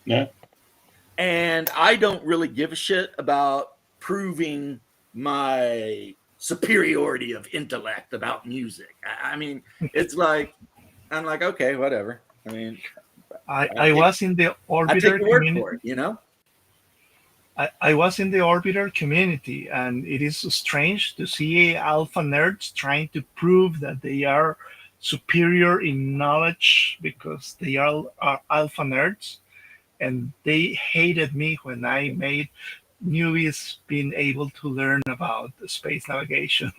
Yeah. And I don't really give a shit about proving my superiority of intellect about music. I mean, it's like, I'm like, okay, whatever. I mean, I was in the I orbiter take your word community. for it, I was in the orbiter community, and it is strange to see alpha nerds trying to prove that they are superior in knowledge because they are alpha nerds, and they hated me when I made newbies being able to learn about space navigation,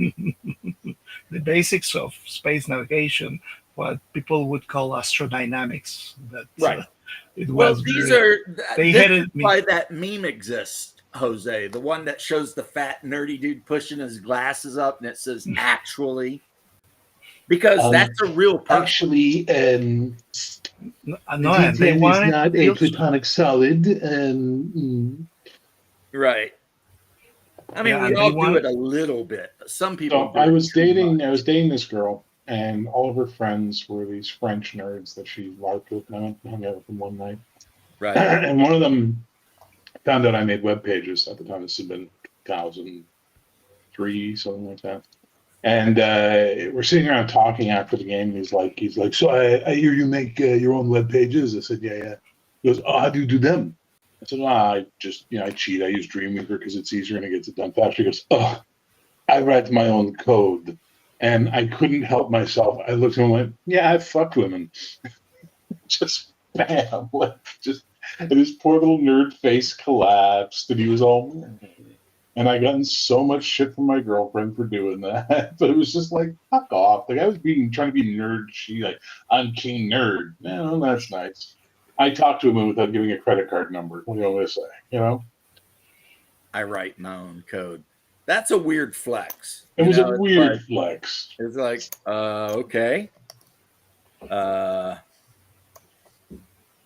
the basics of space navigation, what people would call astrodynamics. That Right. It Well, was these very- are they this hated is me. why that meme exists, Jose. The one that shows the fat nerdy dude pushing his glasses up and it says "actually," because that's a real person. Actually, No, and they wanted not to a feel- platonic solid. Right. I mean, Yeah, we and all they do want- it a little bit, but some people. So do I it was too dating much. this girl, and all of her friends were these French nerds that she liked with, and I went and hung out with them one night. Right. And one of them found out I made web pages. At the time, this had been 2003, something like that. And we're sitting around talking after the game. He's like, so I hear you make your own web pages. I said, yeah. He goes, oh, how do you do them? I said, well, I just, I cheat. I use Dreamweaver because it's easier and it gets it done faster. He goes, oh, I write my own code. And I couldn't help myself. I looked at him and went, yeah, I fucked women. Just bam. Just, and his poor little nerd face collapsed and he was all, and I gotten so much shit from my girlfriend for doing that. But it was just like, fuck off. Like I was trying to be nerd. She like, I'm king nerd. No, that's nice. I talked to him without giving a credit card number. What do you want me to say? I write my own code. That's a weird flex. It was a weird flex. It's like, okay.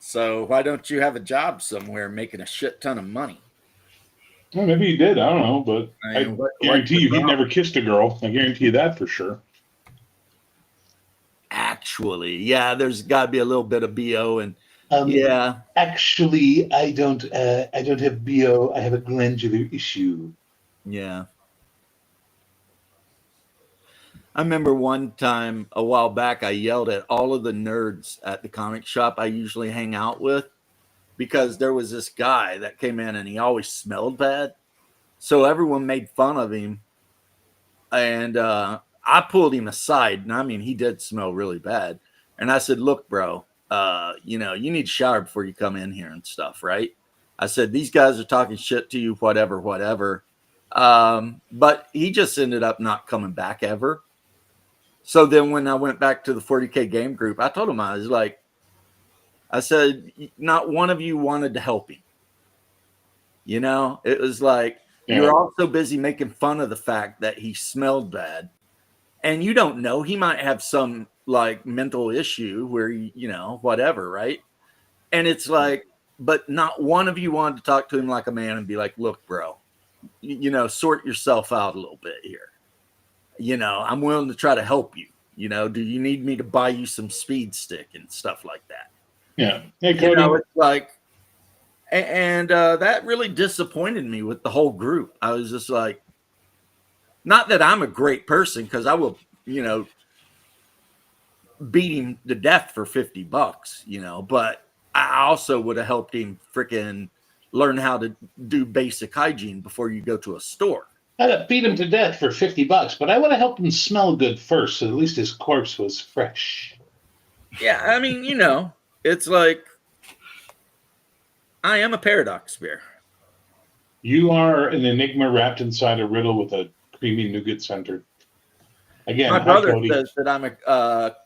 So why don't you have a job somewhere making a shit ton of money? Well, maybe he did. I don't know, but I guarantee you he never kissed a girl. I guarantee you that for sure. Actually, yeah, there's got to be a little bit of BO and yeah. Actually, I don't have BO. I have a glandular issue. Yeah. I remember one time a while back, I yelled at all of the nerds at the comic shop I usually hang out with because there was this guy that came in and he always smelled bad. So everyone made fun of him. And I pulled him aside. And I mean, he did smell really bad. And I said, look, bro, you need to shower before you come in here and stuff, right? I said, these guys are talking shit to you, whatever. But he just ended up not coming back ever. So then when I went back to the 40K game group, I told him, I said, not one of you wanted to help him. It was like, you're all so busy making fun of the fact that he smelled bad. And you don't know, he might have some like mental issue where, whatever, right? And it's like, but not one of you wanted to talk to him like a man and be like, look, bro, sort yourself out a little bit here. I'm willing to try to help you. Do you need me to buy you some speed stick and stuff like that? Yeah. Hey, Cody. It's like, and that really disappointed me with the whole group. I was just like, not that I'm a great person because I will, beat him to death for $50, but I also would have helped him freaking learn how to do basic hygiene before you go to a store. I'd have beat him to death for $50, but I would have helped him smell good first, so at least his corpse was fresh. Yeah, I mean, it's like I am a paradox bear. You are an enigma wrapped inside a riddle with a creamy nougat center. Again, my brother says that I'm a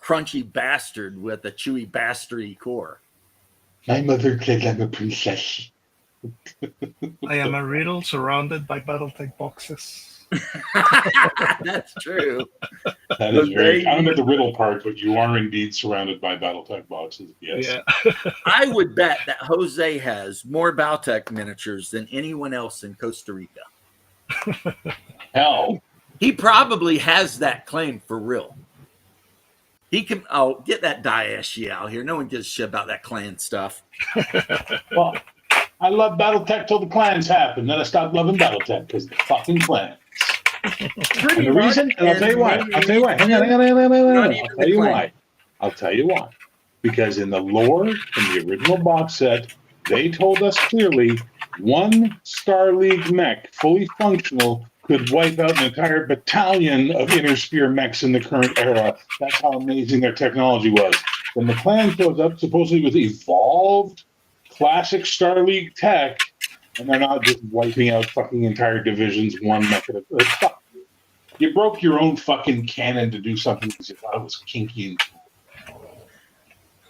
crunchy bastard with a chewy bastardy core. My mother said I'm a princess. I am a riddle surrounded by BattleTech boxes. That's true. That is very. I don't know the riddle part, but you are indeed surrounded by BattleTech boxes. Yes. Yeah. I would bet that Jose has more BattleTech miniatures than anyone else in Costa Rica. Hell. He probably has that claim for real. He can. Oh, get that Daesh out here. No one gives a shit about that clan stuff. Well, I love BattleTech till the clans happen. Then I stopped loving BattleTech because the fucking clans. And the reason, and I'll tell you why. Hang on. I'll tell you why. Because in the lore, in the original box set, they told us clearly one Star League mech, fully functional, could wipe out an entire battalion of Intersphere mechs in the current era. That's how amazing their technology was. When the clan shows up, supposedly with evolved classic Star League tech, and they're not just wiping out fucking entire divisions one mech at a time. You broke your own fucking cannon to do something because you thought it was kinky.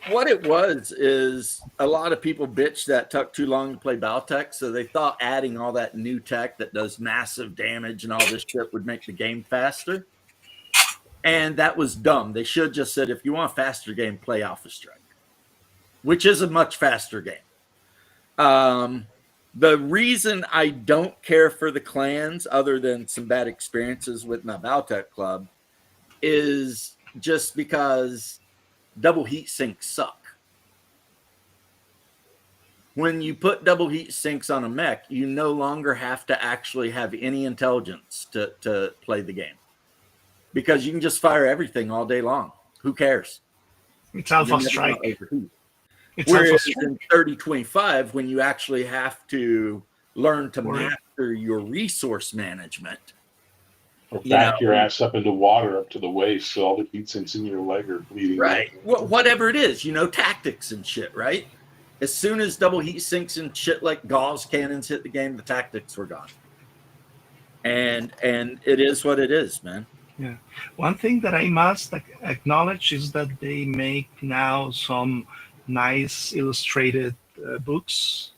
What it was is a lot of people bitched that took too long to play BattleTech, so they thought adding all that new tech that does massive damage and all this shit would make the game faster. And that was dumb. They should have just said, if you want a faster game, play Alpha Strike, which is a much faster game. The reason I don't care for the clans, other than some bad experiences with my BattleTech club, is just because double heat sinks suck. when you put double heat sinks on a mech, you no longer have to actually have any intelligence to play the game, because you can just fire everything all day long. Who cares? It's You're Alpha never Strike. gonna overheat. It's Alpha Whereas Strike. in 3025, when you actually have to learn to Worry. master your resource management, Or You back know. your ass up into water up to the waist, so all the heat sinks in your leg are bleeding. right? Whatever it is, tactics and shit, right? As soon as double heat sinks and shit like Gauss cannons hit the game, the tactics were gone. And it is what it is, man. Yeah. One thing that I must acknowledge is that they make now some nice illustrated books.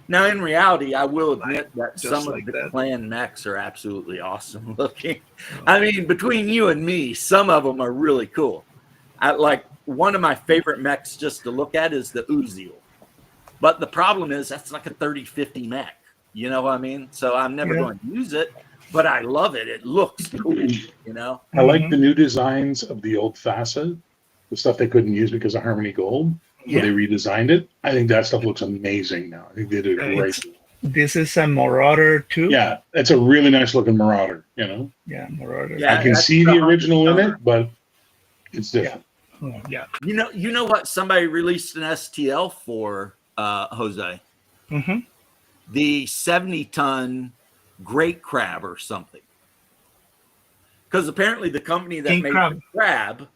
Now, in reality, I will admit that just some like of the that. clan mechs are absolutely awesome looking. I mean, between you and me, some of them are really cool. Like one of my favorite mechs just to look at is the Uziel. But the problem is that's like a 3050 mech. You know what I mean? So I'm never Yeah. going to use it, but I love it. It looks cool, I like the new designs of the old facet, the stuff they couldn't use because of Harmony Gold. Yeah. They redesigned it. I think that stuff looks amazing now. I think they did a great. This is a Marauder too. Yeah, it's a really nice looking Marauder. Yeah, Marauder. Yeah, I can that's see the the original in Hunter. it, but it's different. Oh, yeah. You know what? Somebody released an STL for Jose. Mm-hmm. The 70-ton great crab or something. Because apparently the company that King made crab. the crab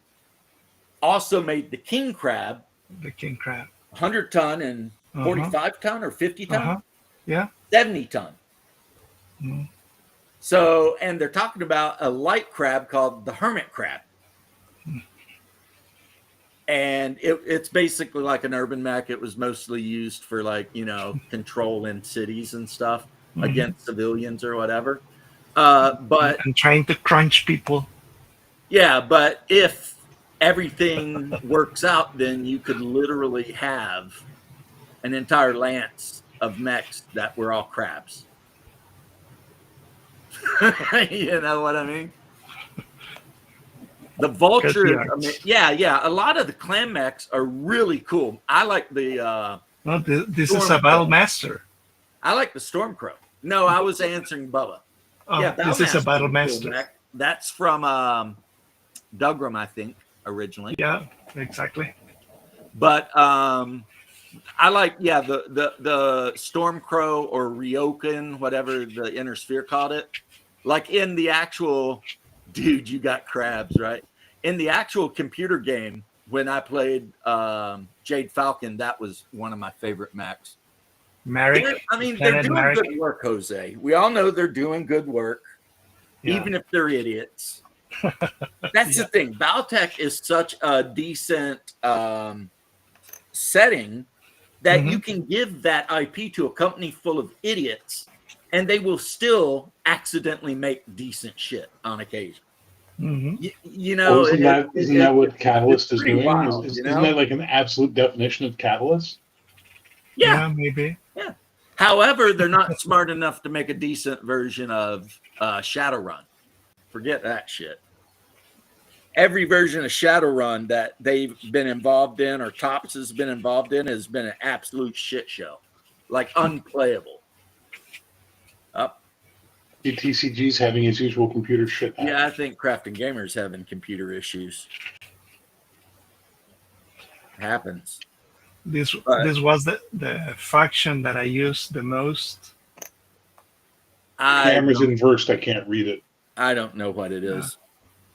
also made the king crab, The king crab. 100-ton and 45-ton or 50-ton, Uh-huh. Yeah. 70-ton. Mm. So, and they're talking about a light crab called the hermit crab. And it's basically like an urban mech. It was mostly used for control in cities and stuff against civilians or whatever. But I'm trying to crunch people. yeah, but if everything works out, then you could literally have an entire lance of mechs that were all crabs. You know what I mean? The vultures, yeah. A lot of the clan mechs are really cool. I like the. No, this is a Battle Master. I like the Stormcrow. No, I was answering Bubba. Oh, yeah, this is a Battle cool Master. mech. That's from Dugram, I think, originally. Yeah, exactly. But I like the Stormcrow or Ryokan, whatever the Inner Sphere called it. Like in the actual. Dude, you got crabs, right? In the actual computer game, when I played Jade Falcon, that was one of my favorite mechs. Merrick. They're doing good work, Jose. We all know they're doing good work, even if they're idiots. That's the thing. Battletech is such a decent setting that you can give that IP to a company full of idiots, and they will still accidentally make decent shit on occasion. Mm-hmm. Isn't that what Catalyst is doing? Wild, isn't that like an absolute definition of Catalyst? Yeah, maybe. Yeah. However, they're not smart enough to make a decent version of Shadowrun. Forget that shit. Every version of Shadowrun that they've been involved in or Tops has been involved in has been an absolute shit show. Like unplayable. TCG's having its usual computer shit. Yeah, I think Crafting Gamer's having computer issues. Happens. This was the faction that I used the most. Camera's inversed. I can't read it. I don't know what it is.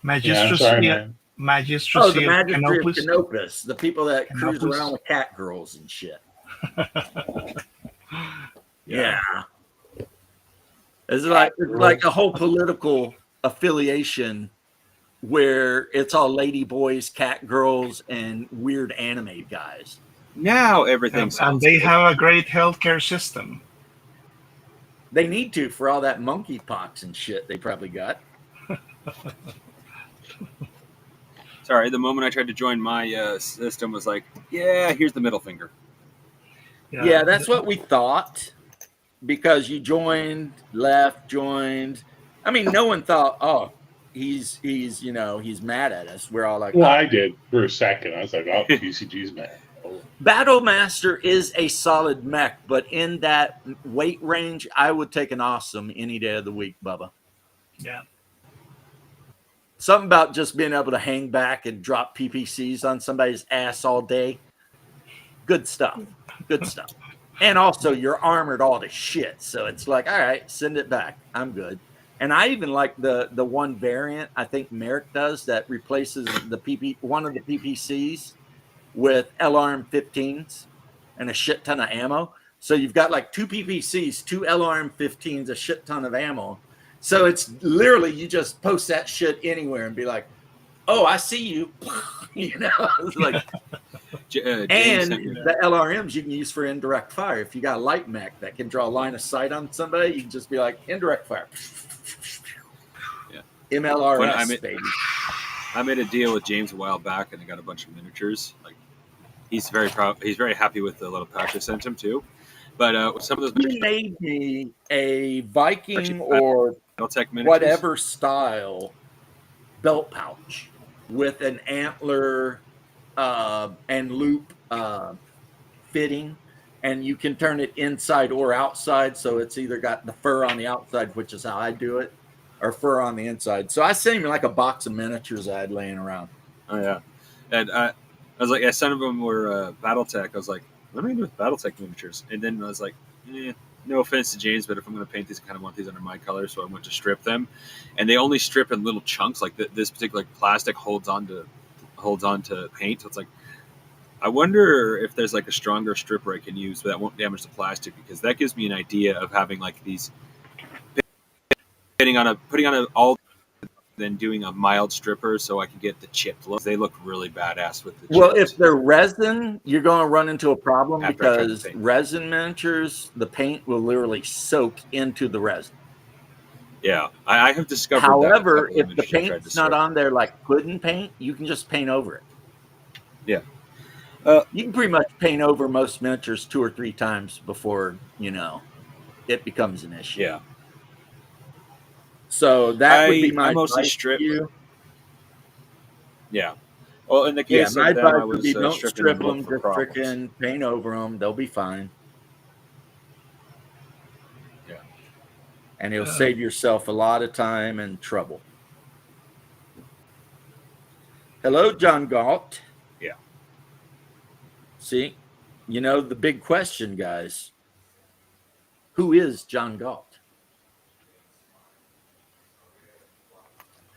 Magistracy. The Magistracy of Canopus. The people that cruise around with cat girls and shit. Yeah. It's like a whole political affiliation where it's all lady boys, cat girls, and weird anime guys. Now everything's and they have a great healthcare system. They need to for all that monkeypox and shit they probably got. Sorry, the moment I tried to join my system was like, yeah, here's the middle finger. Yeah, that's what we thought. Because you joined, left, joined. I mean, no one thought, oh, he's mad at us. We're all like, well, I did for a second. I was like, oh, TCG's mad. Battlemaster is a solid mech, but in that weight range, I would take an awesome any day of the week, Bubba. Yeah. Something about just being able to hang back and drop PPCs on somebody's ass all day. Good stuff. Good stuff. And also, you're armored all to shit. So it's like, all right, send it back. I'm good. And I even like the one variant I think Merrick does that replaces one of the PPCs with LRM-15s and a shit ton of ammo. So you've got like 2 PPCs, 2 LRM-15s, a shit ton of ammo. So it's literally you just post that shit anywhere and be like, "Oh, I see you," you know. It's like, and the LRMs you can use for indirect fire. If you got a light mech that can draw a line of sight on somebody, you can just be like indirect fire. Yeah. MLRS, baby. I made a deal with James a while back, and I got a bunch of miniatures. Like, he's very proud. He's very happy with the little pouch I sent him too. But some of those he made me a Viking or whatever style belt pouch with an antler and loop fitting, and you can turn it inside or outside. So it's either got the fur on the outside, which is how I do it, or fur on the inside. So I sent him like a box of miniatures I had laying around. Oh yeah, and I was like, some of them were BattleTech. I was like, what am I doing with BattleTech miniatures? And then I was like, no offense to James, but if I'm going to paint these, I kind of want these under my color, so I went to strip them, and they only strip in little chunks. Like this particular plastic holds on to paint. So it's like, I wonder if there's like a stronger stripper I can use that won't damage the plastic, because that gives me an idea of having like these putting on a all. Than doing a mild stripper, so I can get the chipped look. They look really badass with the chips. Well, if they're resin, you're going to run into a problem because resin miniatures, the paint will literally soak into the resin. Yeah, I have discovered. However, if the paint's not on there like pudding paint, you can just paint over it. Yeah, you can pretty much paint over most miniatures 2 or 3 times before it becomes an issue. Yeah. So that would be my mostly advice strip. to you. Yeah. Well, in the case my of them, I advice would was be don't strip them them, just freaking paint over them. They'll be fine. Yeah. And it'll save yourself a lot of time and trouble. Hello, John Galt. Yeah. See, the big question, guys. Who is John Galt?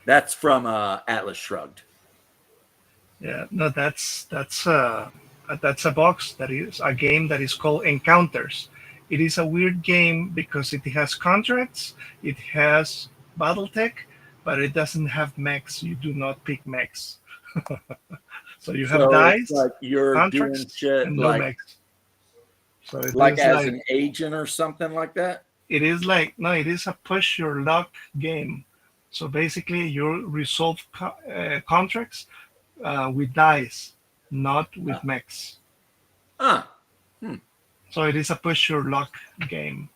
That's from Atlas Shrugged. Yeah, no, that's a box that is a game that is called Encounters. It is a weird game because it has contracts, it has BattleTech, but it doesn't have mechs. You do not pick mechs. So you have dice, like you're doing shit and no like mechs. So it like as an agent or something like that. It is like it is a push your luck game. So basically, you resolve contracts with dice, not with mechs. So it is a push your luck game.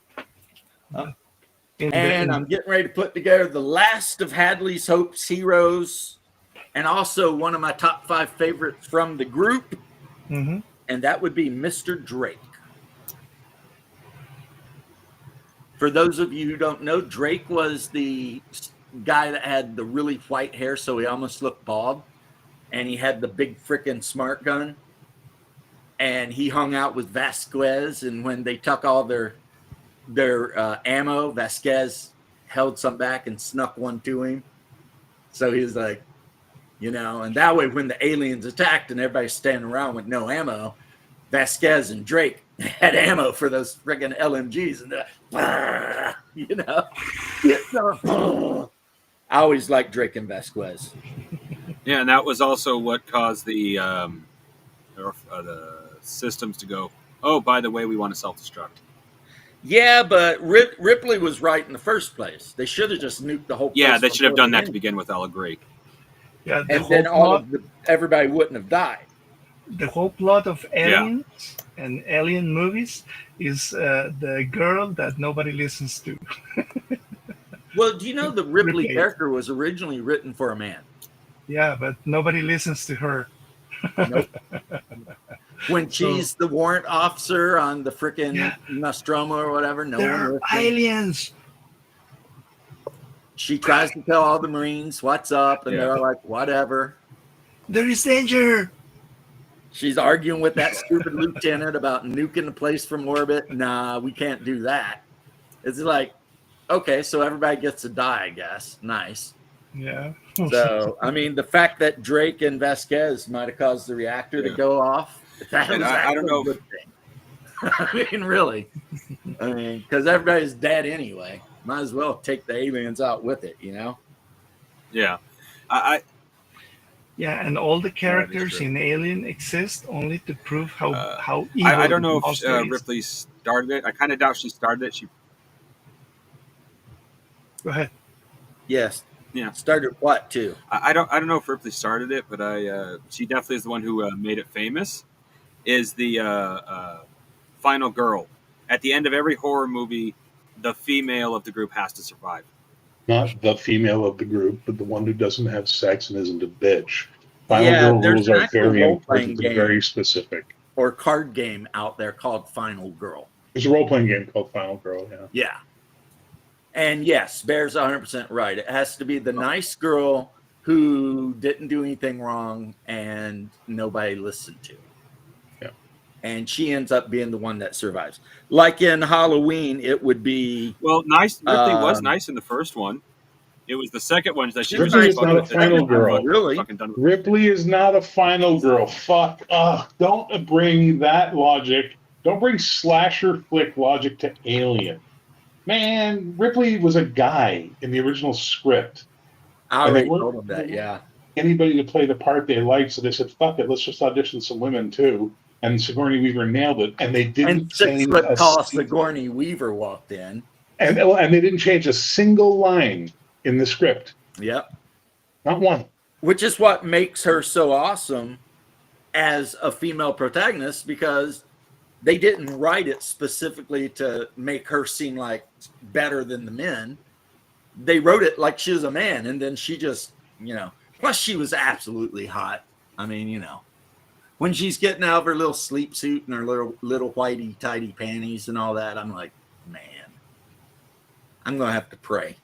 And I'm getting ready to put together the last of Hadley's Hope's heroes, and also one of my top 5 favorites from the group, and that would be Mr. Drake. For those of you who don't know, Drake was the guy that had the really white hair, so he almost looked bald, and he had the big freaking smart gun, and he hung out with Vasquez, and when they took all their ammo, Vasquez held some back and snuck one to him. So he was like, and that way when the aliens attacked and everybody's standing around with no ammo, Vasquez and Drake had ammo for those friggin' LMGs, and I always liked Drake and Vasquez. Yeah, and that was also what caused the systems to go, oh, by the way, we want to self-destruct. Yeah, but Ripley was right in the first place. They should have just nuked the whole place. Yeah, they should have done that to begin with, I'll agree. Yeah, and then everybody wouldn't have died. The whole plot of Aliens and Alien movies is the girl that nobody listens to. Well, do you know the Ripley character was originally written for a man? Yeah, but nobody listens to her. Nope. When So- she's the warrant officer on the freaking Yeah. Nostromo or whatever, no There one are listening. aliens. She tries to tell all the Marines what's up, and Yeah. they're like, whatever. There is danger. She's arguing with that stupid lieutenant about nuking the place from orbit. Nah, we can't do that. It's like, okay, so everybody gets to die, I guess. Nice. Yeah. So, I mean, the fact that Drake and Vasquez might have caused the reactor to Yeah. go off, that And was I don't actually know a good thing. I mean, really. I mean, because everybody's dead anyway. Might as well take the aliens out with it, you know? Yeah. I Yeah, and all the that is characters true. in Alien exist only to prove how Uh, how evil. I don't know the if monster is. Ripley started it. I kind of doubt she started it. She Go ahead. Yes. Yeah. Started what, too? I don't know if Ripley started it, but she definitely is the one who made it famous. Is the final girl at the end of every horror movie? The female of the group has to survive. Not the female of the group, but the one who doesn't have sex and isn't a bitch. Final Yeah, girl there's rules an are actual very role-playing important and game. very specific. Or card game out there called Final Girl. There's a role playing game called Final Girl. Yeah. Yeah. And yes, Bear's 100% right. It has to be the nice girl who didn't do anything wrong and nobody listened to. Yeah. And she ends up being the one that survives. Like in Halloween, it would be Well, nice. Ripley was Um, nice in the first one. It was the second one that she was Ripley like, is "Fuck not a it, final I'm girl. Really? fucking done with it." Ripley is not a final girl. Fuck. Don't bring that logic. Don't bring slasher flick logic to Alien. Man, Ripley was a guy in the original script. I And they already weren't- told them that, yeah. Anybody to play the part they liked, so they said, fuck it, let's just audition some women too. And Sigourney Weaver nailed it. And they didn't And 6 change foot a tall single- Sigourney Weaver walked in. and they didn't change a single line in the script. Yep. Not one. Which is what makes her so awesome as a female protagonist, because they didn't write it specifically to make her seem like better than the men. They wrote it like she was a man, and then she just, plus she was absolutely hot. I mean, when she's getting out of her little sleep suit and her little whitey tidy panties and all that, I'm like, man, I'm gonna have to pray.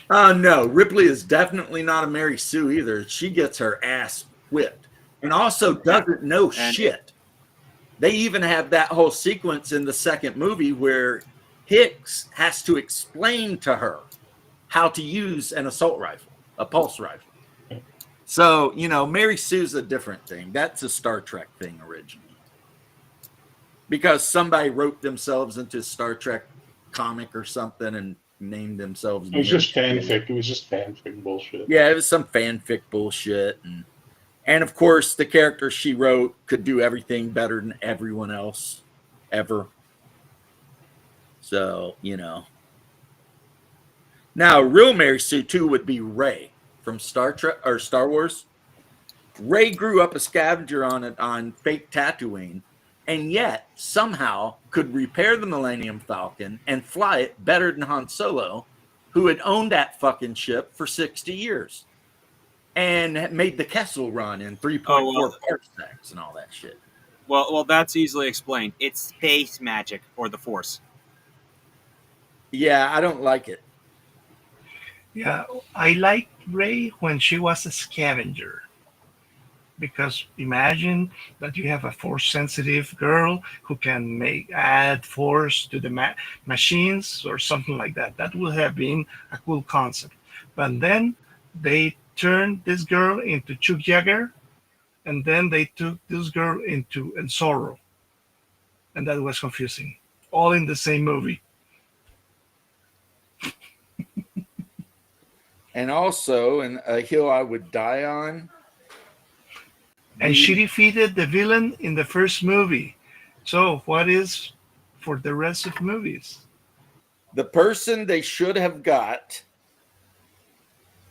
No, Ripley is definitely not a Mary Sue either. She gets her ass whipped and also doesn't know shit. They even have that whole sequence in the second movie where Hicks has to explain to her how to use an assault rifle, a pulse rifle. So, Mary Sue's a different thing. That's a Star Trek thing originally. Because somebody wrote themselves into a Star Trek comic or something and named themselves. It was just Mary Sue. fanfic. It was just fanfic bullshit. Yeah, it was some fanfic bullshit. And of course, the character she wrote could do everything better than everyone else ever. So, Now, real Mary Sue, too, would be Rey from Star Trek or Star Wars. Rey grew up a scavenger on fake Tatooine, and yet somehow could repair the Millennium Falcon and fly it better than Han Solo, who had owned that fucking ship for 60 years and made the Kessel run in 3.4 parsecs and all that shit. Well, that's easily explained. It's space magic or the Force. Yeah, I don't like it. Yeah, I liked Ray when she was a scavenger. Because imagine that you have a force-sensitive girl who can add force to the machines or something like that. That would have been a cool concept. But then they turned this girl into Chuck Yeager, and then they took this girl into El Zorro. And that was confusing. All in the same movie. And also, in A Hill I Would Die On. And she defeated the villain in the first movie. So what is for the rest of movies? The person they should have got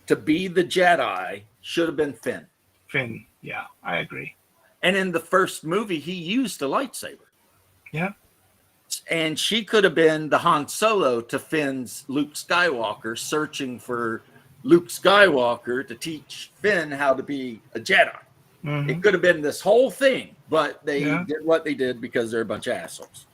to be the Jedi should have been Finn. Finn, yeah, I agree. And in the first movie, he used a lightsaber. Yeah. And she could have been the Han Solo to Finn's Luke Skywalker, searching for Luke Skywalker to teach Finn how to be a Jedi. Mhm. It could have been this whole thing, but they Yeah. did what they did because they're a bunch of assholes.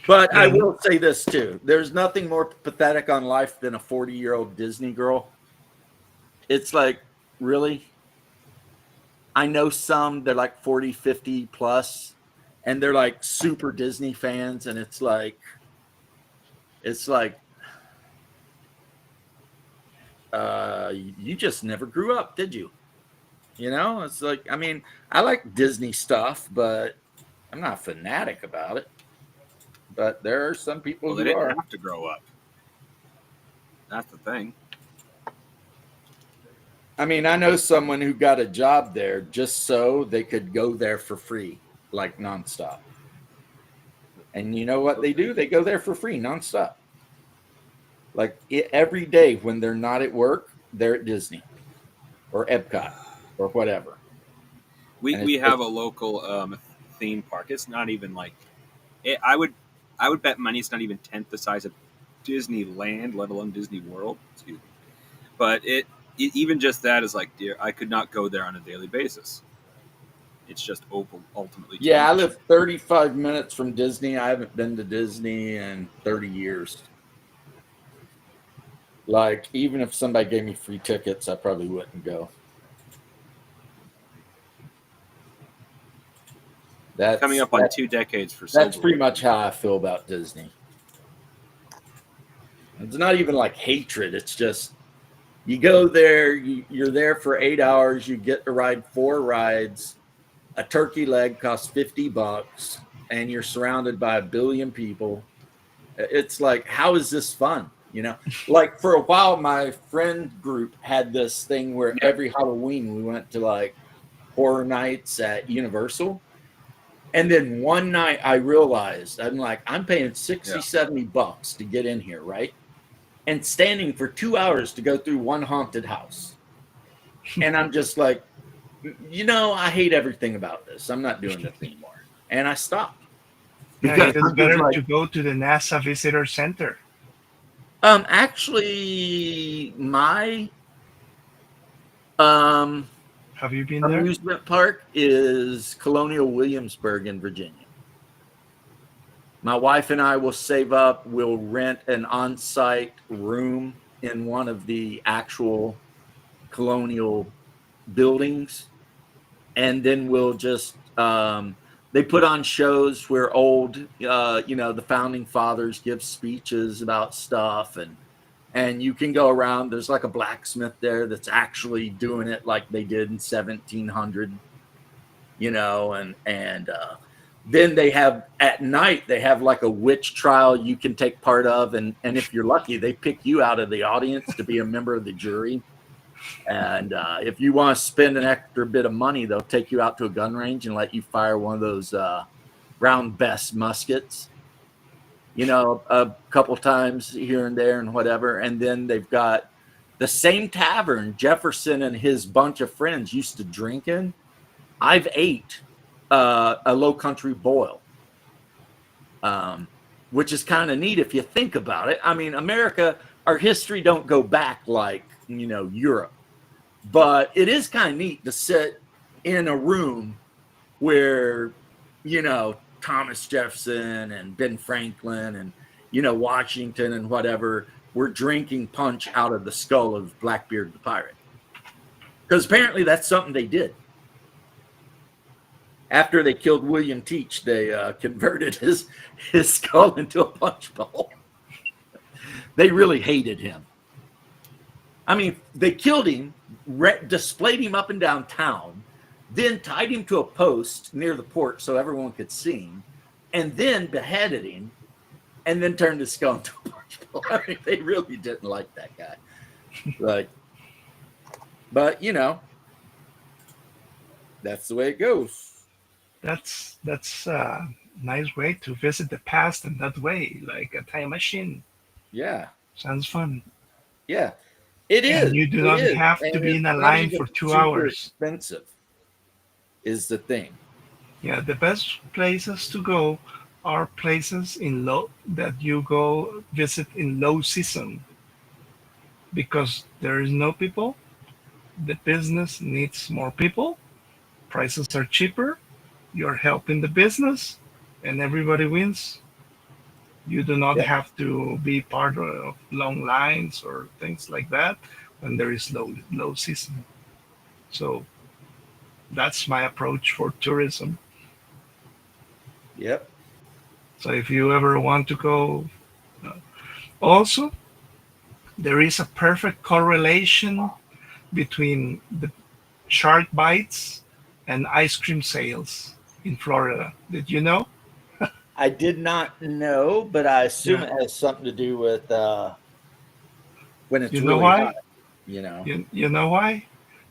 But I Yeah. will say this too. There's nothing more pathetic on life than a 40-year-old Disney girl. It's like, really? I know some, they're like 40, 50 plus, and they're like super Disney fans, and it's like you just never grew up, did you? You know, it's like, I mean, I like Disney stuff, but I'm not a fanatic about it. But there are some people Well, they who didn't are. have to grow up. That's the thing. I mean, I know someone who got a job there just so they could go there for free, like nonstop. And you know what they do? They go there for free nonstop. Like every day when they're not at work, they're at Disney or Epcot or whatever. And We it's have a local theme park. It's not even like I would bet money it's not even tenth the size of Disneyland, let alone Disney World. Excuse me. But even just that is like, dear, I could not go there on a daily basis. It's just ultimately too yeah, I much. live 35 minutes from Disney. I haven't been to Disney in 30 years. Like, even if somebody gave me free tickets, I probably wouldn't go. That's Coming up on 2 decades for that's Silver. pretty much how I feel about Disney. It's not even like hatred. It's just you go there, you're there for 8 hours, you get to ride 4 rides. A turkey leg costs $50, and you're surrounded by a billion people. It's like, how is this fun? You know, like for a while, my friend group had this thing where every Halloween we went to like horror nights at Universal. And then one night I realized, I'm like, I'm paying 60, $70 to get in here, right? And standing for 2 hours to go through one haunted house. And I'm just like, you know, I hate everything about this. I'm not doing this anymore. And I stopped. Yeah, Because it is I'm just better like, to go to the NASA Visitor Center. actually, my Have you been there? amusement park is Colonial Williamsburg in Virginia. My wife and I will save up, we'll rent an on-site room in one of the actual colonial buildings, and then we'll just they put on shows where old the founding fathers give speeches about stuff, and you can go around. There's like a blacksmith there that's actually doing it like they did in 1700, and then they have at night they have like a witch trial you can take part of, and if you're lucky they pick you out of the audience to be a member of the jury. And if you want to spend an extra bit of money, they'll take you out to a gun range and let you fire one of those round best muskets, a couple times here and there and whatever. And then they've got the same tavern Jefferson and his bunch of friends used to drink in. I've ate a Low Country boil, which is kind of neat if you think about it. I mean, America, our history don't go back like, Europe. But it is kind of neat to sit in a room where, Thomas Jefferson and Ben Franklin and, Washington and whatever were drinking punch out of the skull of Blackbeard the pirate. Because apparently that's something they did. After they killed William Teach, they converted his skull into a punch bowl. They really hated him. I mean, they killed him, displayed him up and down town, then tied him to a post near the porch so everyone could see him, and then beheaded him, and then turned his skull into a punch bowl. I mean, they really didn't like that guy. But that's the way it goes. That's a nice way to visit the past in that way, like a time machine. Yeah. Sounds fun. Yeah. It is. And you do not have to be in a line for 2 hours. Expensive is the thing. Yeah, the best places to go are places that you go visit in low season. because there is no people. The business needs more people. Prices are cheaper. You're helping the business, and everybody wins. You do not Yep. have to be part of long lines or things like that when there is low season. So that's my approach for tourism. Yep. So if you ever want to go, uh, also there is a perfect correlation between the shark bites and ice cream sales in Florida. Did you know? I did not know, but I assume Yeah. it has something to do with when it's You know really hot, why? you know. You know why?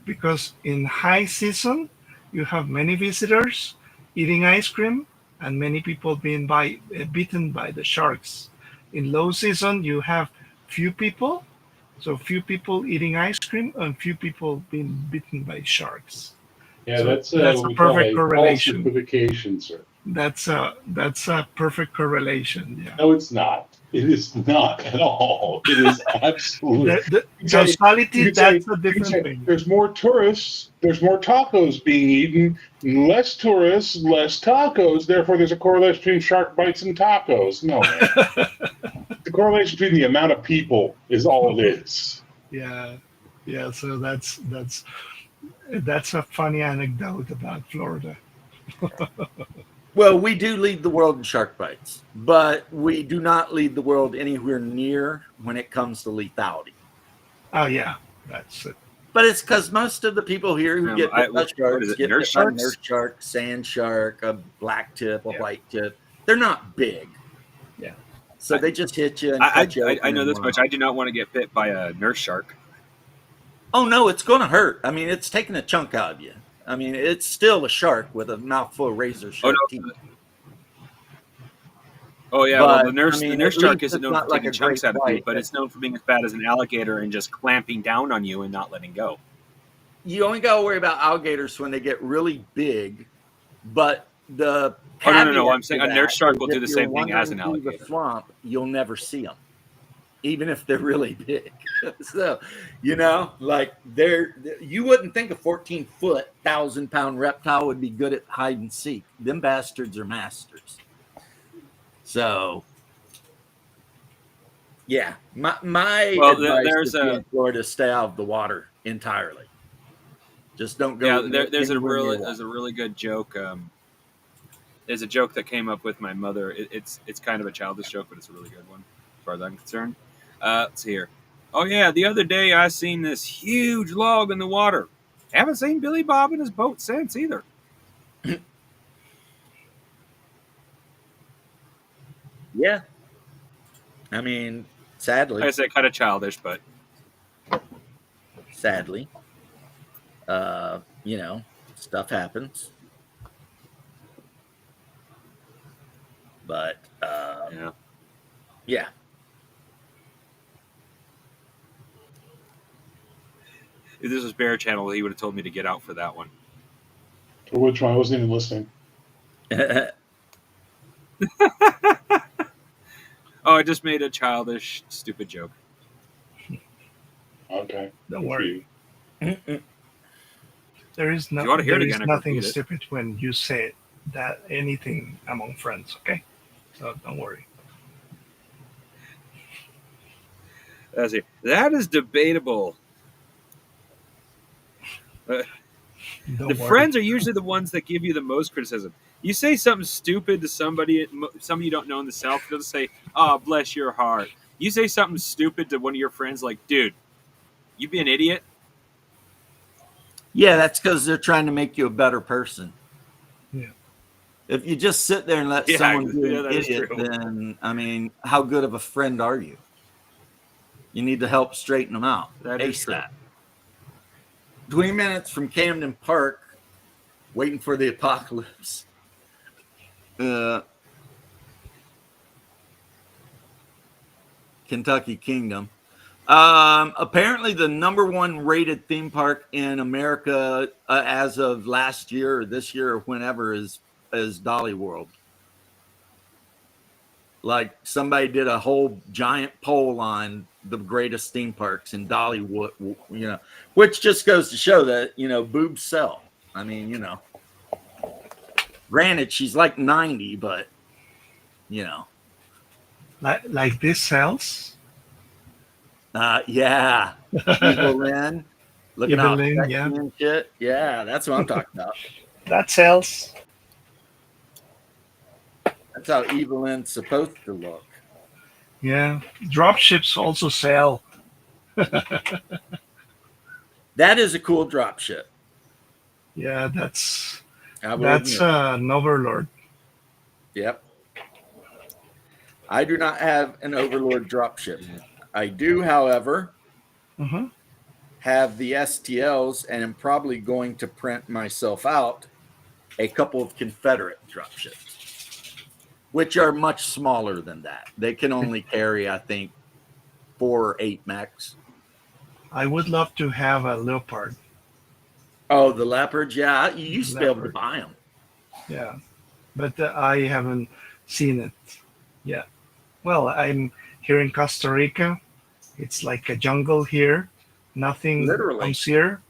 Because in high season, you have many visitors eating ice cream and many people being bitten by the sharks. In low season, you have few people, so few people eating ice cream and few people being bitten by sharks. Yeah, So that's that's what a we call perfect a correlation. falsification, sir. That's a perfect correlation. Yeah. No, it's not. It is not at all. It is absolute. The You could say, causality, that's a different thing. there's more tourists, there's more tacos being eaten, less tourists, less tacos. Therefore, there's a correlation between shark bites and tacos. No, man. The correlation between the amount of people is all it is. Yeah, yeah. So that's a funny anecdote about Florida. Well, we do lead the world in shark bites, but we do not lead the world anywhere near when it comes to lethality. Oh yeah, that's it. But it's because most of the people here who get bit by What is sharks it? get Nurse bit by sharks? nurse shark, sand shark, a black tip, a Yeah. white tip. They're not big. Yeah. So they just hit you and cut you I open know and this run much. off. I do not want to get bit by a nurse shark. Oh no, it's going to hurt. I mean, it's taking a chunk out of you. I mean, it's still a shark with a mouthful of razor Oh sharp no. teeth. Oh yeah. Well, But the I mean, nurse at shark least isn't it's known for not like taking a great chunks out of you, white. but it's known for being as bad as an alligator and just clamping down on you and not letting go. You only got to worry about alligators when they get really big. But the Oh no, caveat I'm to saying a that nurse shark is will do if the you're same thing as wandering an through the alligator. swamp, you'll never see them, even if they're really big. So, you know, like you wouldn't think a 14-foot, 1,000-pound reptile would be good at hide and seek. Them bastards are masters. So, yeah, my Well, advice there's if you're a in Florida, stay out of the water entirely. Just don't go anywhere near there's water. a really good joke. There's a joke that came up with my mother. It's kind of a childish joke, but it's a really good one, as far as I'm concerned. Let's see here. Oh yeah, the other day I seen this huge log in the water. Haven't seen Billy Bob in his boat since either. Yeah, I mean, Like I sadly, said, kind of childish, but sadly, you know, stuff happens. But yeah. yeah, If this was Bear Channel, he would have told me to get out for that one. For which one? I wasn't even listening. Oh, I just made a childish, stupid joke. Okay. Don't Good for worry. you. There is If you want to hear there it is again, I can nothing repeat it. stupid when you say that anything among friends. Okay, so don't worry. Let's see. That is debatable. Don't The worry. friends are usually the ones that give you the most criticism. You say something stupid to somebody you don't know in the South, they'll say, "Oh, bless your heart." You say something stupid to one of your friends, like, "Dude, you be an idiot." yeah, that's because they're trying to make you a better person. Yeah. If you just sit there and let Yeah, someone be yeah, an that is idiot, true. then I mean, how good of a friend are you? You need to help straighten them out That is true. ASAP. 20 minutes from Camden Park, waiting for the apocalypse. Kentucky Kingdom. Apparently, the number one rated theme park in America as of last year or this year or whenever is Dolly World. Like somebody did a whole giant poll on the greatest theme parks in Dollywood, which just goes to show that, boobs sell. I mean, granted, she's like 90, but, Like this sells. yeah. Evil Lynn, looking out Evelyn, sexy yeah, and shit. Yeah, that's what I'm talking about. that sells. That's how Evil Lynn's supposed to look. Yeah, dropships also sell. That is a cool drop ship. Yeah, that's I will that's admit. an overlord. Yep. I do not have an Overlord dropship. I do, however, Hmm. have the STLs and am probably going to print myself out a couple of Confederate dropships, which are much smaller than that. They can only carry, I think, 4 or 8 mechs. I would love to have a leopard. Oh, the Leopards? Yeah, you used to be able to Leopard. buy them. Yeah, but I haven't seen it yet. Well, I'm here in Costa Rica. It's like a jungle here. Nothing Literally. comes here.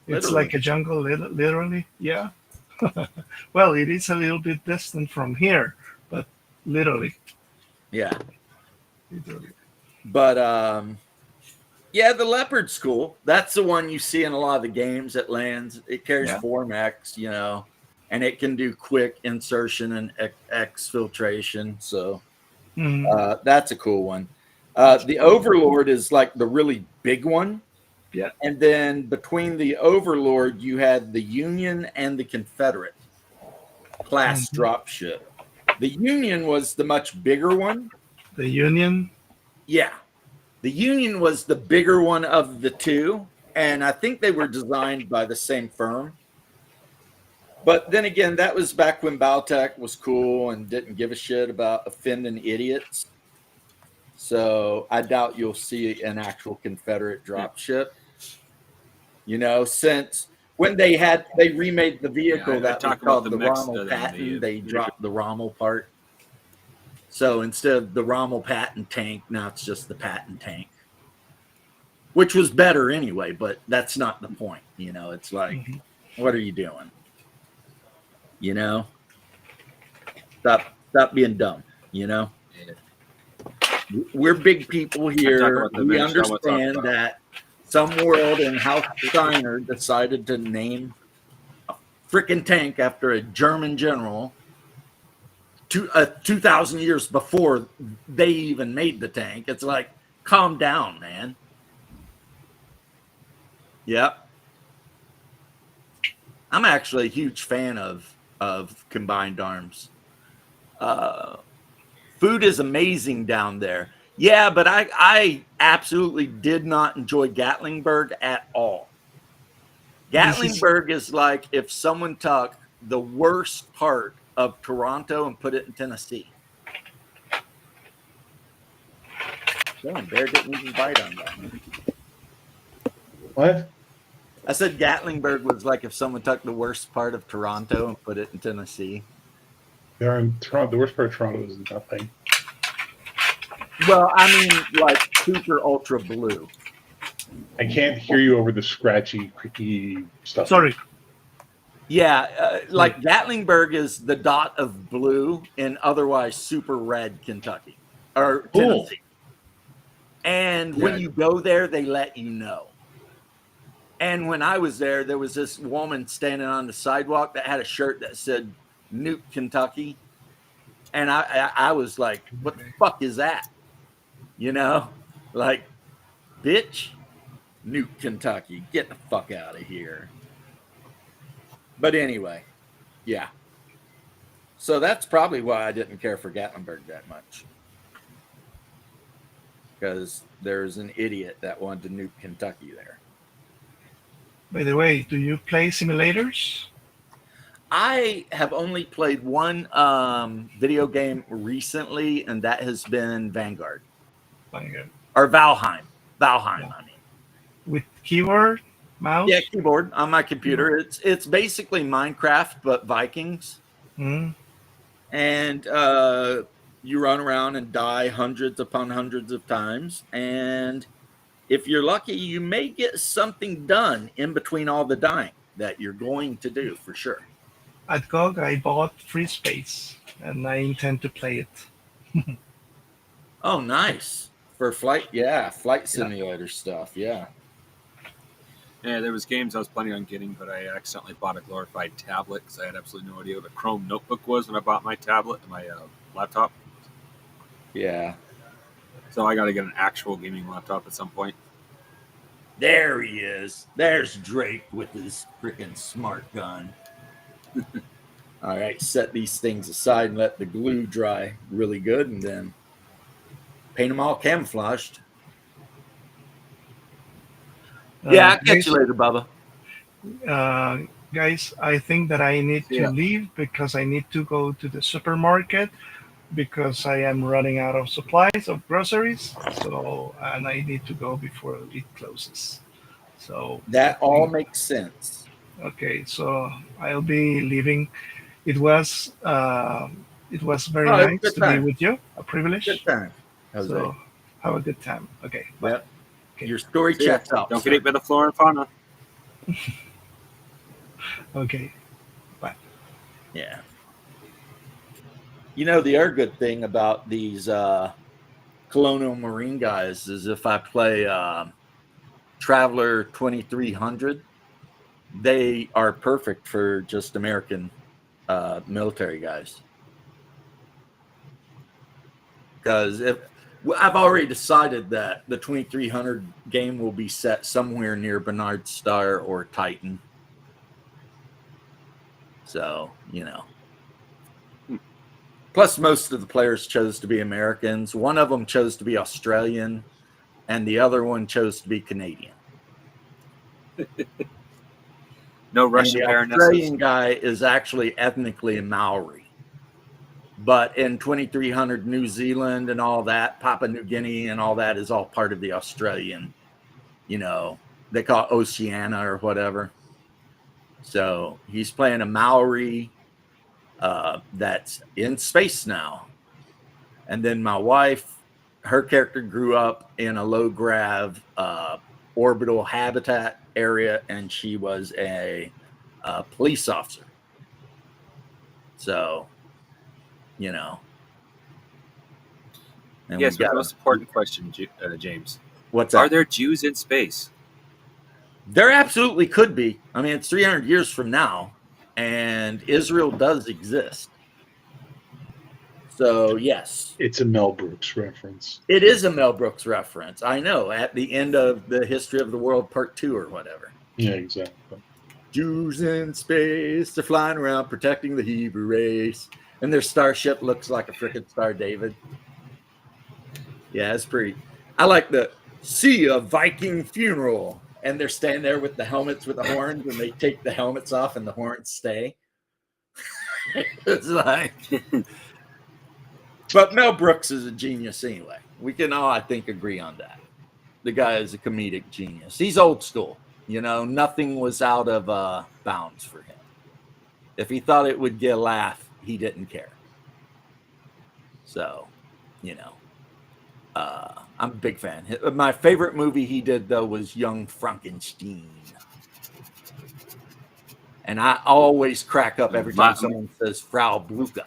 It's Literally. like a jungle, literally. Yeah. Well, it is a little bit distant from here, but literally. Yeah. Literally. But yeah, the Leopard's cool. That's the one you see in a lot of the games that lands. It carries Yeah. 4 mechs, and it can do quick insertion and exfiltration. So Mhm. that's a cool one. The Overlord is like the really big one. Yeah. And then between the Overlord, you had the Union and the Confederate class Mhm. dropship. The Union was the much bigger one. The Union. Yeah. The Union was the bigger one of the two. And I think they were designed by the same firm. But then again, that was back when Battletech was cool and didn't give a shit about offending idiots. So I doubt you'll see an actual Confederate dropship. Since when they remade the vehicle I that was talk about called the the mechs Rommel better than Patton, the they miniature. dropped the Rommel part. So instead of the Rommel Patton tank, now it's just the Patton tank, which was better anyway. But that's not the point. It's like, Mhm. what are you doing? Stop being dumb. We're big people here. about the We miniature, I wanna talk understand about- that some world in House Steiner decided to name a freaking tank after a German general 2,000 years before they even made the tank. It's like, calm down, man. Yep. I'm actually a huge fan of combined arms. Food is amazing down there. Yeah, but I absolutely did not enjoy Gatlinburg at all. This is Gatlinburg is like if someone took the worst part of Toronto and put it in Tennessee. Damn, Bear didn't even bite on that. What? I said Gatlinburg was like if someone took the worst part of Toronto and put it in Tennessee. They're in Toronto. The worst part of Toronto is nothing. Well, I mean, like super ultra blue. I can't hear you over the scratchy, creaky stuff. sorry. Yeah, like Gatlinburg is the dot of blue in otherwise super red Kentucky or Cool. Tennessee. And when you go there, they let you know. And when I was there, there was this woman standing on the sidewalk that had a shirt that said Nuke, Kentucky. And I was like, what the fuck is that? Like, bitch, Nuke, Kentucky. Get the fuck out of here. But anyway, yeah. So that's probably why I didn't care for Gatlinburg that much. Because there's an idiot that wanted to nuke Kentucky there. By the way, do you play simulators? I have only played one video game recently, and that has been Vanguard. Or Valheim. Valheim, I mean. With keyboard, mouse? Yeah, keyboard on my computer. It's basically Minecraft, but Vikings. Mm. And you run around and die hundreds upon hundreds of times. And if you're lucky, you may get something done in between all the dying that you're going to do for sure. At GOG, I bought Free Space, and I intend to play it. Oh, nice. For flight, yeah, flight Yeah. simulator stuff, yeah. Yeah, there was games I was planning on getting, but I accidentally bought a glorified tablet because I had absolutely no idea what a Chrome notebook was when I bought my tablet and my laptop. Yeah. So I got to get an actual gaming laptop at some point. There he is. There's Drake with his freaking smart gun. All right, set these things aside and let the glue dry really good, and then paint them all camouflaged. Yeah, I'll catch you later, Bubba. Guys, I think that I need to leave because I need to go to the supermarket because I am running out of supplies of groceries. So, and I need to go before it closes. So that all makes sense. Okay, so I'll be leaving. It was very nice to be with you. A privilege. Good time. Jose. So have a good time. Okay. Bye. Yep. Okay. Your story checks out. Don't get eaten by the flora and fauna. Okay. Bye. Yeah. You know, the other good thing about these Colonial Marine guys is if I play Traveler 2300, they are perfect for just American military guys. Because I've already decided that the 2300 game will be set somewhere near Bernard Star or Titan. So, you know. Plus, most of the players chose to be Americans. One of them chose to be Australian, and the other one chose to be Canadian. No Russian and the baronesses. Australian guy is actually ethnically a Maori. But in 2300 New Zealand and all that, Papua New Guinea and all that is all part of the Australian, you know, they call it Oceania or whatever. So he's playing a Maori that's in space now. And then my wife, her character grew up in a low grav orbital habitat area, and she was a police officer. So, you know. And yes, but the most important question, James. What's that? Are there Jews in space? There absolutely could be. I mean, it's 300 years from now, and Israel does exist. So, yes. It's a Mel Brooks reference. It is a Mel Brooks reference. I know, at the end of the History of the World Part 2 or whatever. Yeah, exactly. Jews in space, they're flying around protecting the Hebrew race, and their starship looks like a frickin' Star David. Yeah, it's pretty. I like the see a Viking funeral, and they're standing there with the helmets with the horns, and they take the helmets off, and the horns stay. It's like, but Mel Brooks is a genius anyway. We can all, I think, agree on that. The guy is a comedic genius. He's old school. You know, nothing was out of bounds for him. If he thought it would get a laugh, he didn't care. So, you know. I'm a big fan. My favorite movie he did, though, was Young Frankenstein. And I always crack up every time someone says Frau Blucher.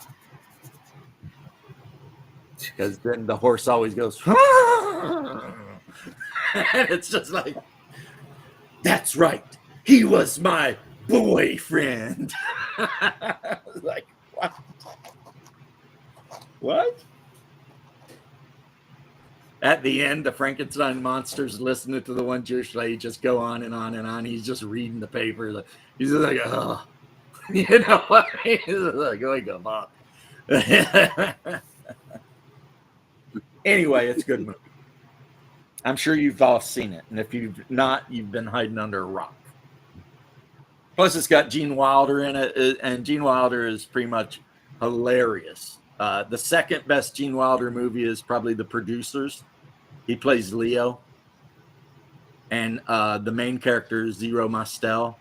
Because then the horse always goes, and it's just like, that's right. He was my boyfriend. Like, what? What? At the end, the Frankenstein monster's listening to the one Jewish lady just go on and on and on. He's just reading the paper. He's just like, oh, you know what? He's just like, come on. Anyway, it's a good movie. I'm sure you've all seen it. And if you've not, you've been hiding under a rock. Plus, it's got Gene Wilder in it. And Gene Wilder is pretty much hilarious. The second best Gene Wilder movie is probably The Producers. He plays Leo. And the main character is Zero Mostel.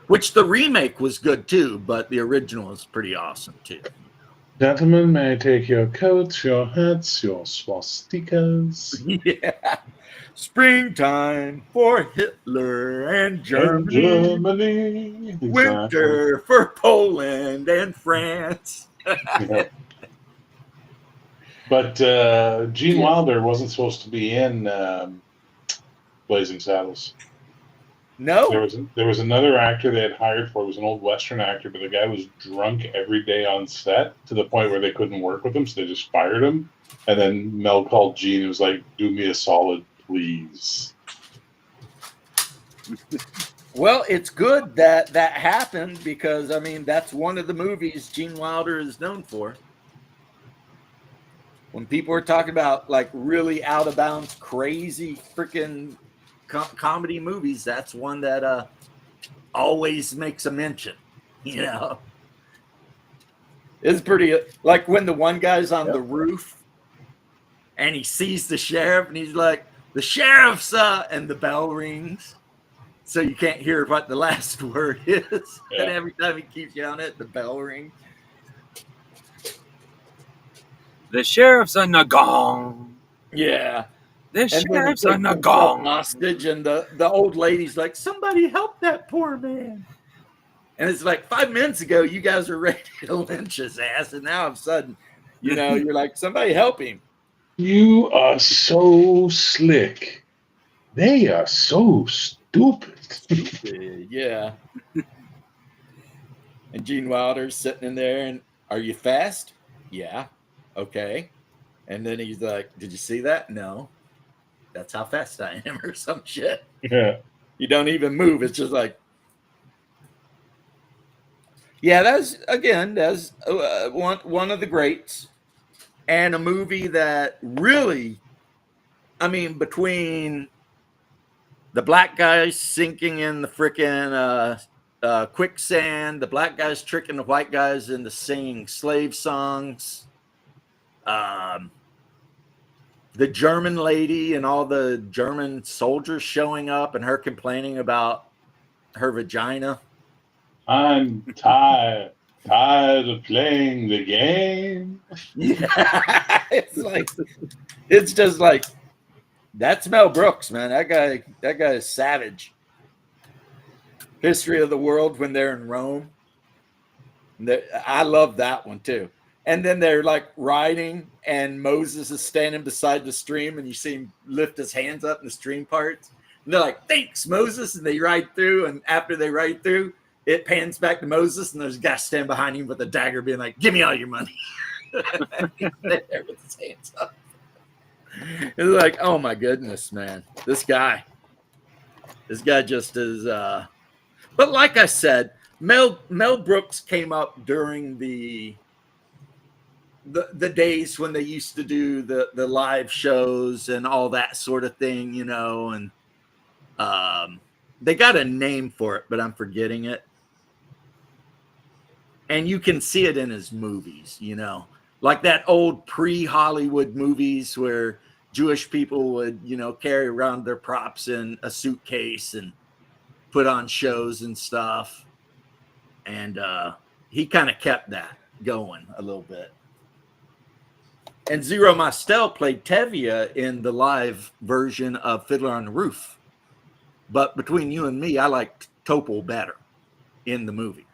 Which the remake was good too, but the original is pretty awesome too. Gentlemen, may I take your coats, your hats, your swastikas, Yeah. Springtime for Hitler and and Germany. Germany? Exactly. Winter for Poland and France. Yeah. But Gene Yeah. Wilder wasn't supposed to be in Blazing Saddles. No? There was another actor they had hired for. It was an old Western actor, but the guy was drunk every day on set to the point where they couldn't work with him, so they just fired him. And then Mel called Gene and was like, "Do me a solid, please." Well, it's good that that happened because, I mean, that's one of the movies Gene Wilder is known for. When people are talking about like really out of bounds, crazy freaking comedy movies, that's one that always makes a mention. You know, it's pretty like when the one guy's on the roof and he sees the sheriff and he's like, "The sheriff's," and the bell rings. So you can't hear what the last word is. Yeah. And every time he keeps yelling it, the bell rings. The sheriff's on the gong. Yeah. The And then he sheriff's on takes the himself gong. hostage, and the old lady's like, "Somebody help that poor man." And it's like 5 minutes ago, you guys were ready to lynch his ass, and now all of a sudden, you know, you're like, "Somebody help him." You are so slick. They are so stupid. Yeah. And Gene Wilder's sitting in there, and "Are you fast?" "Yeah." "Okay." And then he's like, "Did you see that?" "No." "That's how fast I am," or some shit. Yeah. You don't even move. It's just like, yeah, that's one of the greats, and a movie that really, I mean, between the black guys sinking in the freaking quicksand, the black guys tricking the white guys into singing slave songs, the German lady and all the German soldiers showing up and her complaining about her vagina. I'm tired of playing the game. Yeah, it's just like, that's Mel Brooks, man. That guy is savage. History of the World when they're in Rome. I love that one too. And then they're like riding, and Moses is standing beside the stream, and you see him lift his hands up, and the stream parts. And they're like, "Thanks, Moses," and they ride through. And after they ride through, it pans back to Moses, and there's a guy standing behind him with a dagger, being like, "Give me all your money." He's there with his hands up. It's like, oh my goodness, man, this guy just is. But like I said, Mel Brooks came up during the days when they used to do the live shows and all that sort of thing, you know, and they got a name for it, but I'm forgetting it. And you can see it in his movies, you know, like that old pre-Hollywood movies where Jewish people would, you know, carry around their props in a suitcase and put on shows and stuff. And he kind of kept that going a little bit. And Zero Mostel played Tevye in the live version of Fiddler on the Roof. But between you and me, I liked Topol better in the movie.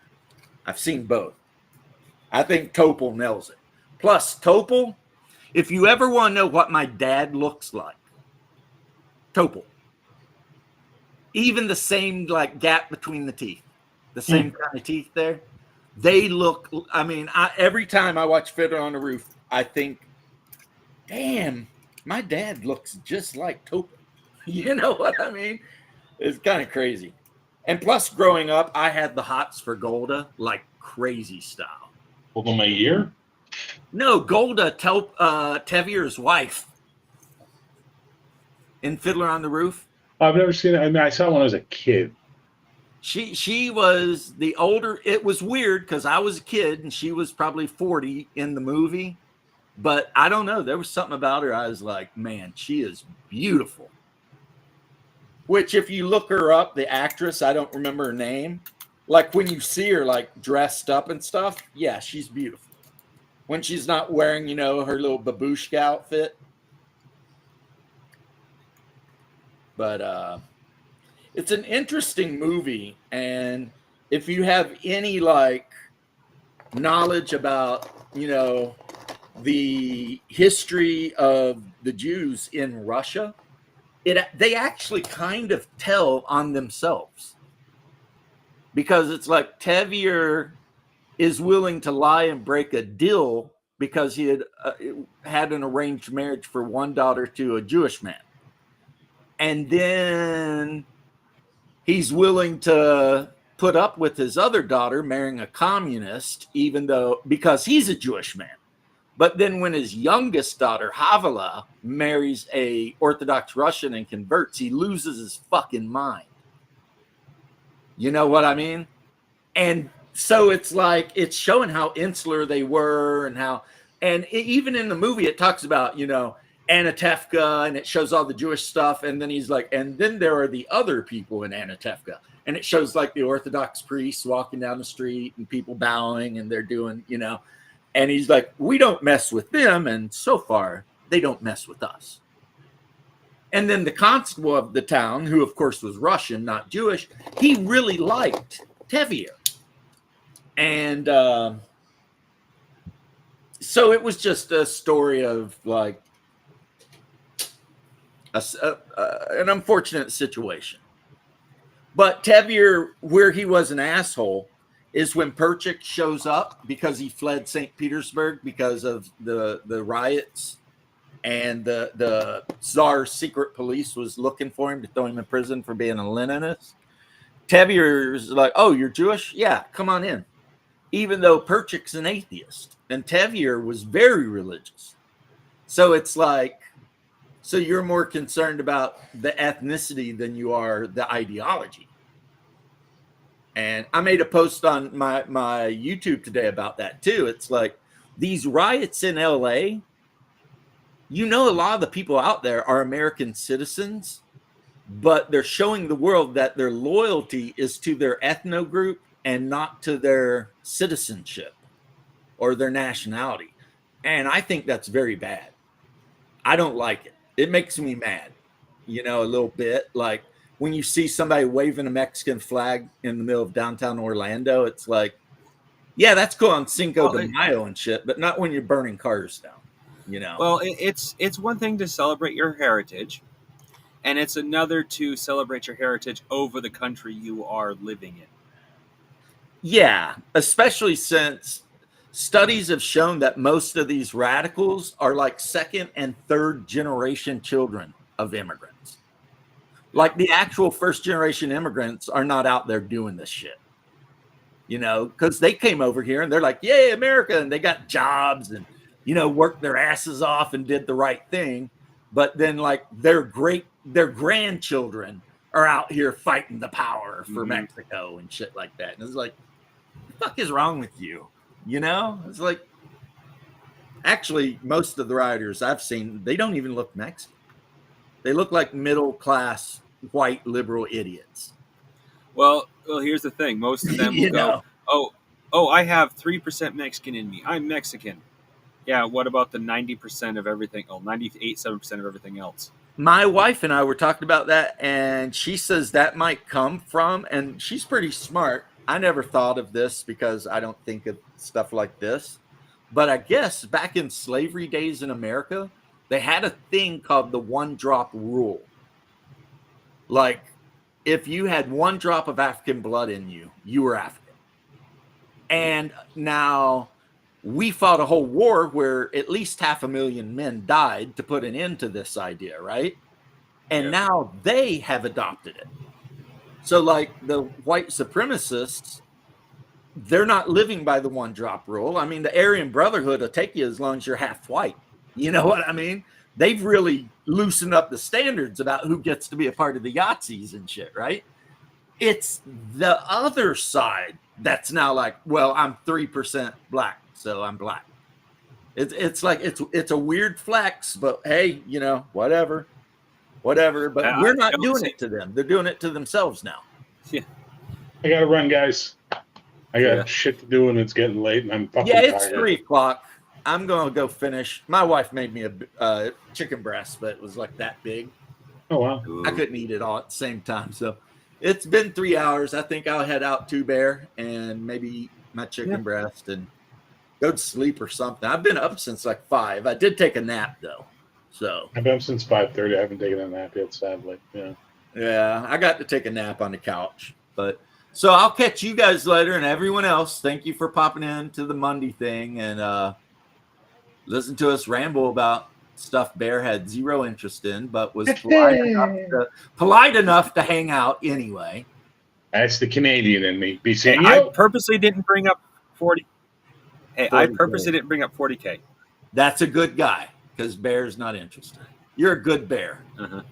I've seen both. I think Topol nails it. Plus, Topol, if you ever want to know what my dad looks like, Topol. Even the same like gap between the teeth, the same kind of teeth there. They look, I mean, every time I watch Fiddler on the Roof, I think, damn, my dad looks just like Topol. You know what I mean? It's kind of crazy. And plus, growing up, I had the hots for Golda, like crazy style. Hold on my ear? No, Golda, Tevye's wife in Fiddler on the Roof. I've never seen it. I mean, I saw it when I was a kid. She was the older. It was weird because I was a kid and she was probably 40 in the movie. But I don't know. There was something about her. I was like, man, she is beautiful. Which, if you look her up, the actress, I don't remember her name. Like when you see her like dressed up and stuff, yeah, she's beautiful. when she's not wearing, her little babushka outfit. But it's an interesting movie, and if you have any knowledge about, the history of the Jews in Russia, they actually kind of tell on themselves, because it's like Tevye is willing to lie and break a deal because he had an arranged marriage for one daughter to a Jewish man. And then he's willing to put up with his other daughter marrying a communist, because he's a Jewish man. But then when his youngest daughter, Havilah, marries a Orthodox Russian and converts, he loses his fucking mind. You know what I mean? And so it's showing how insular they were, and even in the movie, it talks about, Anatevka, and it shows all the Jewish stuff. And then he's like, and then there are the other people in Anatevka. And it shows the Orthodox priests walking down the street and people bowing, and they're doing, and he's like, we don't mess with them. And so far, they don't mess with us. And then the constable of the town, who of course was Russian, not Jewish, he really liked Tevye. And so it was just a story of an unfortunate situation. But Tevye, where he was an asshole, is when Perchik shows up because he fled St. Petersburg because of the riots, and the Tsar's secret police was looking for him to throw him in prison for being a Leninist. Tevye is like, oh, you're Jewish? Yeah, come on in. Even though Perchik's an atheist, and Tevye was very religious. So it's like, so you're more concerned about the ethnicity than you are the ideology. And I made a post on my YouTube today about that too. It's like these riots in LA, a lot of the people out there are American citizens, but they're showing the world that their loyalty is to their ethno group and not to their citizenship or their nationality. And I think that's very bad. I don't like it. It makes me mad, a little bit. Like when you see somebody waving a Mexican flag in the middle of downtown Orlando, it's like, yeah, that's cool on Cinco de Mayo and shit, but not when you're burning cars down, Well, it's one thing to celebrate your heritage, and it's another to celebrate your heritage over the country you are living in. Yeah, especially since studies have shown that most of these radicals are like second and third generation children of immigrants. Like the actual first generation immigrants are not out there doing this shit, because they came over here and they're like, yay, America. And they got jobs and, worked their asses off and did the right thing. But then their grandchildren are out here fighting the power for Mexico and shit like that. And it's like, what the fuck is wrong with you? It's like, actually, most of the rioters I've seen, they don't even look Mexican. They look like middle-class, white, liberal idiots. Well, here's the thing. Most of them will go, oh, I have 3% Mexican in me. I'm Mexican. Yeah, what about the 90% of everything? Oh, 7% of everything else. My wife and I were talking about that, and she says that might come from, and she's pretty smart. I never thought of this because I don't think of stuff like this. But I guess back in slavery days in America, they had a thing called the one-drop rule. Like, if you had one drop of African blood in you, you were African. And now we fought a whole war where at least 500,000 men died to put an end to this idea, right? And now they have adopted it. So like the white supremacists, they're not living by the one drop rule. I mean, the Aryan Brotherhood will take you as long as you're half white. You know what I mean? They've really loosened up the standards about who gets to be a part of the Yahtzees and shit, right? It's the other side that's now like, well, I'm 3% black, so I'm black. It's like it's a weird flex, but hey, whatever. But we're not doing it to them. They're doing it to themselves now. Yeah. I gotta run, guys. I got shit to do, and it's getting late, and I'm fucking tired. It's 3:00. I'm gonna go finish. My wife made me a chicken breast, but it was like that big. Oh wow. I couldn't eat it all at the same time. So it's been 3 hours. I think I'll head out to Bear and maybe eat my chicken breast and go to sleep or something. I've been up since like 5. I did take a nap though. So I've been up since 5:30. I haven't taken a nap yet, sadly. yeah, I got to take a nap on the couch. But so I'll catch you guys later, and everyone else. Thank you for popping in to the Monday thing and listen to us ramble about stuff Bear had zero interest in, but was polite enough to hang out anyway. That's the Canadian in me. Be Hey, saying, I yo, purposely didn't bring up 40. Hey, I 40K. purposely didn't bring up 40K. That's a good guy because Bear's not interested. You're a good bear. Uh-huh.